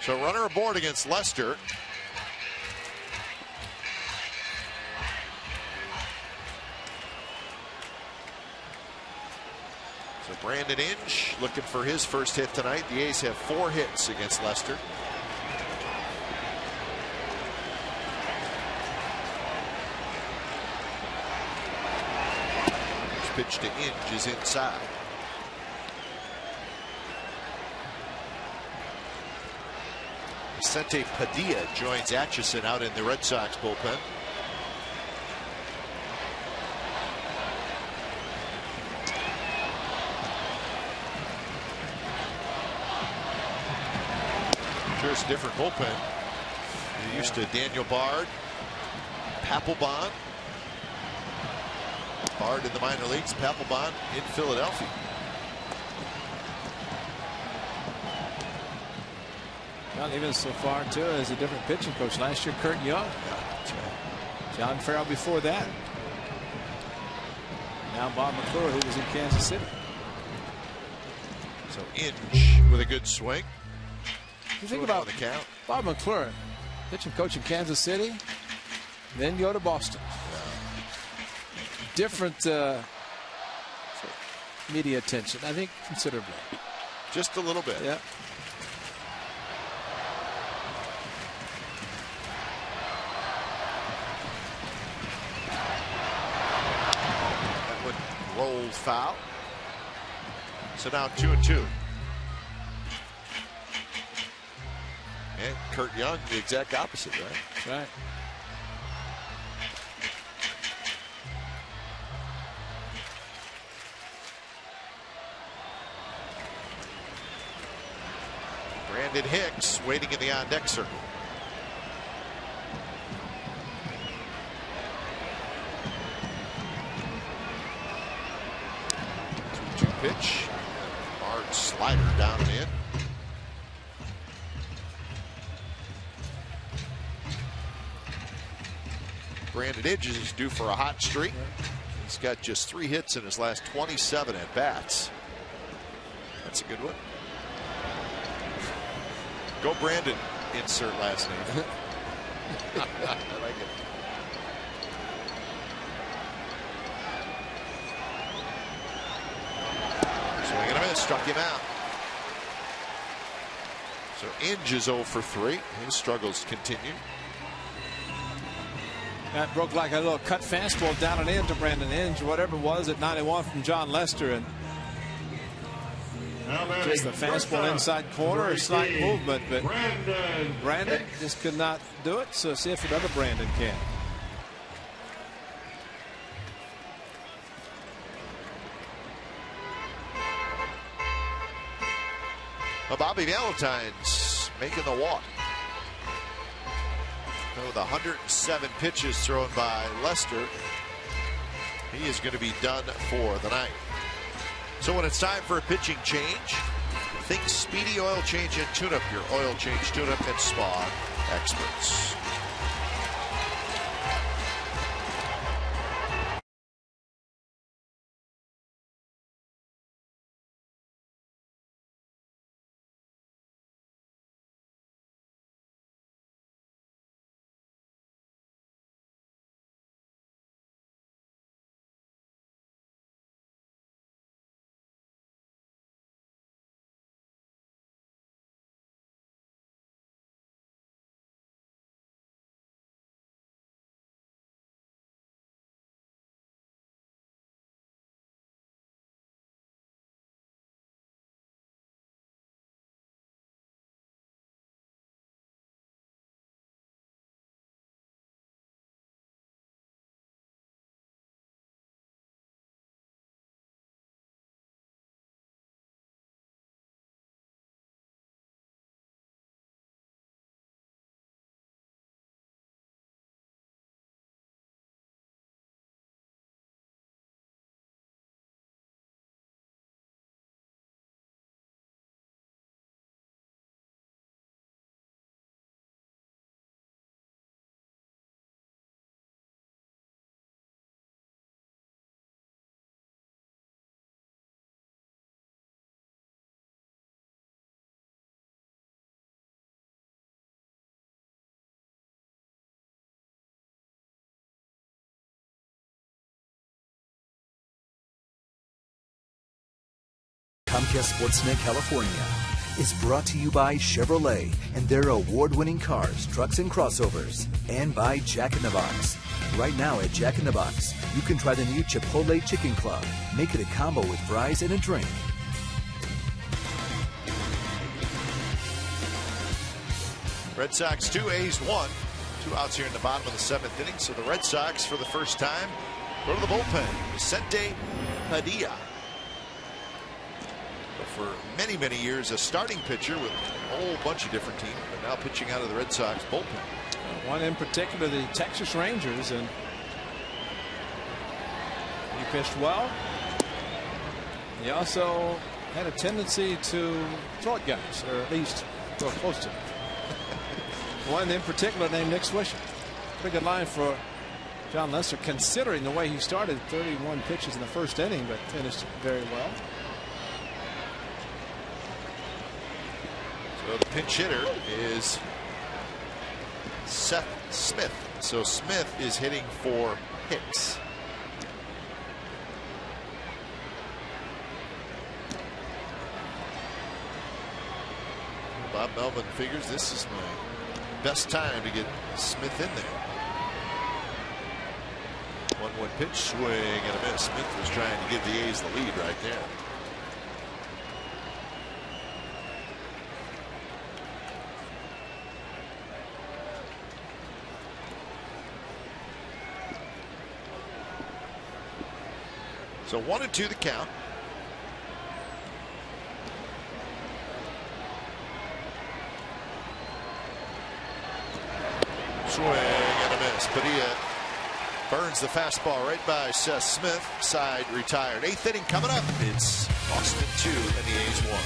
So runner aboard against Lester. So Brandon Inge looking for his first hit tonight. The A's have 4 hits against Lester. Pitch to Inge is inside. Vicente Padilla joins Atchison out in the Red Sox bullpen. Sure, it's a different bullpen. You're used to Daniel Bard, Papelbon. Bard in the minor leagues, Papelbon in Philadelphia. Well, even so far, too, as a different pitching coach. Last year, Kurt Young. John Farrell before that. Now Bob McClure, who was in Kansas City. So Inge with a good swing. You think about Bob McClure, pitching coach in Kansas City, then go to Boston. Different media attention, I think, considerably. Just a little bit. Yeah. rolled foul. So now 2-2. And Kurt Young, the exact opposite, right? That's right. Brandon Hicks waiting in the on-deck circle. 2-2 pitch. Hard slider down and in. Brandon Edges is due for a hot streak. He's got just 3 hits in his last 27 at bats. That's a good one. Go Brandon. Insert last name. I like it. Swing and a miss. Struck him out. So Inge is 0 for 3. His struggles continue. That broke like a little cut fastball down and in to Brandon Inge, whatever it was at 91 from John Lester, and just the fastball inside corner, a slight movement, but Brandon just could not do it. So see if another Brandon can. Bobby Valentine's making the walk. With 107 pitches thrown by Lester, he is going to be done for the night. So when it's time for a pitching change, think Speedy Oil Change and Tune-Up, your oil change, tune-up, and spa experts. Comcast Sportsnet California is brought to you by Chevrolet and their award-winning cars, trucks, and crossovers, and by Jack in the Box. Right now at Jack in the Box, you can try the new Chipotle Chicken Club. Make it a combo with fries and a drink. Red Sox 2, A's 1. 2 outs here in the bottom of the 7th inning. So the Red Sox, for the first time, go to the bullpen. Vicente Padilla. For many, many years, a starting pitcher with a whole bunch of different teams, but now pitching out of the Red Sox bullpen. One in particular, the Texas Rangers, and he pitched well. He also had a tendency to throw at guys, or at least throw close to them. One in particular named Nick Swisher. Pretty good line for John Lester, considering the way he started. 31 pitches in the first inning, but finished very well. So the pinch hitter is Seth Smith. So Smith is hitting for Hicks. Bob Melvin figures this is my best time to get Smith in there. 1 1-1 pitch, swing and a miss. Smith was trying to give the A's the lead right there. So 1-2 the count. Swing and a miss. Padilla burns the fastball right by Seth Smith. Side retired. 8th inning coming up. It's Boston 2 and the A's 1.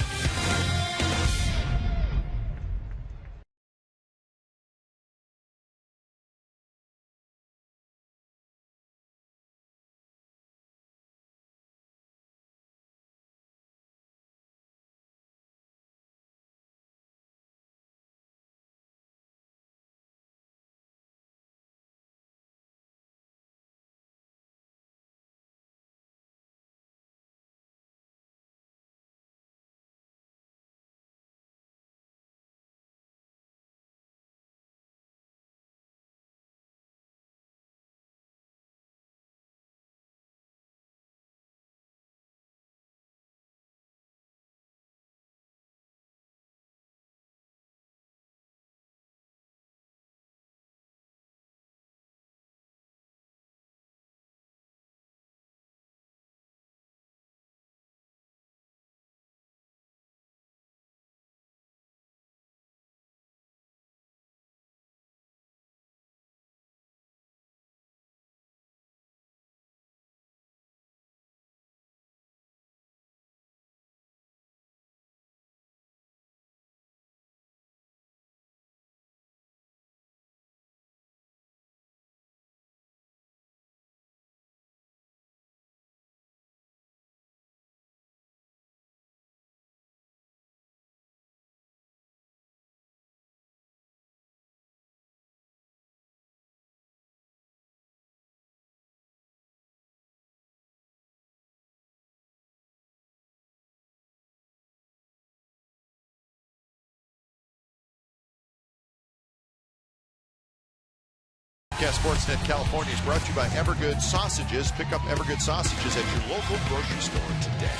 Sportsnet California is brought to you by Evergood Sausages. Pick up Evergood Sausages at your local grocery store today.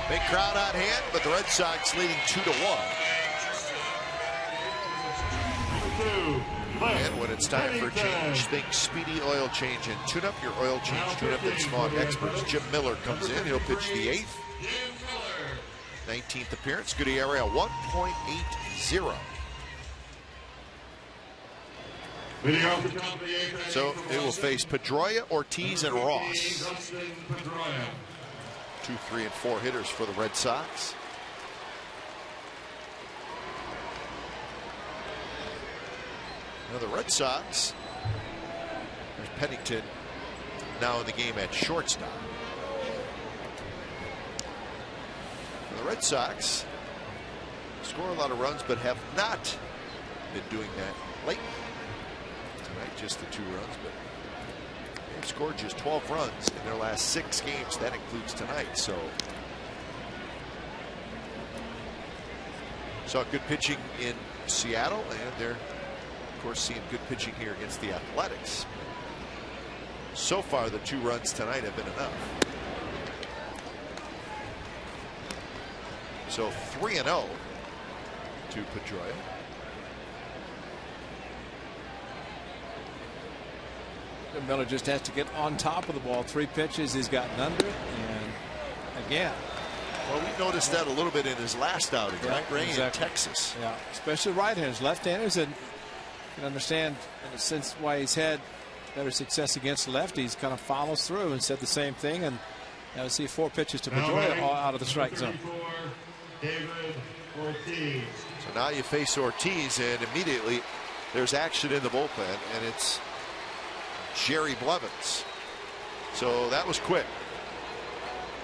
Big crowd on hand, but the Red Sox leading 2-1. And when it's time for a change, think Speedy Oil Change and tune up your oil change tune-up and smog experts. Jim Miller comes in. He'll pitch the 8th. 19th appearance. Good area 1.80. So they will face Pedroia, Ortiz, and Ross. 2, 3, and 4 hitters for the Red Sox. Now the Red Sox, there's Pennington now in the game at shortstop. The Red Sox score a lot of runs, but have not been doing that lately. Tonight, just the 2 runs, but they've scored just 12 runs in their last 6 games. That includes tonight. So, saw good pitching in Seattle, and they're, of course, seeing good pitching here against the Athletics. So far, the 2 runs tonight have been enough. So 3-0 to Pedroia. Miller just has to get on top of the ball. 3 pitches, he's gotten under it, and again. Well, we noticed that a little bit in his last outing, right, Ray, exactly. In Texas. Yeah, especially right-handers. Left-handers, and you can understand in a sense why he's had better success against lefties. Kind of follows through and said the same thing, and now we see 4 pitches to Pedroia all out of the strike zone. So now you face Ortiz, and immediately there's action in the bullpen, and it's Jerry Blevins. So that was quick.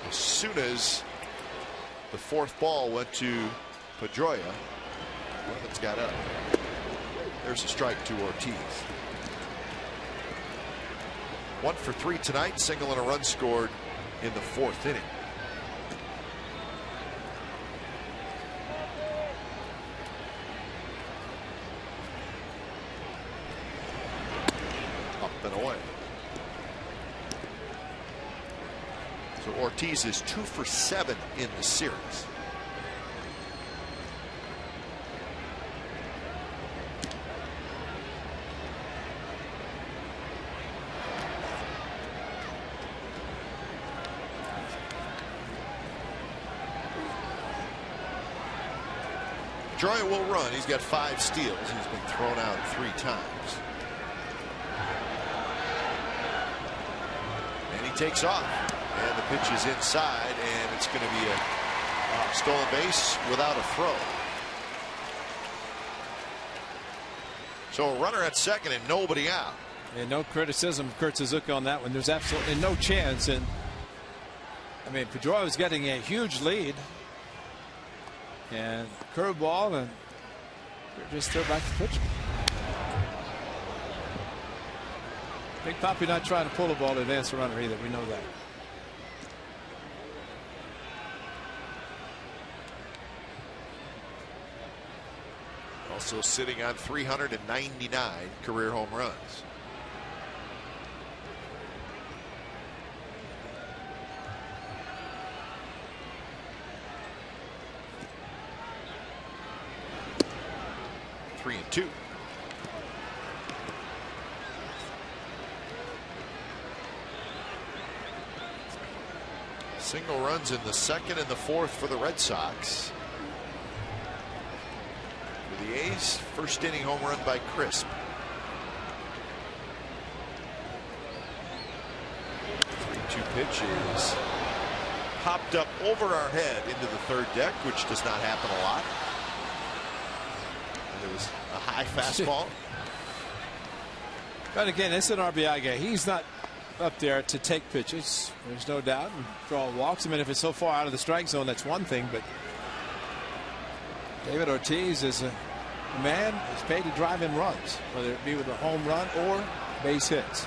As soon as the 4th ball went to Pedroia, Blevins got up. There's a strike to Ortiz. 1 for 3 tonight, single and a run scored in the 4th inning. So Ortiz is 2 for 7 in the series. Pedroia will run. He's got 5 steals. He's been thrown out 3 times. And he takes off. And the pitch is inside, and it's going to be a stolen base without a throw. So a runner at second and nobody out. And no criticism of Kurt Suzuki on that one. There's absolutely no chance. And I mean, Pedroia was getting a huge lead. And curveball, and just throw back the pitch. Big Papi not trying to pull the ball to advance the runner either. We know that. Also sitting on 399 career home runs. Three and 2. Single runs in the second and the fourth for the Red Sox. For the A's, first inning home run by Crisp. 3-2 pitch is popped up over our head into the third deck, which does not happen a lot. It was a high fastball. But again, it's an RBI guy. He's not up there to take pitches. There's no doubt. And draw walks. I mean, if it's so far out of the strike zone, that's one thing. But David Ortiz is a man who's paid to drive in runs, whether it be with a home run or base hits.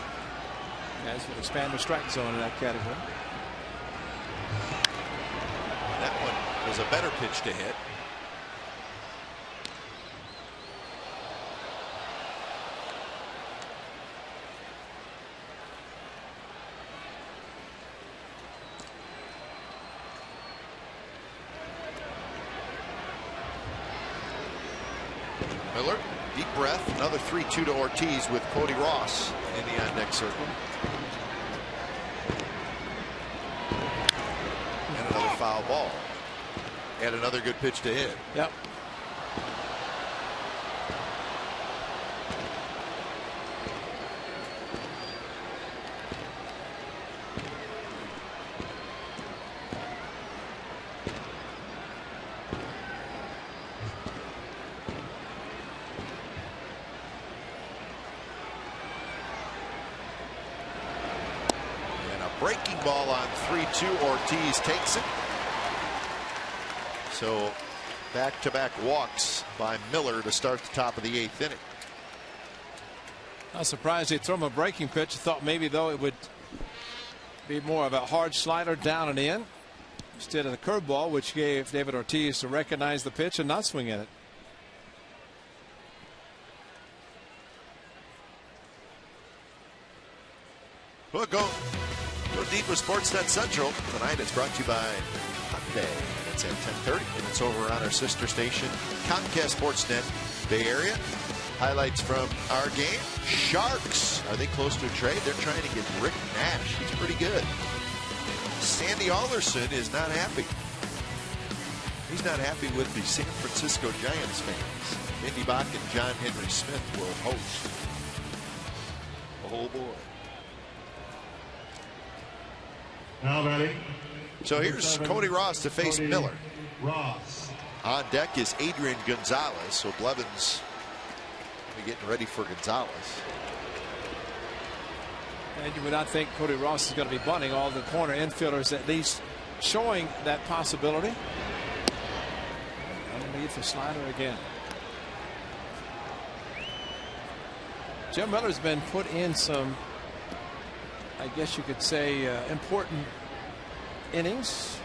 Guys would expand the strike zone in that category. That one was a better pitch to hit. Miller, deep breath, another 3-2 to Ortiz with Cody Ross in the on-deck circle. And another foul ball. And another good pitch to hit. Yep. Breaking ball on 3-2. Ortiz takes it. So back-to-back walks by Miller to start the top of the 8th inning. I'm surprised they throw him a breaking pitch. I thought maybe though it would be more of a hard slider down and in instead of the curveball, which gave David Ortiz to recognize the pitch and not swing at it. Well, go deep with Sportsnet Central. Tonight it's brought to you by Hyundai. It's at 10:30 and it's over on our sister station Comcast Sportsnet Bay Area. Highlights from our game. Sharks, are they close to a trade? They're trying to get Rick Nash. He's pretty good. Sandy Alderson is not happy. He's not happy with the San Francisco Giants fans. Mindy Bach and John Henry Smith will host. Oh boy. Now batting. So here's Cody Ross to face Miller. Ross. On deck is Adrian Gonzalez. So Blevins getting ready for Gonzalez. And you would not think Cody Ross is going to be bunting. All the corner infielders at least showing that possibility. Underneath for slider again. Jim Miller's been put in some, I guess you could say, important innings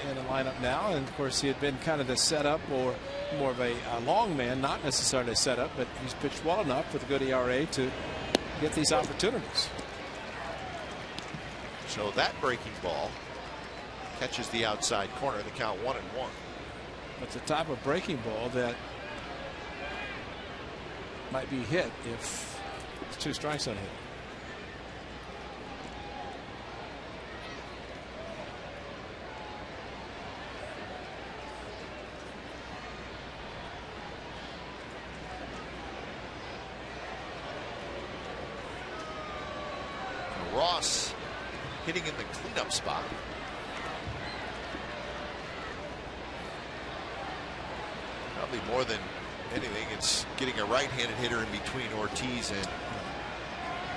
in the lineup now. And of course, he had been kind of the setup or more of a long man, not necessarily a setup, but he's pitched well enough with a good ERA to get these opportunities. So that breaking ball catches the outside corner. The count 1-1. It's the type of breaking ball that might be hit if it's 2 strikes on hit. Ross hitting in the cleanup spot. Probably more than anything, it's getting a right-handed hitter in between Ortiz and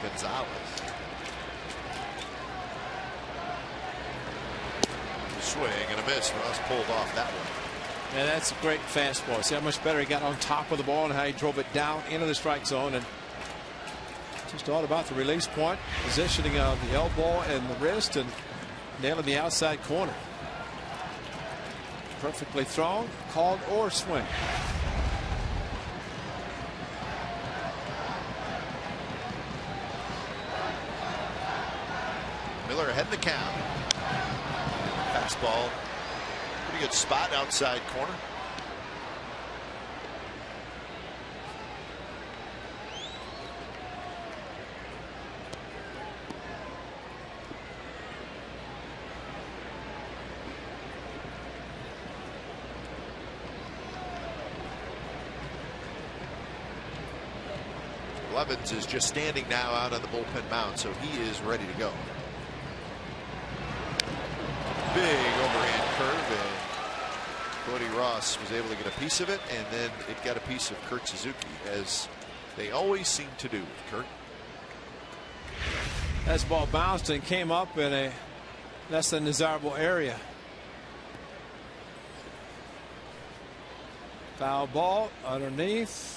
Gonzalez. Swing and a miss. Ross pulled off that one. And that's a great fastball. See how much better he got on top of the ball and how he drove it down into the strike zone. And just all about the release point, positioning of the elbow and the wrist, and nailing the outside corner. Perfectly thrown, called, or swing. Miller ahead in the count. Fastball. Pretty good spot outside corner. Blevins is just standing now out on the bullpen mound, so he is ready to go. Big overhand curve, and Cody Ross was able to get a piece of it, and then it got a piece of Kurt Suzuki, as they always seem to do with Kurt. That ball bounced and came up in a less than desirable area. Foul ball underneath.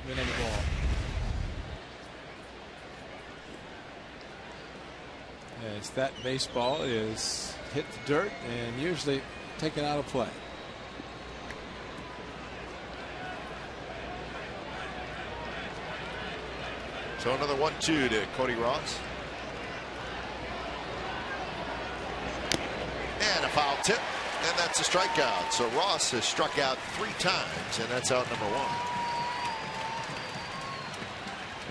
Winning the ball. As that baseball is hit the dirt and usually taken out of play. So another 1-2 to Cody Ross. And a foul tip, and that's a strikeout. So Ross has struck out 3 times, and that's out number 1.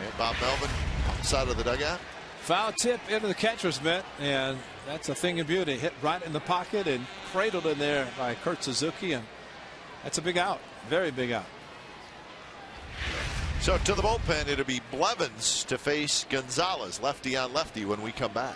And Bob Melvin outside of the dugout. Foul tip into the catcher's mitt, and that's a thing of beauty. Hit right in the pocket and cradled in there by Kurt Suzuki, and that's a big out. Very big out. So to the bullpen, it'll be Blevins to face Gonzalez, lefty on lefty, when we come back.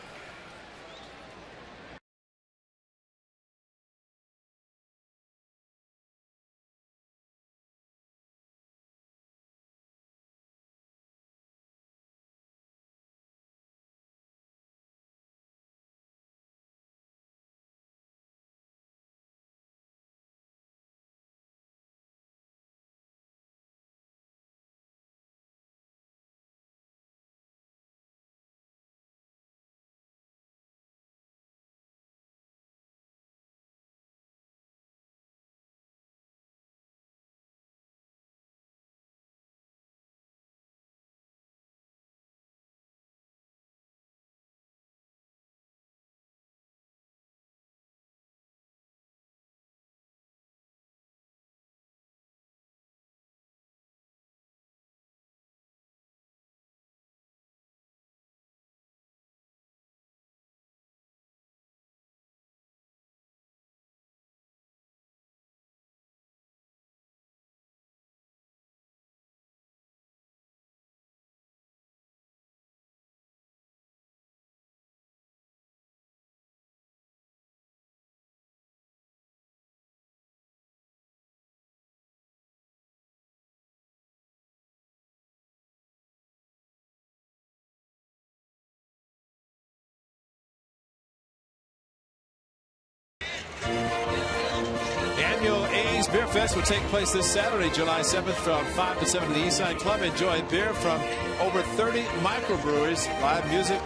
Annual A's Beer Fest will take place this Saturday, July 7th from 5 to 7 at the Eastside Club. Enjoy beer from over 30 microbreweries, live music,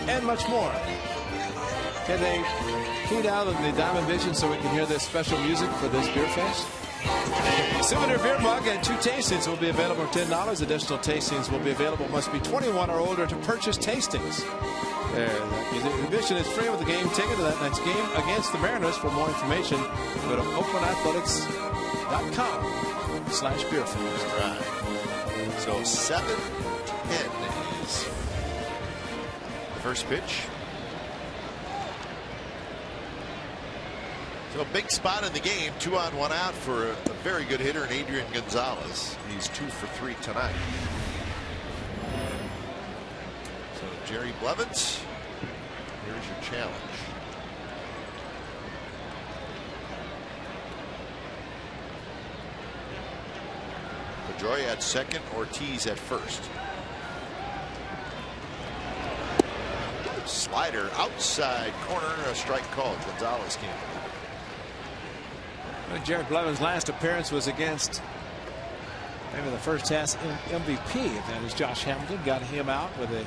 and much more. Can they key down on the Diamond Vision so we can hear this special music for this Beer Fest? Souvenir beer mug and 2 tastings will be available for $10. Additional tastings will be available. Must be 21 or older to purchase tastings. The admission is free with a game ticket to that night's game against the Mariners. For more information, go to oaklandathletics.com/beerfest. Right. So 7-10 is the first pitch. So a big spot in the game, 2 on 1 out for a very good hitter in Adrian Gonzalez. He's 2 for 3 tonight. So Jerry Blevins, here's your challenge. Pedroia at second, Ortiz at first. Slider outside corner, a strike called. Gonzalez can't. Jared Blevins' last appearance was against maybe the first half MVP. That is Josh Hamilton. Got him out with the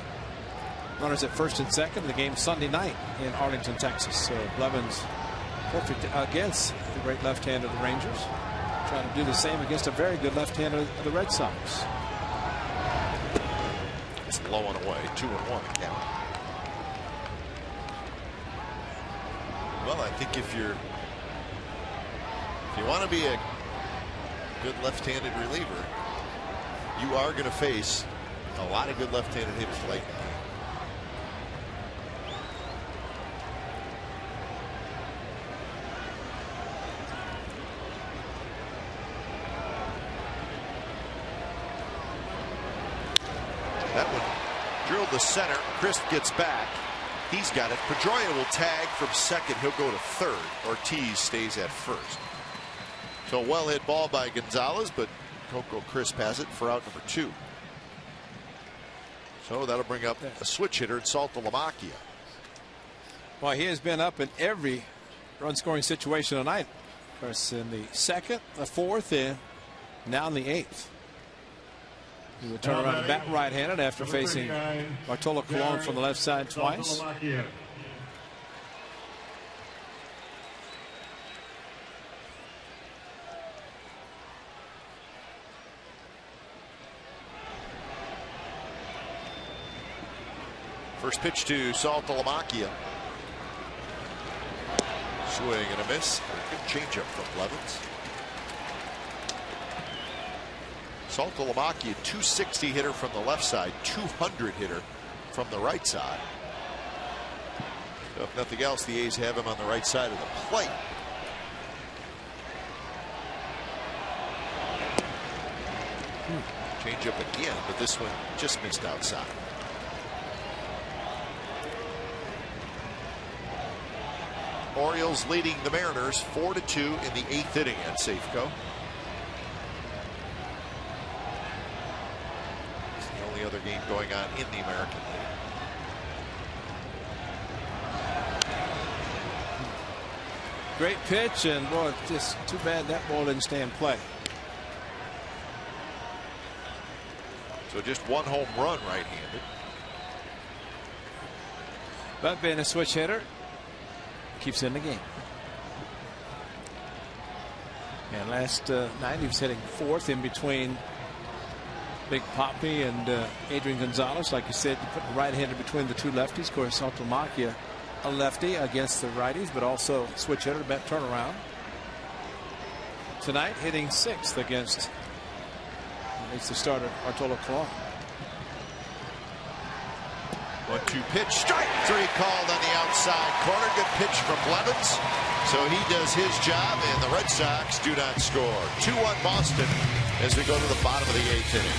runners at first and second. The game Sunday night in Arlington, Texas. So Blevins perfect against the great left-hander of the Rangers. Trying to do the same against a very good left-hander of the Red Sox. It's blowing away. 2-1 count. Well, I think if you want to be a good left-handed reliever, you are going to face a lot of good left-handed hitters late. That one drilled the center. Crisp gets back. He's got it. Pedroia will tag from second. He'll go to third. Ortiz stays at first. So a well hit ball by Gonzalez, but Coco Crisp has it for out number 2. So that'll bring up a switch hitter, Saltalamacchia. Well, he has been up in every run scoring situation tonight. Of course, in the second, the fourth, and now in the 8th. He would turn around and bat right-handed after facing Bartolo Colon from the left side twice. First pitch to Saltalamacchia. Swing and a miss. Good changeup from Blevins. Saltalamacchia, 260 hitter from the left side, 200 hitter from the right side. So if nothing else, the A's have him on the right side of the plate. Changeup again, but this one just missed outside. Orioles leading the Mariners 4-2 in the 8th inning at Safeco. It's the only other game going on in the American League. Great pitch, and boy, just too bad that ball didn't stay in play. So just one home run right-handed. But being a switch hitter, keeps in the game. And last night he was hitting 4th in between Big Papi and Adrian Gonzalez. Like you said, you put the right-hander between the 2 lefties. Of course, Saltalamacchia, a lefty against the righties, but also switch hitter, bat turnaround. Tonight hitting 6th against the starter Bartolo Colon. 1-2 pitch, strike 3 called on the outside corner. Good pitch from Blevins. So he does his job, and the Red Sox do not score. 2-1 Boston as we go to the bottom of the 8th inning.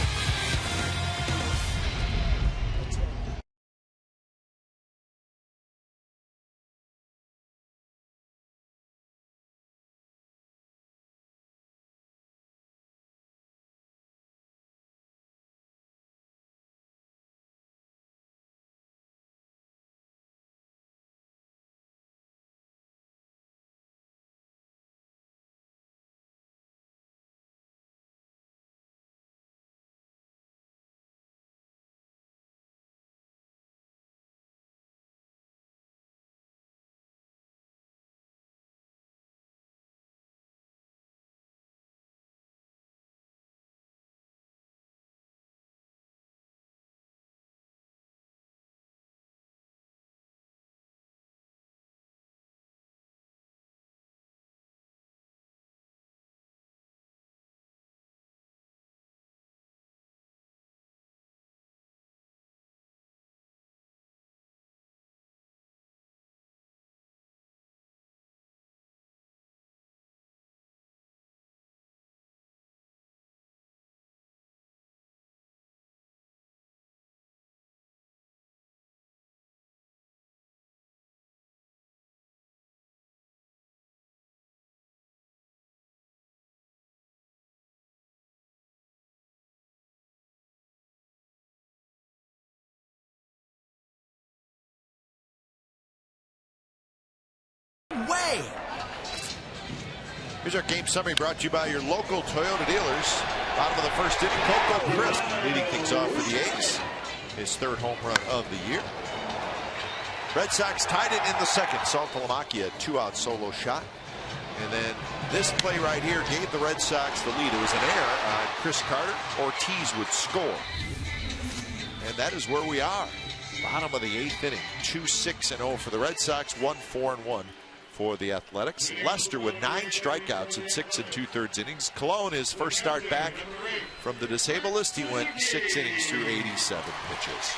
way. Here's our game summary brought to you by your local Toyota dealers. Bottom of the first inning, Coco Crisp leading things off for the A's. His third home run of the year. Red Sox tied it in the second. Saltalamacchia, a 2-out solo shot. And then this play right here gave the Red Sox the lead. It was an error on Chris Carter. Ortiz would score. And that is where we are. Bottom of the 8th inning. 2-6-0 for the Red Sox. 1-4-1 for the Athletics. Lester with 9 strikeouts in 6 2/3 innings. Colon, his first start back from the disabled list, he went 6 innings through 87 pitches.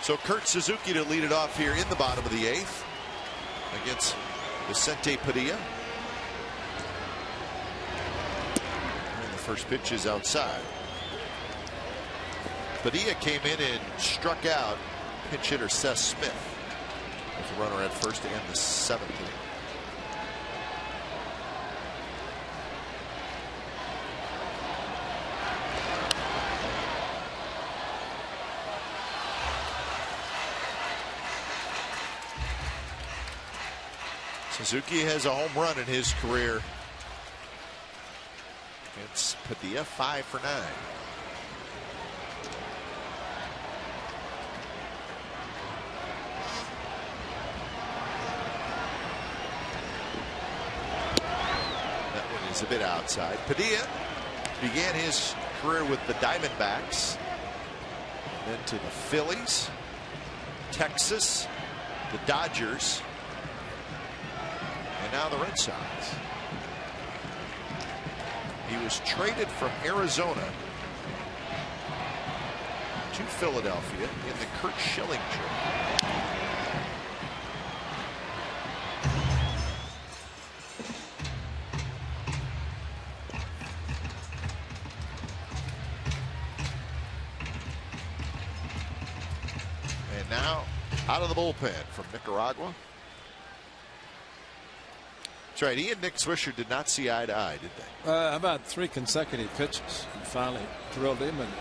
So Kurt Suzuki to lead it off here in the bottom of the 8th against Vicente Padilla. And the first pitch is outside. Padilla came in and struck out pinch hitter Seth Smith with a runner at first to end the 7th inning. Suzuki has a home run in his career against Padilla, 5 for 9. That one is a bit outside. Padilla began his career with the Diamondbacks, then to the Phillies, Texas, the Dodgers, and now the Red Sox. He was traded from Arizona to Philadelphia in the Kurt Schilling trade. And now out of the bullpen from Nicaragua. That's right. He and Nick Swisher did not see eye to eye, did they? About 3 consecutive pitches. And finally drilled him, and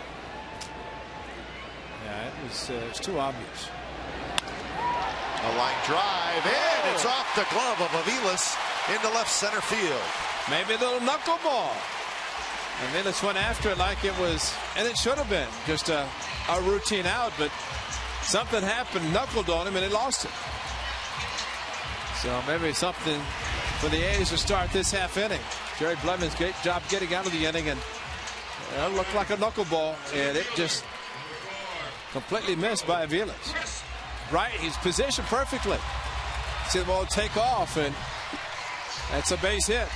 yeah, it was too obvious. A line drive, and it's off the glove of Aviles into left center field. Maybe a little knuckleball. And Aviles went after it like it was, and it should have been just a routine out, but something happened, knuckled on him, and he lost it. So maybe something for the A's to start this half inning. Jerry Blevins, great job getting out of the inning, and it looked like a knuckleball, and it just completely missed by Aviles. Right, he's positioned perfectly. See the ball take off, and that's a base hit.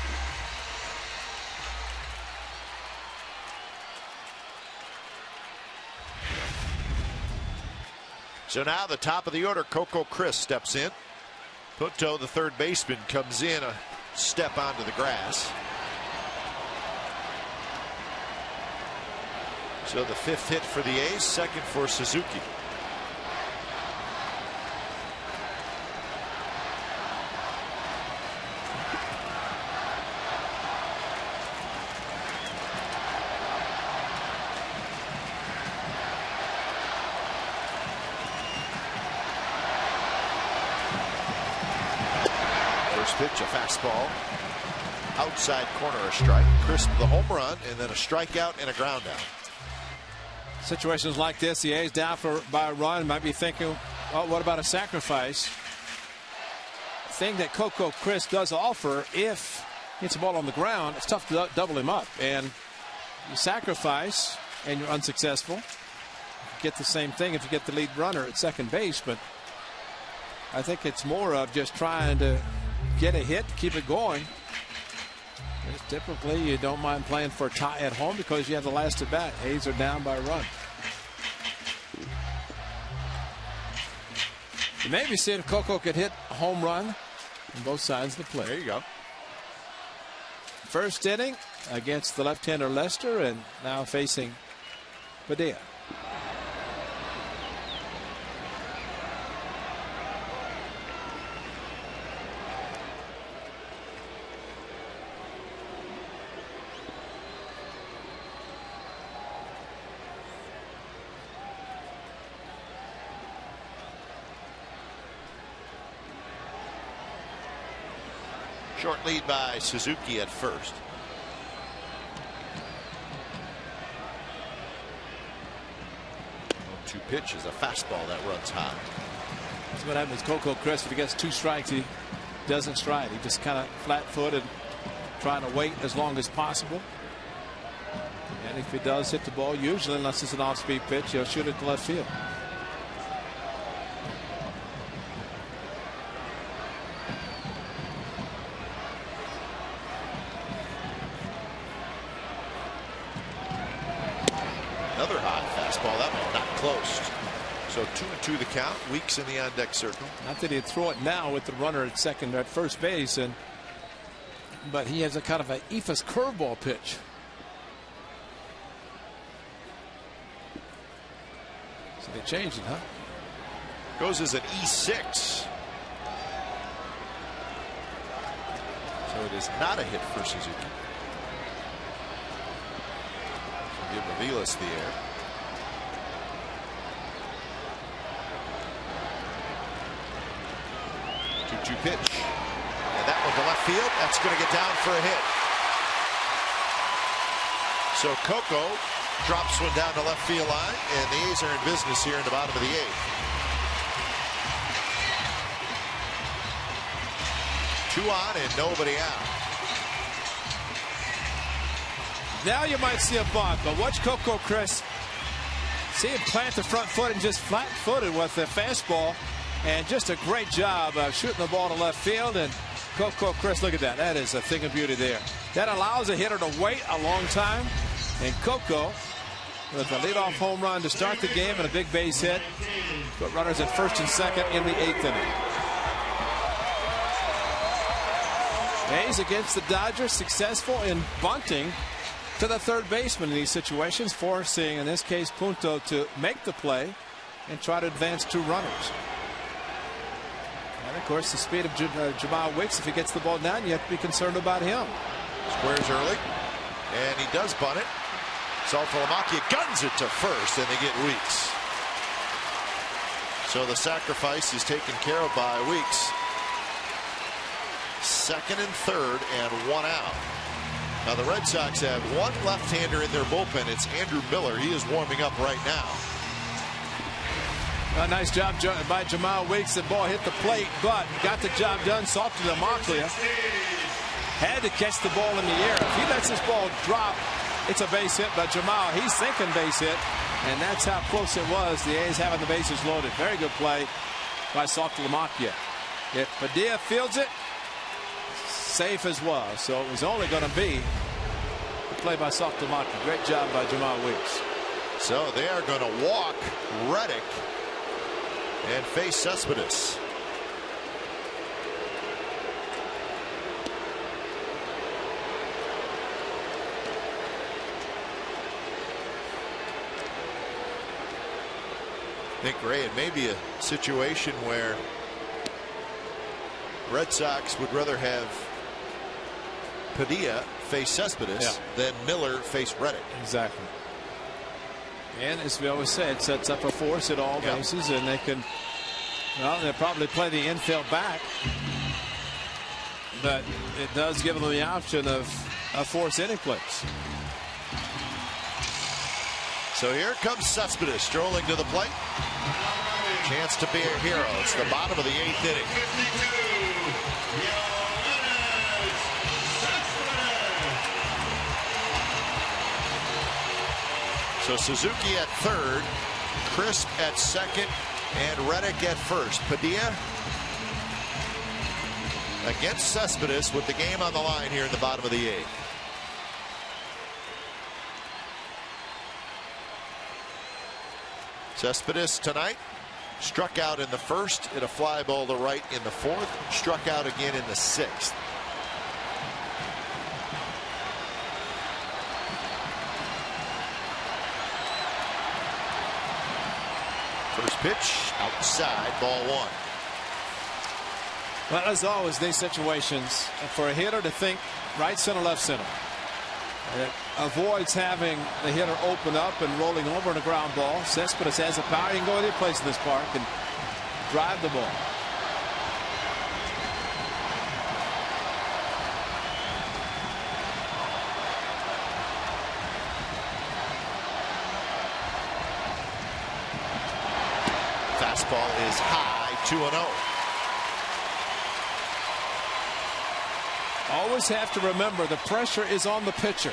So now the top of the order, Coco Crisp steps in. Puto, the third baseman, comes in a step onto the grass. So the 5th hit for the A's, 2nd for Suzuki. Pitch, a fastball, outside corner, a strike. Crisp the home run, and then a strikeout and a ground out. Situations like this, the A's down by a run, might be thinking, well, what about a sacrifice? Thing that Coco Crisp does offer, if he hits the ball on the ground, it's tough to double him up. And you sacrifice and you're unsuccessful. You get the same thing if you get the lead runner at second base, but I think it's more of just trying to get a hit, keep it going. Typically, you don't mind playing for a tie at home because you have the last at bat. A's are down by a run. You maybe see if Coco could hit a home run on both sides of the plate. There you go. First inning against the left-hander Lester, and now facing Padilla. Short lead by Suzuki at first. Two pitches, a fastball that runs high. That's what happens with Coco Chris. If he gets 2 strikes, he doesn't strike. He just kind of flat-footed, trying to wait as long as possible. And if he does hit the ball, usually, unless it's an off-speed pitch, he'll shoot it to left field. Another high fastball. That one not close. So 2-2 the count. Weeks in the on-deck circle. Not that he'd throw it now with the runner at second or at first base, but he has a kind of an eephus curveball pitch. So they changed it, huh? Goes as an E6. So it is not a hit for Suzuki. So give Aviles the air. 2-2 pitch. And that one to left field. That's going to get down for a hit. So Coco drops one down the left field line, and the A's are in business here in the bottom of the 8th. 2 on and nobody out. Now you might see a bunt, but watch Coco Chris. See him plant the front foot and just flat-footed with the fastball. And just a great job shooting the ball to left field. And Coco Chris, look at that. That is a thing of beauty there. That allows a hitter to wait a long time. And Coco, with a leadoff home run to start the game and a big base hit, put runners at first and second in the 8th inning. A's against the Dodgers, successful in bunting to the third baseman in these situations, forcing, in this case, Punto to make the play and try to advance 2 runners. And of course, the speed of Jamal Wicks, if he gets the ball down, you have to be concerned about him. Squares early, and he does bunt it. Saltalamacchia guns it to first, and they get Weeks. So the sacrifice is taken care of by Weeks. Second and third, and 1 out. Now the Red Sox have 1 left-hander in their bullpen. It's Andrew Miller. He is warming up right now. A nice job by Jamal Weeks. The ball hit the plate, but got the job done. Saltalamacchia had to catch the ball in the air. If he lets this ball drop, it's a base hit. But Jamal, he's thinking base hit, and that's how close it was. The A's having the bases loaded. Very good play by Saltalamacchia. If Padilla fields it, safe as well. So it was only going to be a play by Saltalamacchia. Great job by Jamal Weeks. So they are going to walk Reddick and face Cespedes. I think, Ray, it may be a situation where Red Sox would rather have Padilla face Cespedes than Miller face Reddick. Exactly. And as we always say, it sets up a force at all bases, and they can, well, they'll probably play the infield back, but it does give them the option of a force any place. So here comes Cespedes strolling to the plate. Chance to be a hero. It's the bottom of the 8th inning. So Suzuki at third, Crisp at second, and Reddick at first. Padilla against Cespedes with the game on the line here in the bottom of the 8th. Cespedes tonight struck out in the first, hit a fly ball to right in the 4th, struck out again in the 6th. First pitch outside, ball 1. Well, as always, these situations, for a hitter to think right center, left center, it avoids having the hitter open up and rolling over in a ground ball. Cespedes has the power. He can go any place in this park and drive the ball. Fastball is high, 2-0. Always have to remember the pressure is on the pitcher.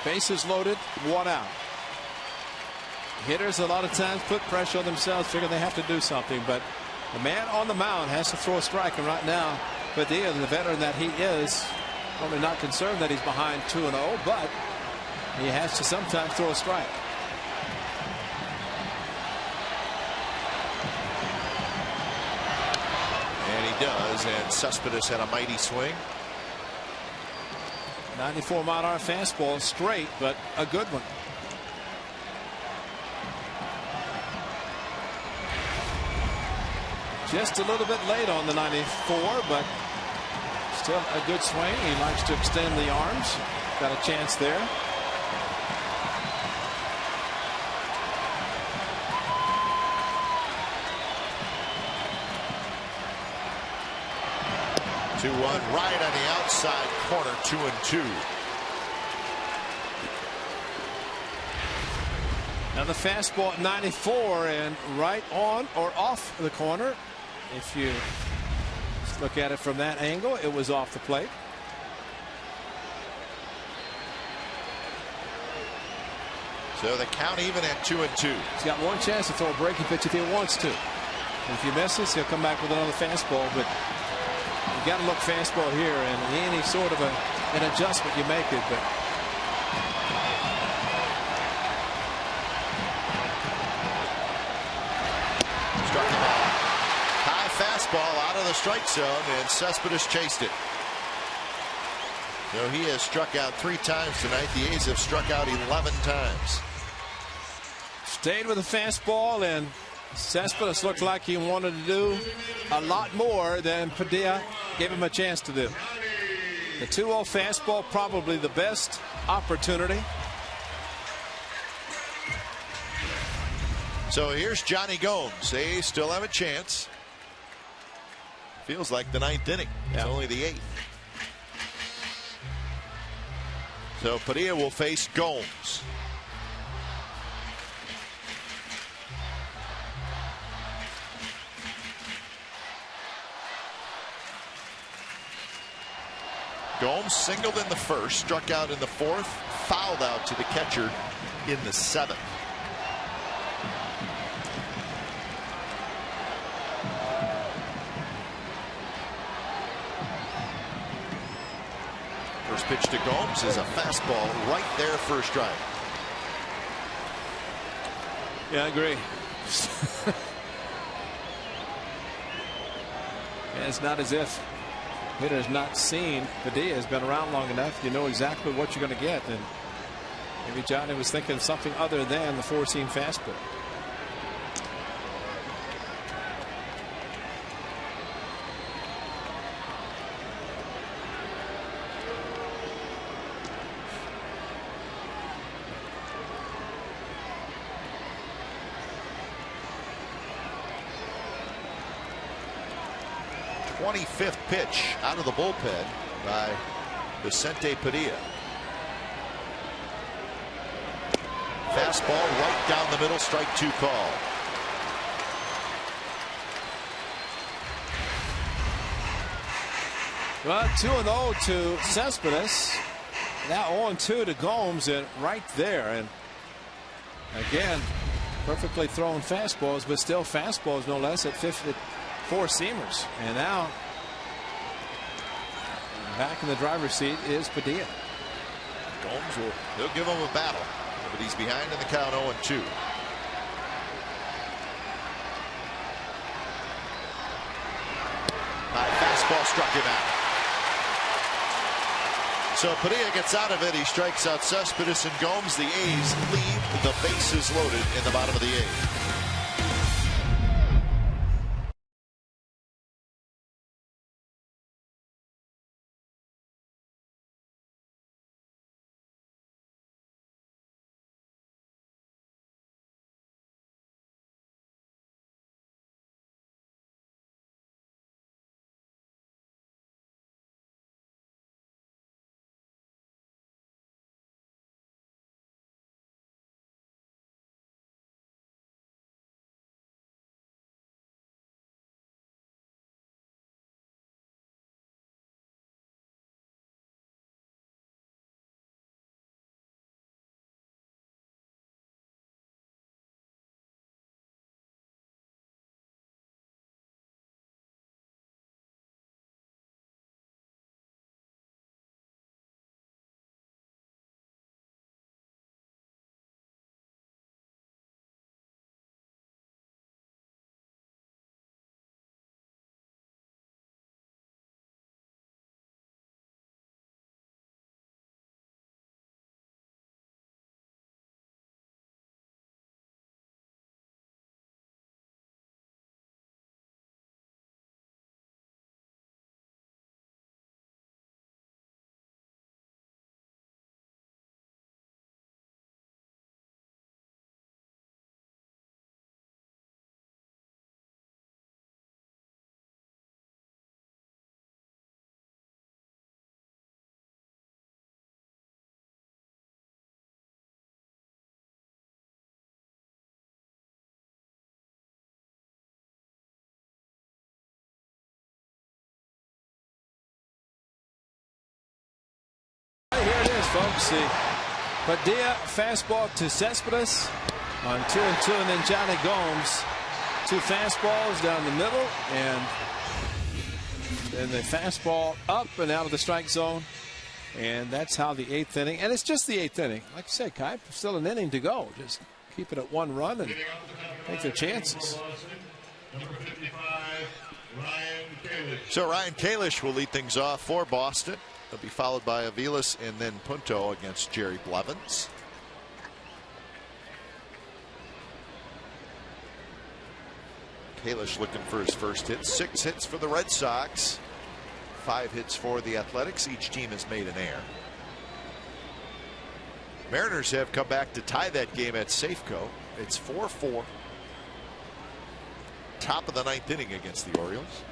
Bases loaded, 1 out. Hitters a lot of times put pressure on themselves, figure they have to do something, but the man on the mound has to throw a strike, and right now Padilla, the veteran that he is, probably not concerned that he's behind 2-0, but he has to sometimes throw a strike. And he does, and Cespedes had a mighty swing. 94-mile-an-hour fastball, straight, but a good one. Just a little bit late on the 94, but still a good swing. He likes to extend the arms. Got a chance there. Two-one right on the outside corner, 2-2. Now the fastball at 94 and right on or off the corner. If you look at it from that angle, it was off the plate. So the count even at 2-2. He's got one chance to throw a breaking pitch if he wants to. And if he misses, he'll come back with another fastball. But you got to look fastball here, and any sort of an adjustment you make it. But struck him out. High fastball out of the strike zone, and Cespedes chased it. So he has struck out 3 times tonight. The A's have struck out 11 times. Stayed with a fastball, and Cespedes looked like he wanted to do a lot more than Padilla gave him a chance to do. The 2-0 fastball, probably the best opportunity. So here's Johnny Gomes. They still have a chance. Feels like the 9th inning. It's only the 8th. So Padilla will face Gomes. Gomes singled in the first, struck out in the 4th, fouled out to the catcher in the 7th. First pitch to Gomes is a fastball right there for a strike. Yeah, I agree. And it's not as if hitter's not seen. Padilla has been around long enough. You know exactly what you're going to get. And maybe Johnny was thinking of something other than the 4-seam fastball. Fifth pitch out of the bullpen by Vicente Padilla. Fastball right down the middle, strike 2 call. Well, 2-0 to Cespedes. Now 0-2 to Gomes, and right there. And again, perfectly thrown fastballs, but still fastballs no less at 4-seamers. And now back in the driver's seat is Padilla. Gomes he'll give him a battle, but he's behind in the count 0-2. High fastball struck him out. So Padilla gets out of it. He strikes out Cespedes and Gomes. The A's leave the bases loaded in the bottom of the 8th. folks. The Padilla fastball to Cespedes on 2-2, and then Johnny Gomes. 2 fastballs down the middle, and then the fastball up and out of the strike zone. And that's how the 8th inning, and it's just the 8th inning. Like you said, Kai, still an inning to go. Just keep it at 1 run and take their chances. So Ryan Kalish will lead things off for Boston. He'll be followed by Aviles and then Punto against Jerry Blevins. Kalish looking for his first hit. 6 hits for the Red Sox. 5 hits for the Athletics. Each team has made an error. Mariners have come back to tie that game at Safeco. It's 4-4. Top of the 9th inning against the Orioles.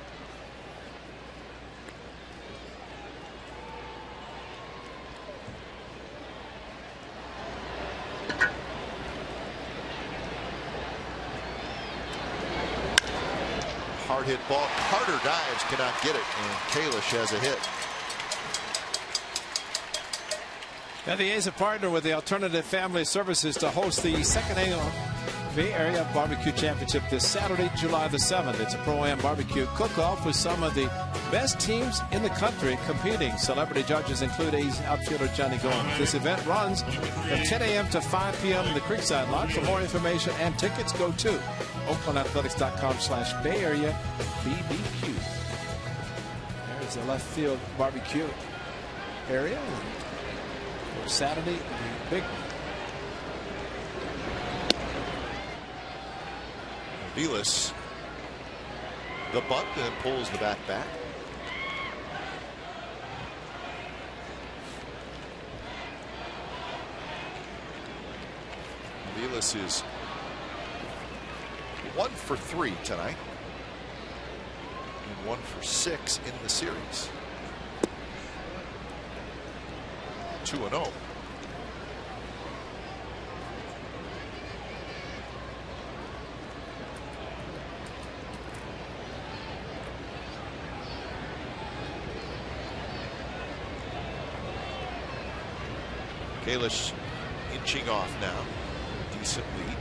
Hard hit ball. Carter dives, cannot get it, and Kalish has a hit. Now the A's have partnered with the Alternative Family Services to host the 2nd annual Bay Area Barbecue Championship this Saturday, July the 7th. It's a Pro-Am barbecue cook-off with some of the best teams in the country competing. Celebrity judges include A's outfielder Johnny Gomes. This event runs from 10 a.m. to 5 p.m. in the Creekside Lot. For more information and tickets, go to OaklandAthletics.com/Bay Area BBQ. There's the left field barbecue area for Saturday, the big one. Aviles, the bunt, and pulls the bat back. Aviles is 1 for 3 tonight, and 1 for 6 in the series. 2-0. Kalish inching off now. Decent lead.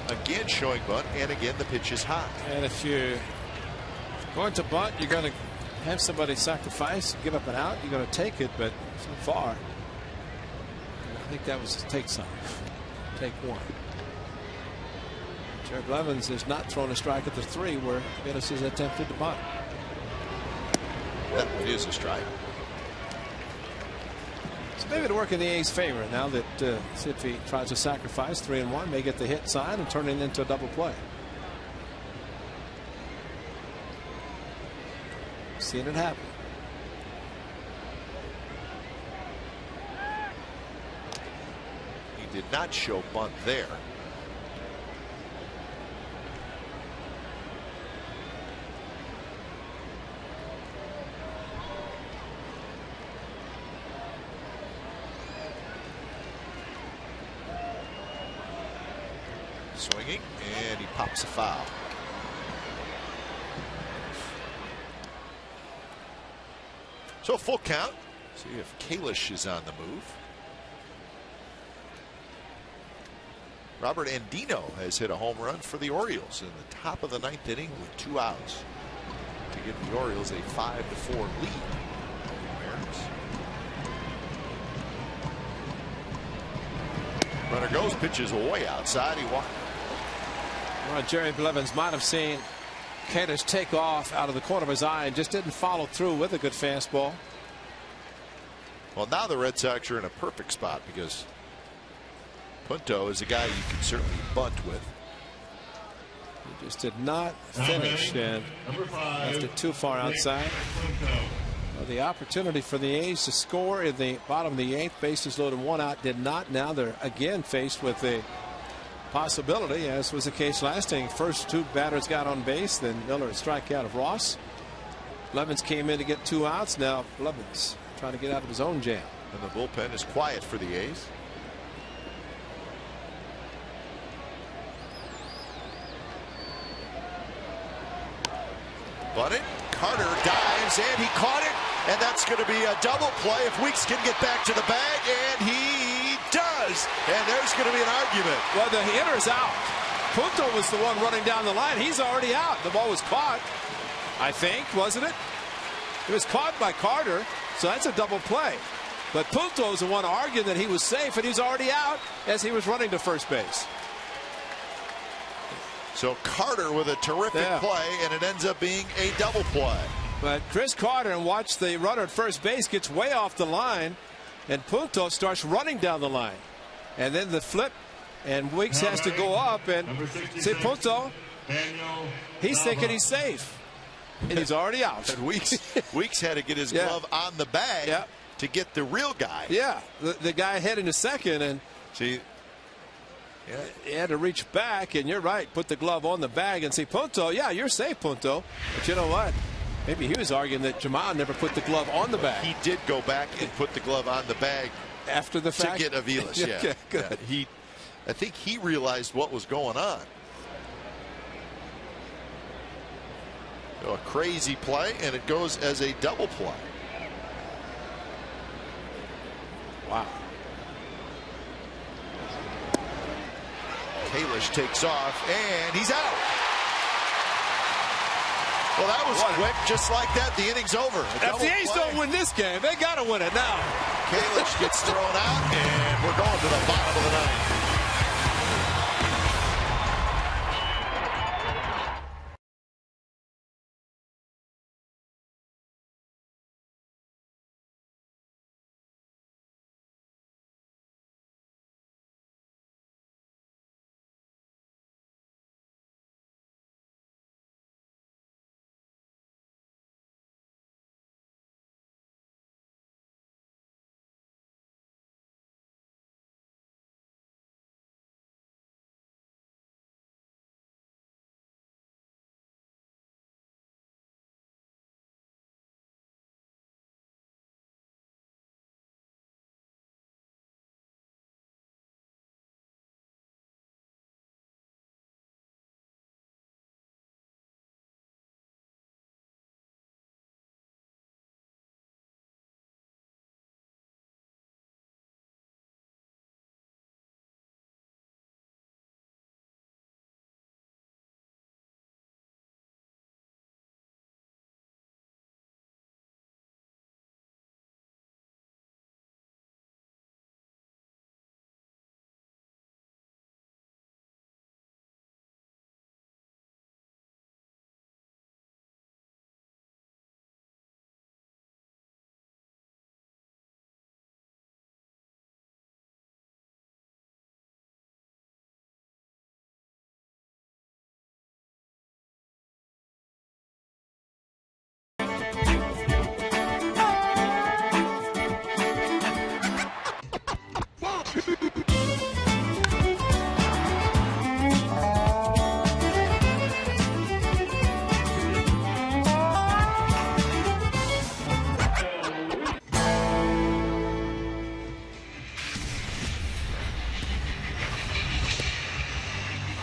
Again showing bunt, and again the pitch is high. And if you're going to bunt, you're going to have somebody sacrifice, give up an out. You're going to take it, but so far, I think that was take some. Take 1. Jerry Blevins has not thrown a strike at the 3 where Aviles has attempted to bunt. That is a strike. So maybe to work in the A's favor now that see if he tries to sacrifice 3-1, may get the hit sign and turn it into a double play. Seen it happen. He did not show bunt there. Swinging, and he pops a foul. So full count. See if Kalish is on the move. Robert Andino has hit a home run for the Orioles in the top of the 9th inning with 2 outs to give the Orioles a 5-4 lead. Runner goes, pitches way outside. He walked. Well, Jerry Blevins might have seen Kalish take off out of the corner of his eye and just didn't follow through with a good fastball. Well, now the Red Sox are in a perfect spot because Punto is a guy you can certainly bunt with. He just did not finish and left it too far outside. Well, the opportunity for the A's to score in the bottom of the 8th, bases loaded, 1 out, did not. Now they're again faced with the possibility, as was the case last inning. First 2 batters got on base, then Miller strike out of Ross. Blevins came in to get 2 outs. Now Blevins trying to get out of his own jam. And the bullpen is quiet for the A's. Bunted. Carter dives, and he caught it. And that's going to be a double play if Weeks can get back to the bag, and he does. And there's going to be an argument. Well, the hitter's out. Punto was the one running down the line. He's already out. The ball was caught, I think, wasn't it? It was caught by Carter, so that's a double play. But Punto's the one arguing that he was safe, and he's already out as he was running to first base. So Carter with a terrific play, and it ends up being a double play. But Chris Carter, and watch the runner at first base, gets way off the line, and Punto starts running down the line. And then the flip, and Weeks has to go up, and see Punto, he's thinking he's safe, and he's already out. And Weeks had to get his glove on the bag to get the real guy. Yeah, the guy heading to second, and see, he had to reach back, and you're right, put the glove on the bag and see Punto, yeah, you're safe, Punto. But you know what? Maybe he was arguing that Jamal never put the glove on the bag. He did go back and put the glove on the bag after the fact to get Aviles. Yeah, okay, good. Yeah, I think he realized what was going on. So a crazy play, and it goes as a double play. Wow. Kalish takes off, and he's out. Well, that was quick. Just like that, the inning's over. If the A's don't win this game, they got to win it now. Kalish gets thrown out, and we're going to the bottom of the ninth.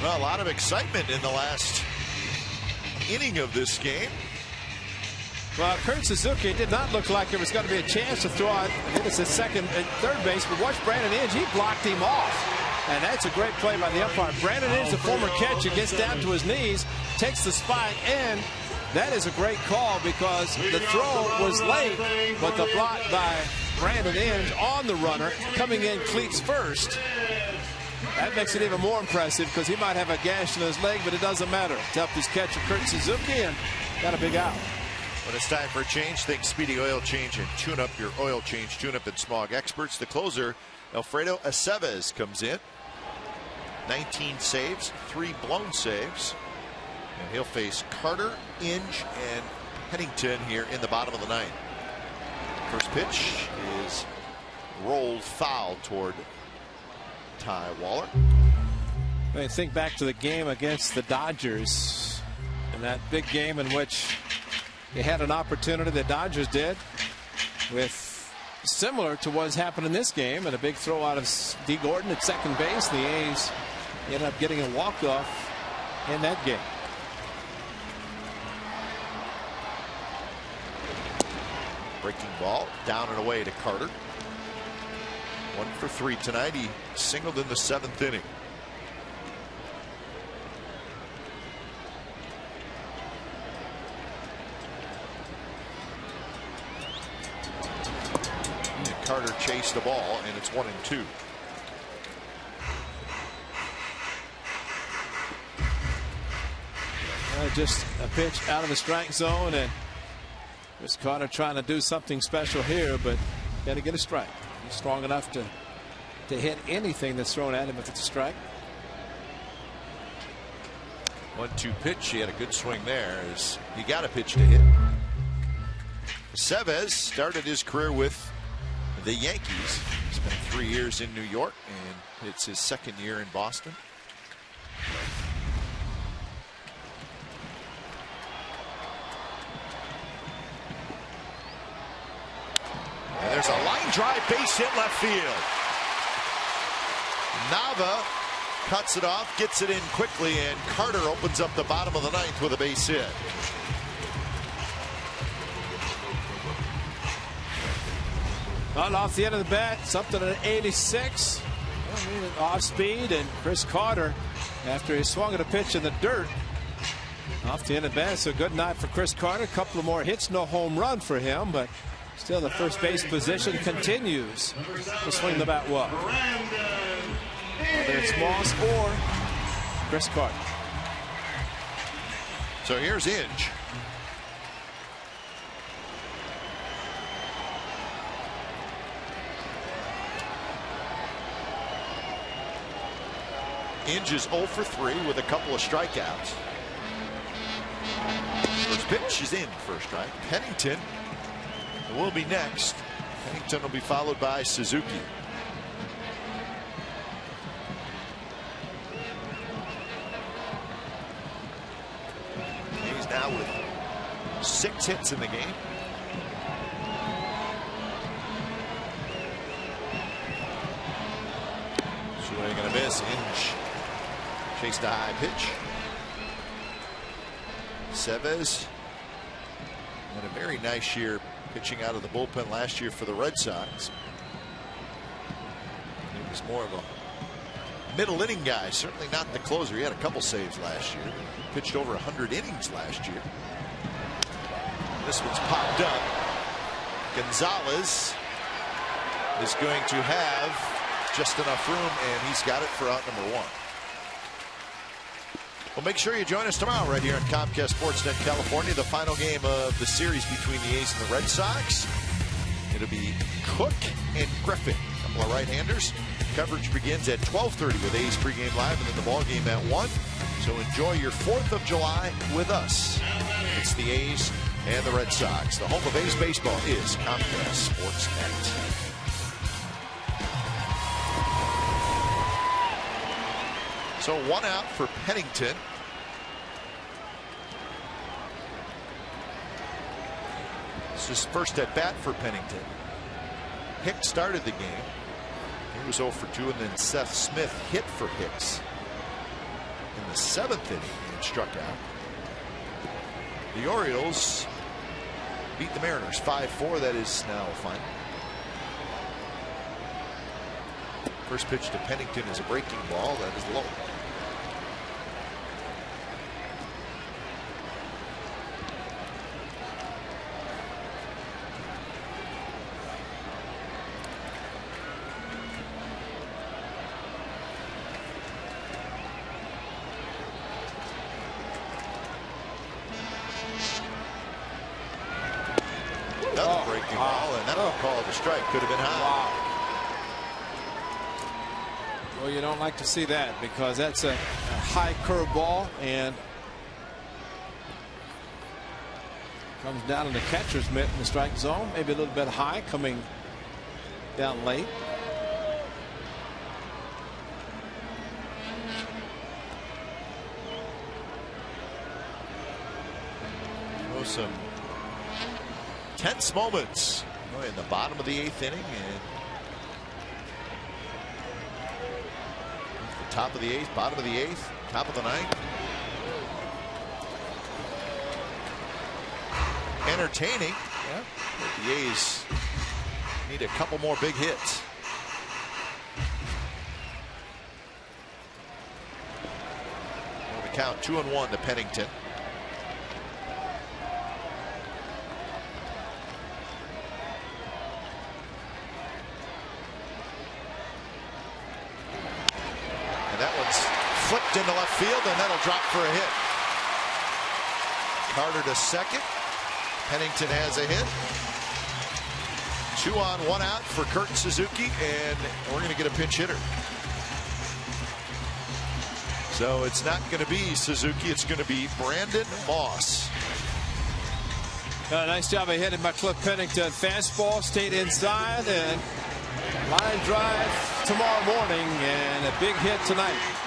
Well, a lot of excitement in the last inning of this game. Well, Kurt Suzuki did not look like there was going to be a chance to throw out. I think it's a second and third base, but watch Brandon Inge. He blocked him off. And that's a great play by the umpire. Brandon Inge, the former catcher, gets down to his knees, takes the spike, and that is a great call because the throw was late, but the block by Brandon Inge on the runner, coming in cleats first. That makes it even more impressive because he might have a gash in his leg, but it doesn't matter. It's helped his catcher, Kurt Suzuki, and got a big out. When it's time for a change, think Speedy Oil Change and tune up your oil change, tune up and smog experts. The closer, Alfredo Aceves, comes in. 19 saves, 3 blown saves. And he'll face Carter, Inge, and Pennington here in the bottom of the ninth. First pitch is rolled foul toward Ty Waller. I think back to the game against the Dodgers, and that big game in which they had an opportunity, the Dodgers did, with similar to what's happened in this game, and a big throw out of D. Gordon at second base. The A's ended up getting a walk-off in that game. Breaking ball down and away to Carter. 1 for 3 tonight. He singled in the 7th inning. And Carter chased the ball, and it's 1-2. Just a pitch out of the strike zone, and Chris Carter trying to do something special here, but got to get a strike. He's strong enough to hit anything that's thrown at him if it's a strike. 1-2 pitch. He had a good swing there. He got a pitch to hit. Chavez started his career with the Yankees. Spent 3 years in New York, and it's his 2nd year in Boston. And there's a line drive, base hit left field. Nava cuts it off, gets it in quickly, and Carter opens up the bottom of the 9th with a base hit. Well, off the end of the bat, something at 86. Off speed, and Chris Carter, after he swung at a pitch in the dirt, off the end of the bat. So good night for Chris Carter. A couple of more hits, no home run for him, but still the first base position continues to swing the bat well. Whether it's Moss or Chris Carter. So here's Inge. Inge is 0 for 3 with a couple of strikeouts. First pitch is in for a strike. Pennington will be next. Pennington will be followed by Suzuki. He's now with 6 hits in the game. Swing and a miss. Inge chased a high pitch. Chavez had a very nice year pitching out of the bullpen last year for the Red Sox. He was more of a middle inning guy, certainly not the closer. He had a couple saves last year. Pitched over 100 innings last year. This one's popped up. Gonzalez is going to have just enough room, and he's got it for out number 1. Well, make sure you join us tomorrow right here on Comcast Sportsnet California. The final game of the series between the A's and the Red Sox. It'll be Cook and Griffin, a couple of right-handers. Coverage begins at 12:30 with A's pregame live, and then the ball game at 1. So enjoy your 4th of July with us. It's the A's and the Red Sox. The home of A's baseball is Comcast Sportsnet. So 1 out for Pennington. This is first at bat for Pennington. Hicks started the game. He was 0 for 2, and then Seth Smith hit for Hicks in the 7th inning and struck out. The Orioles beat the Mariners 5-4. That is now a final. First pitch to Pennington is a breaking ball. That is low. Another breaking ball, and that was called a strike. Could have been high. Wow. Well, you don't like to see that because that's a high curve ball and comes down in the catcher's mitt in the strike zone. Maybe a little bit high, coming down late. Oh, some tense moments in the bottom of the 8th inning and the top of the 8th, bottom of the 8th, top of the 9th. Entertaining. Yeah. The A's need a couple more big hits. The count 2-1 to Pennington. And that one's flipped into left field, and that'll drop for a hit. Carter to second. Pennington has a hit. 2 on, 1 out for Curtin Suzuki, and we're going to get a pinch hitter. So it's not going to be Suzuki, it's going to be Brandon Moss. Nice job of hitting by Cliff Pennington. Fastball stayed inside, and line drive tomorrow morning, and a big hit tonight.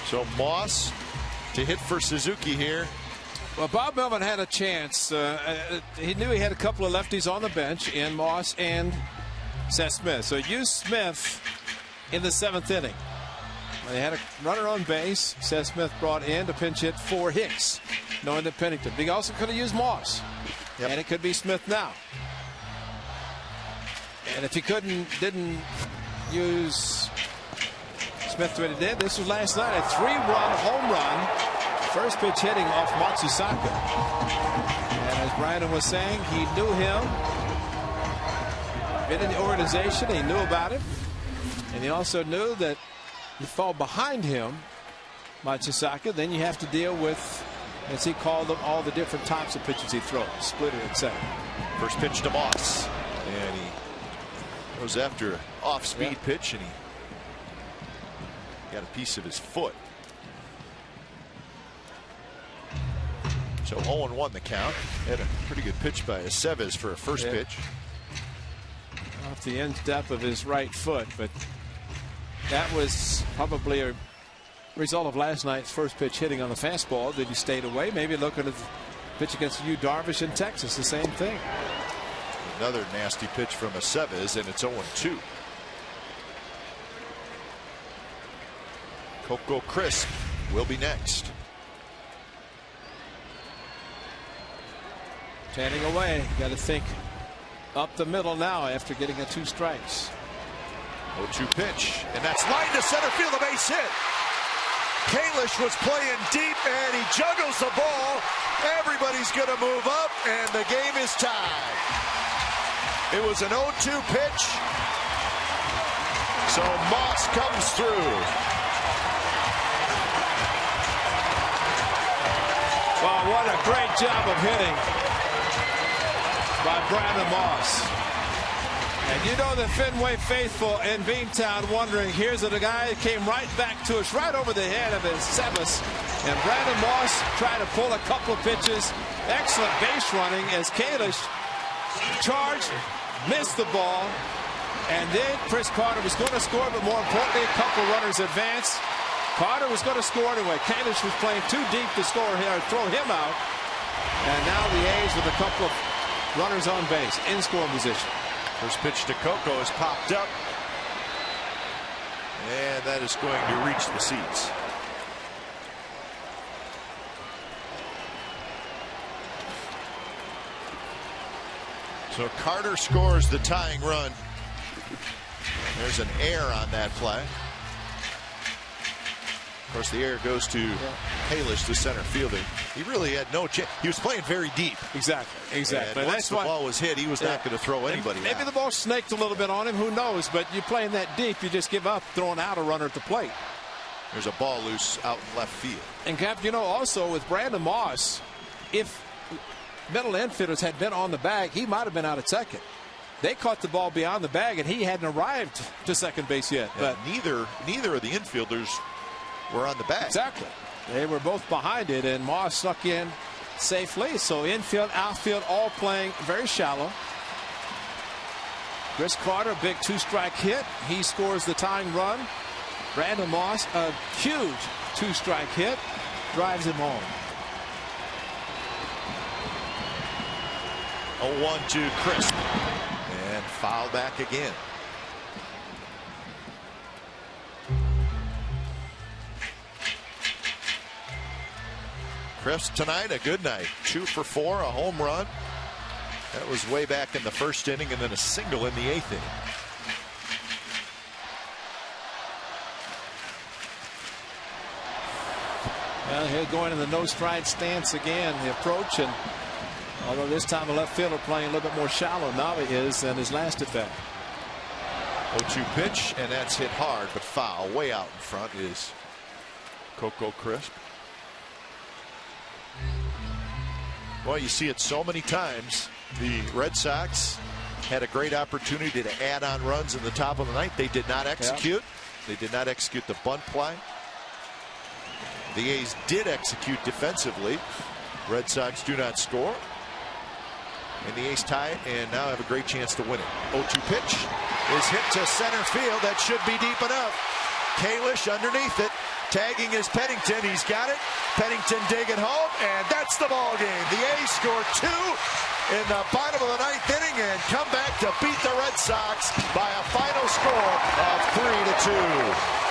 So Moss to hit for Suzuki here. Well, Bob Melvin had a chance. He knew he had a couple of lefties on the bench in Moss and Seth Smith. So used Smith in the 7th inning. They had a runner on base. Seth Smith brought in to pinch hit for Hicks, knowing that Pennington. He also could have used Moss. Yep. And it could be Smith now. And if he didn't use Smith when he did, this was last night, a 3-run home run. First pitch hitting off Matsusaka. And as Brandon was saying, he knew him. Been in the organization, he knew about it. And he also knew that you fall behind him, Matsusaka, then you have to deal with, as he called them, all the different types of pitches he throws, splitter, etc. First pitch to Moss. And he goes after an off-speed pitch, and he got a piece of his foot. So 0-1 the count. Had a pretty good pitch by Aceves for a first pitch. Off the instep of his right foot, but that was probably a result of last night's first pitch hitting on the fastball that he stayed away. Maybe looking at the pitch against Yu Darvish in Texas, the same thing. Another nasty pitch from Aceves, and it's 0-2. Coco Crisp will be next. Standing away, got to think up the middle now after getting a 2 strikes. 0-2 pitch, and that's lined to center field, a base hit. Kalish was playing deep, and he juggles the ball. Everybody's going to move up, and the game is tied. It was an 0-2 pitch, so Moss comes through. Wow, what a great job of hitting by Brandon Moss. And you know the Fenway faithful in Beantown wondering, here's a guy that came right back to us, right over the head of his Sebas. And Brandon Moss tried to pull a couple of pitches. Excellent base running as Kalish charged, missed the ball. And then Chris Carter was going to score, but more importantly, a couple runners advanced. Carter was going to score anyway. Kalish was playing too deep to score here, throw him out. And now the A's with a couple of runners on base in scoring position. First pitch to Coco is popped up, and that is going to reach the seats. So Carter scores the tying run. There's an error on that play. Of course, the error goes to Kalish, the center fielder. He really had no chance. He was playing very deep. Exactly. And once the ball was hit, he was not going to throw anybody Maybe out. the ball snaked a little bit on him. Who knows? But you're playing that deep, you just give up throwing out a runner at the plate. There's a ball loose out in left field. And Cap, you know, also with Brandon Moss, if middle infielders had been on the bag, he might have been out at second. They caught the ball beyond the bag, and he hadn't arrived to second base yet. Yeah, but neither of the infielders were on the bag. Exactly. They were both behind it, and Moss snuck in safely. So infield, outfield, all playing very shallow. Chris Carter, big 2-strike hit. He scores the tying run. Brandon Moss, a huge 2-strike hit, drives him home. 0-1 to Crisp, and foul back again. Crisp tonight, a good night. 2 for 4, a home run. That was way back in the first inning, and then a single in the 8th inning. Well, he'll go into the no stride stance again, the approach, and although this time the left fielder playing a little bit more shallow now he is than his last at bat. 0-2 pitch, and that's hit hard but foul. Way out in front is Coco Crisp. Well, you see it so many times. The Red Sox had a great opportunity to add on runs in the top of the ninth. They did not execute. They did not execute the bunt play. The A's did execute defensively. Red Sox do not score. And the A's tie it and now have a great chance to win it. 0-2 pitch is hit to center field. That should be deep enough. Kalish underneath it. Tagging is Pennington. He's got it. Pennington digging home, and that's the ball game. The A's score 2 in the bottom of the 9th inning and come back to beat the Red Sox by a final score of 3-2.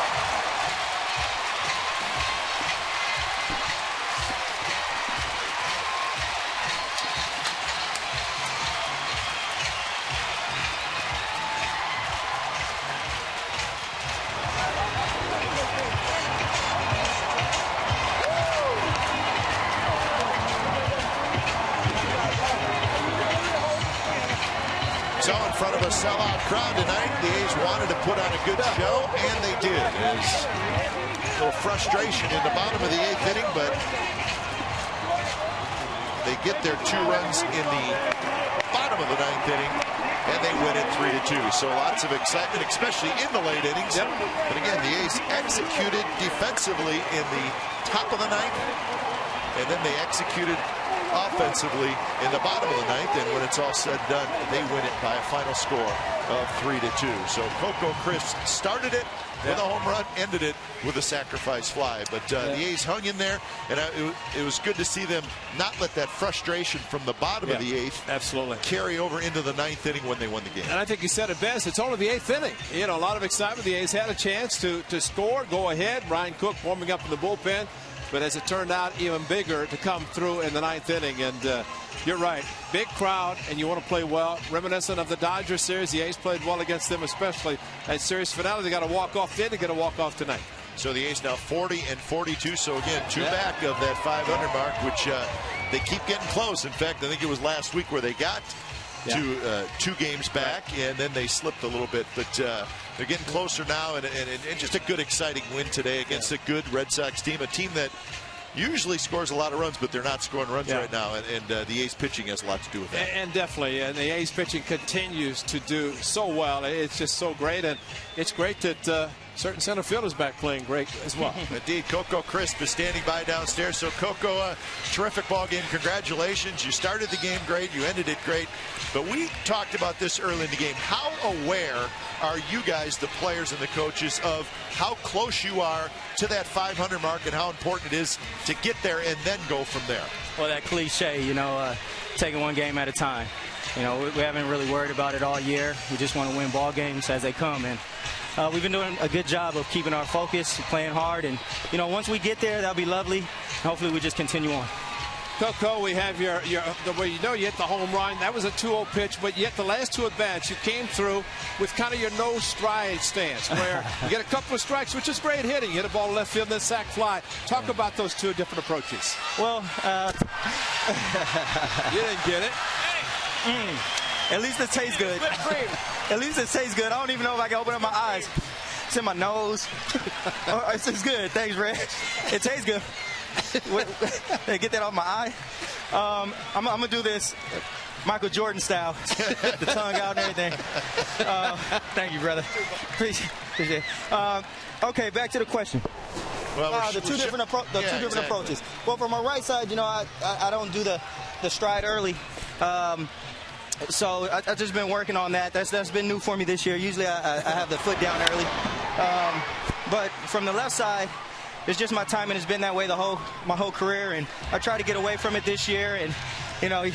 So in front of a sellout crowd tonight, the A's wanted to put on a good show, and they did. There's a little frustration in the bottom of the 8th inning, but they get their 2 runs in the bottom of the 9th inning, and they win it 3-2. So lots of excitement, especially in the late innings. But again, the A's executed defensively in the top of the 9th, and then they executed offensively in the bottom of the 9th, and when it's all said and done, they win it by a final score of 3-2. So Coco Crisp started it with a home run, ended it with a sacrifice fly. But the A's hung in there, and it was good to see them not let that frustration from the bottom of the 8th carry over into the 9th inning when they won the game. And I think you said it best. It's only the 8th inning. You know, a lot of excitement. The A's had a chance to score, go ahead. Ryan Cook warming up in the bullpen. But as it turned out, even bigger to come through in the 9th inning. And you're right, big crowd, and you want to play well. Reminiscent of the Dodgers series, the A's played well against them, especially at series finale. They got a walk-off then, they got a walk-off tonight. So the A's now 40-42. So again, 2 back of that 500 mark, which they keep getting close. In fact, I think it was last week where they got to 2 games back, and then they slipped a little bit. But they're getting closer now, and just a good, exciting win today against a good Red Sox team, a team that usually scores a lot of runs, but they're not scoring runs right now, and the A's pitching has a lot to do with that. And definitely, and the A's pitching continues to do so well. It's just so great, and it's great that certain center fielders back playing great as well. Indeed, Coco Crisp is standing by downstairs. So Coco, terrific ball game. Congratulations. You started the game great. You ended it great. But we talked about this early in the game. How aware are you guys, the players and the coaches, of how close you are to that 500 mark and how important it is to get there and then go from there? Well, that cliche, you know, taking one game at a time. You know, we haven't really worried about it all year. We just want to win ball games as they come. And we've been doing a good job of keeping our focus, playing hard. And, you know, once we get there, that'll be lovely. Hopefully we just continue on. Coco, we have the way you hit the home run. That was a 2-0 pitch, but yet the last 2 at-bats, you came through with kind of your no stride stance, where you get a couple of strikes, which is great hitting. You hit a ball left field, then sac fly. Talk about those 2 different approaches. Well, you didn't get it. At least it tastes good. At least it tastes good. I don't even know if I can open up my eyes. It's in my nose. It's good. Thanks, Red. It tastes good. Get that off my eye. I'm going to do this Michael Jordan style. The tongue out and everything. Thank you, brother. Appreciate it. Okay, back to the question. Well, the two different approaches. Well, from my right side, you know, I don't do the stride early. So I've just been working on that. That's been new for me this year. Usually I have the foot down early. But from the left side, it's just my timing has been that way my whole career, and I try to get away from it this year. And you know, you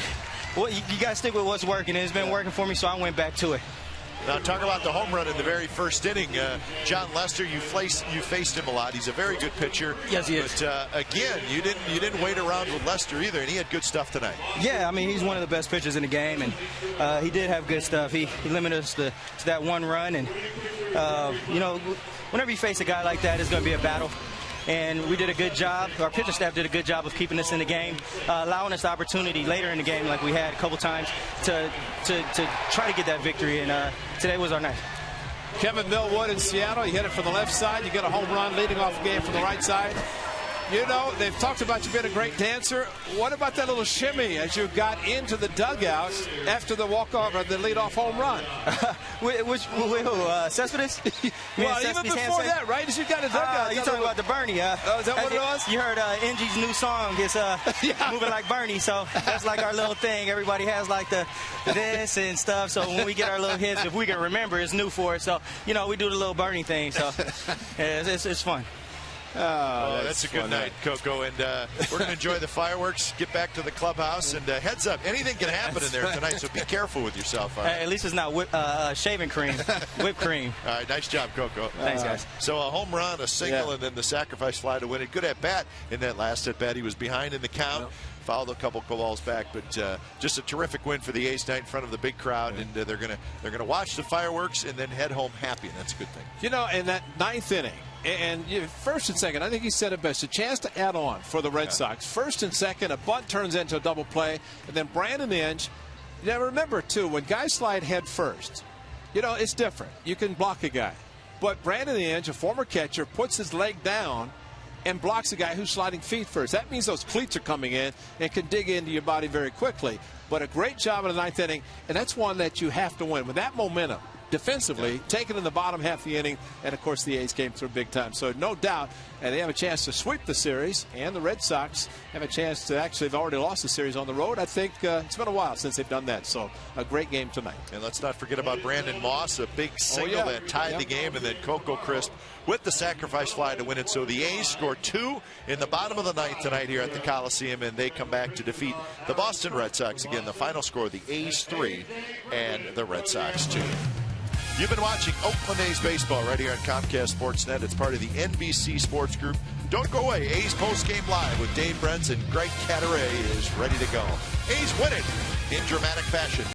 got to stick with what's working. And it's been working for me, so I went back to it. Now, talk about the home run in the very first inning. John Lester, you faced him a lot. He's a very good pitcher. Yes, he is. But again, you didn't wait around with Lester either, and he had good stuff tonight. Yeah, I mean, he's one of the best pitchers in the game, and he did have good stuff. He limited us to that one run, and you know, whenever you face a guy like that, it's going to be a battle. And we did a good job. Our pitching staff did a good job of keeping us in the game, allowing us the opportunity later in the game, like we had a couple times, to try to get that victory. And today was our night. Kevin Millwood in Seattle, you hit it from the left side. You get a home run leading off the game from the right side. You know, they've talked about you being a great dancer. What about that little shimmy as you got into the dugout after the walk-off or the lead-off home run? Cespedes? Well, even before that, right? As you got a dugout. You're talking about the Bernie, is that what it was? You heard NG's new song is Moving Like Bernie, so that's like our little thing. Everybody has like the this and stuff, so when we get our little hits, if we can remember, it's new for us. So, you know, we do the little Bernie thing, so yeah, it's fun. Oh, that's a good night, Coco. And we're going to enjoy the fireworks, get back to the clubhouse, and heads up, anything can happen in there tonight, so be careful with yourself. Hey, at least it's not shaving cream, whipped cream. All right, nice job, Coco. Thanks, guys. So a home run, a single, and then the sacrifice fly to win it. Good at bat in that last at bat. He was behind in the count. Fouled a couple balls back, but just a terrific win for the A's tonight in front of the big crowd, and they're gonna watch the fireworks and then head home happy, and that's a good thing. You know, in that ninth inning, and first and second, I think he said it best. A chance to add on for the Red Sox. First and second, a bunt turns into a double play, and then Brandon Inge. Now remember too, when guys slide head first, you know it's different. You can block a guy, but Brandon Inge, a former catcher, puts his leg down and blocks a guy who's sliding feet first. That means those cleats are coming in and can dig into your body very quickly. But a great job in the ninth inning, and that's one that you have to win. With that momentum, defensively, taken in the bottom half of the inning, and of course the A's came through big time. So no doubt, and they have a chance to sweep the series, and the Red Sox have a chance to actually have already lost the series on the road. I think it's been a while since they've done that. So a great game tonight. And let's not forget about Brandon Moss, a big single that tied the game, and then Coco Crisp with the sacrifice fly to win it. So the A's score 2 in the bottom of the ninth tonight here at the Coliseum, and they come back to defeat the Boston Red Sox. Again, the final score, the A's 3 and the Red Sox 2. You've been watching Oakland A's baseball right here on Comcast Sportsnet. It's part of the NBC Sports Group. Don't go away. A's postgame live with Dave Brentz and Greg Cadaret is ready to go. A's win it in dramatic fashion.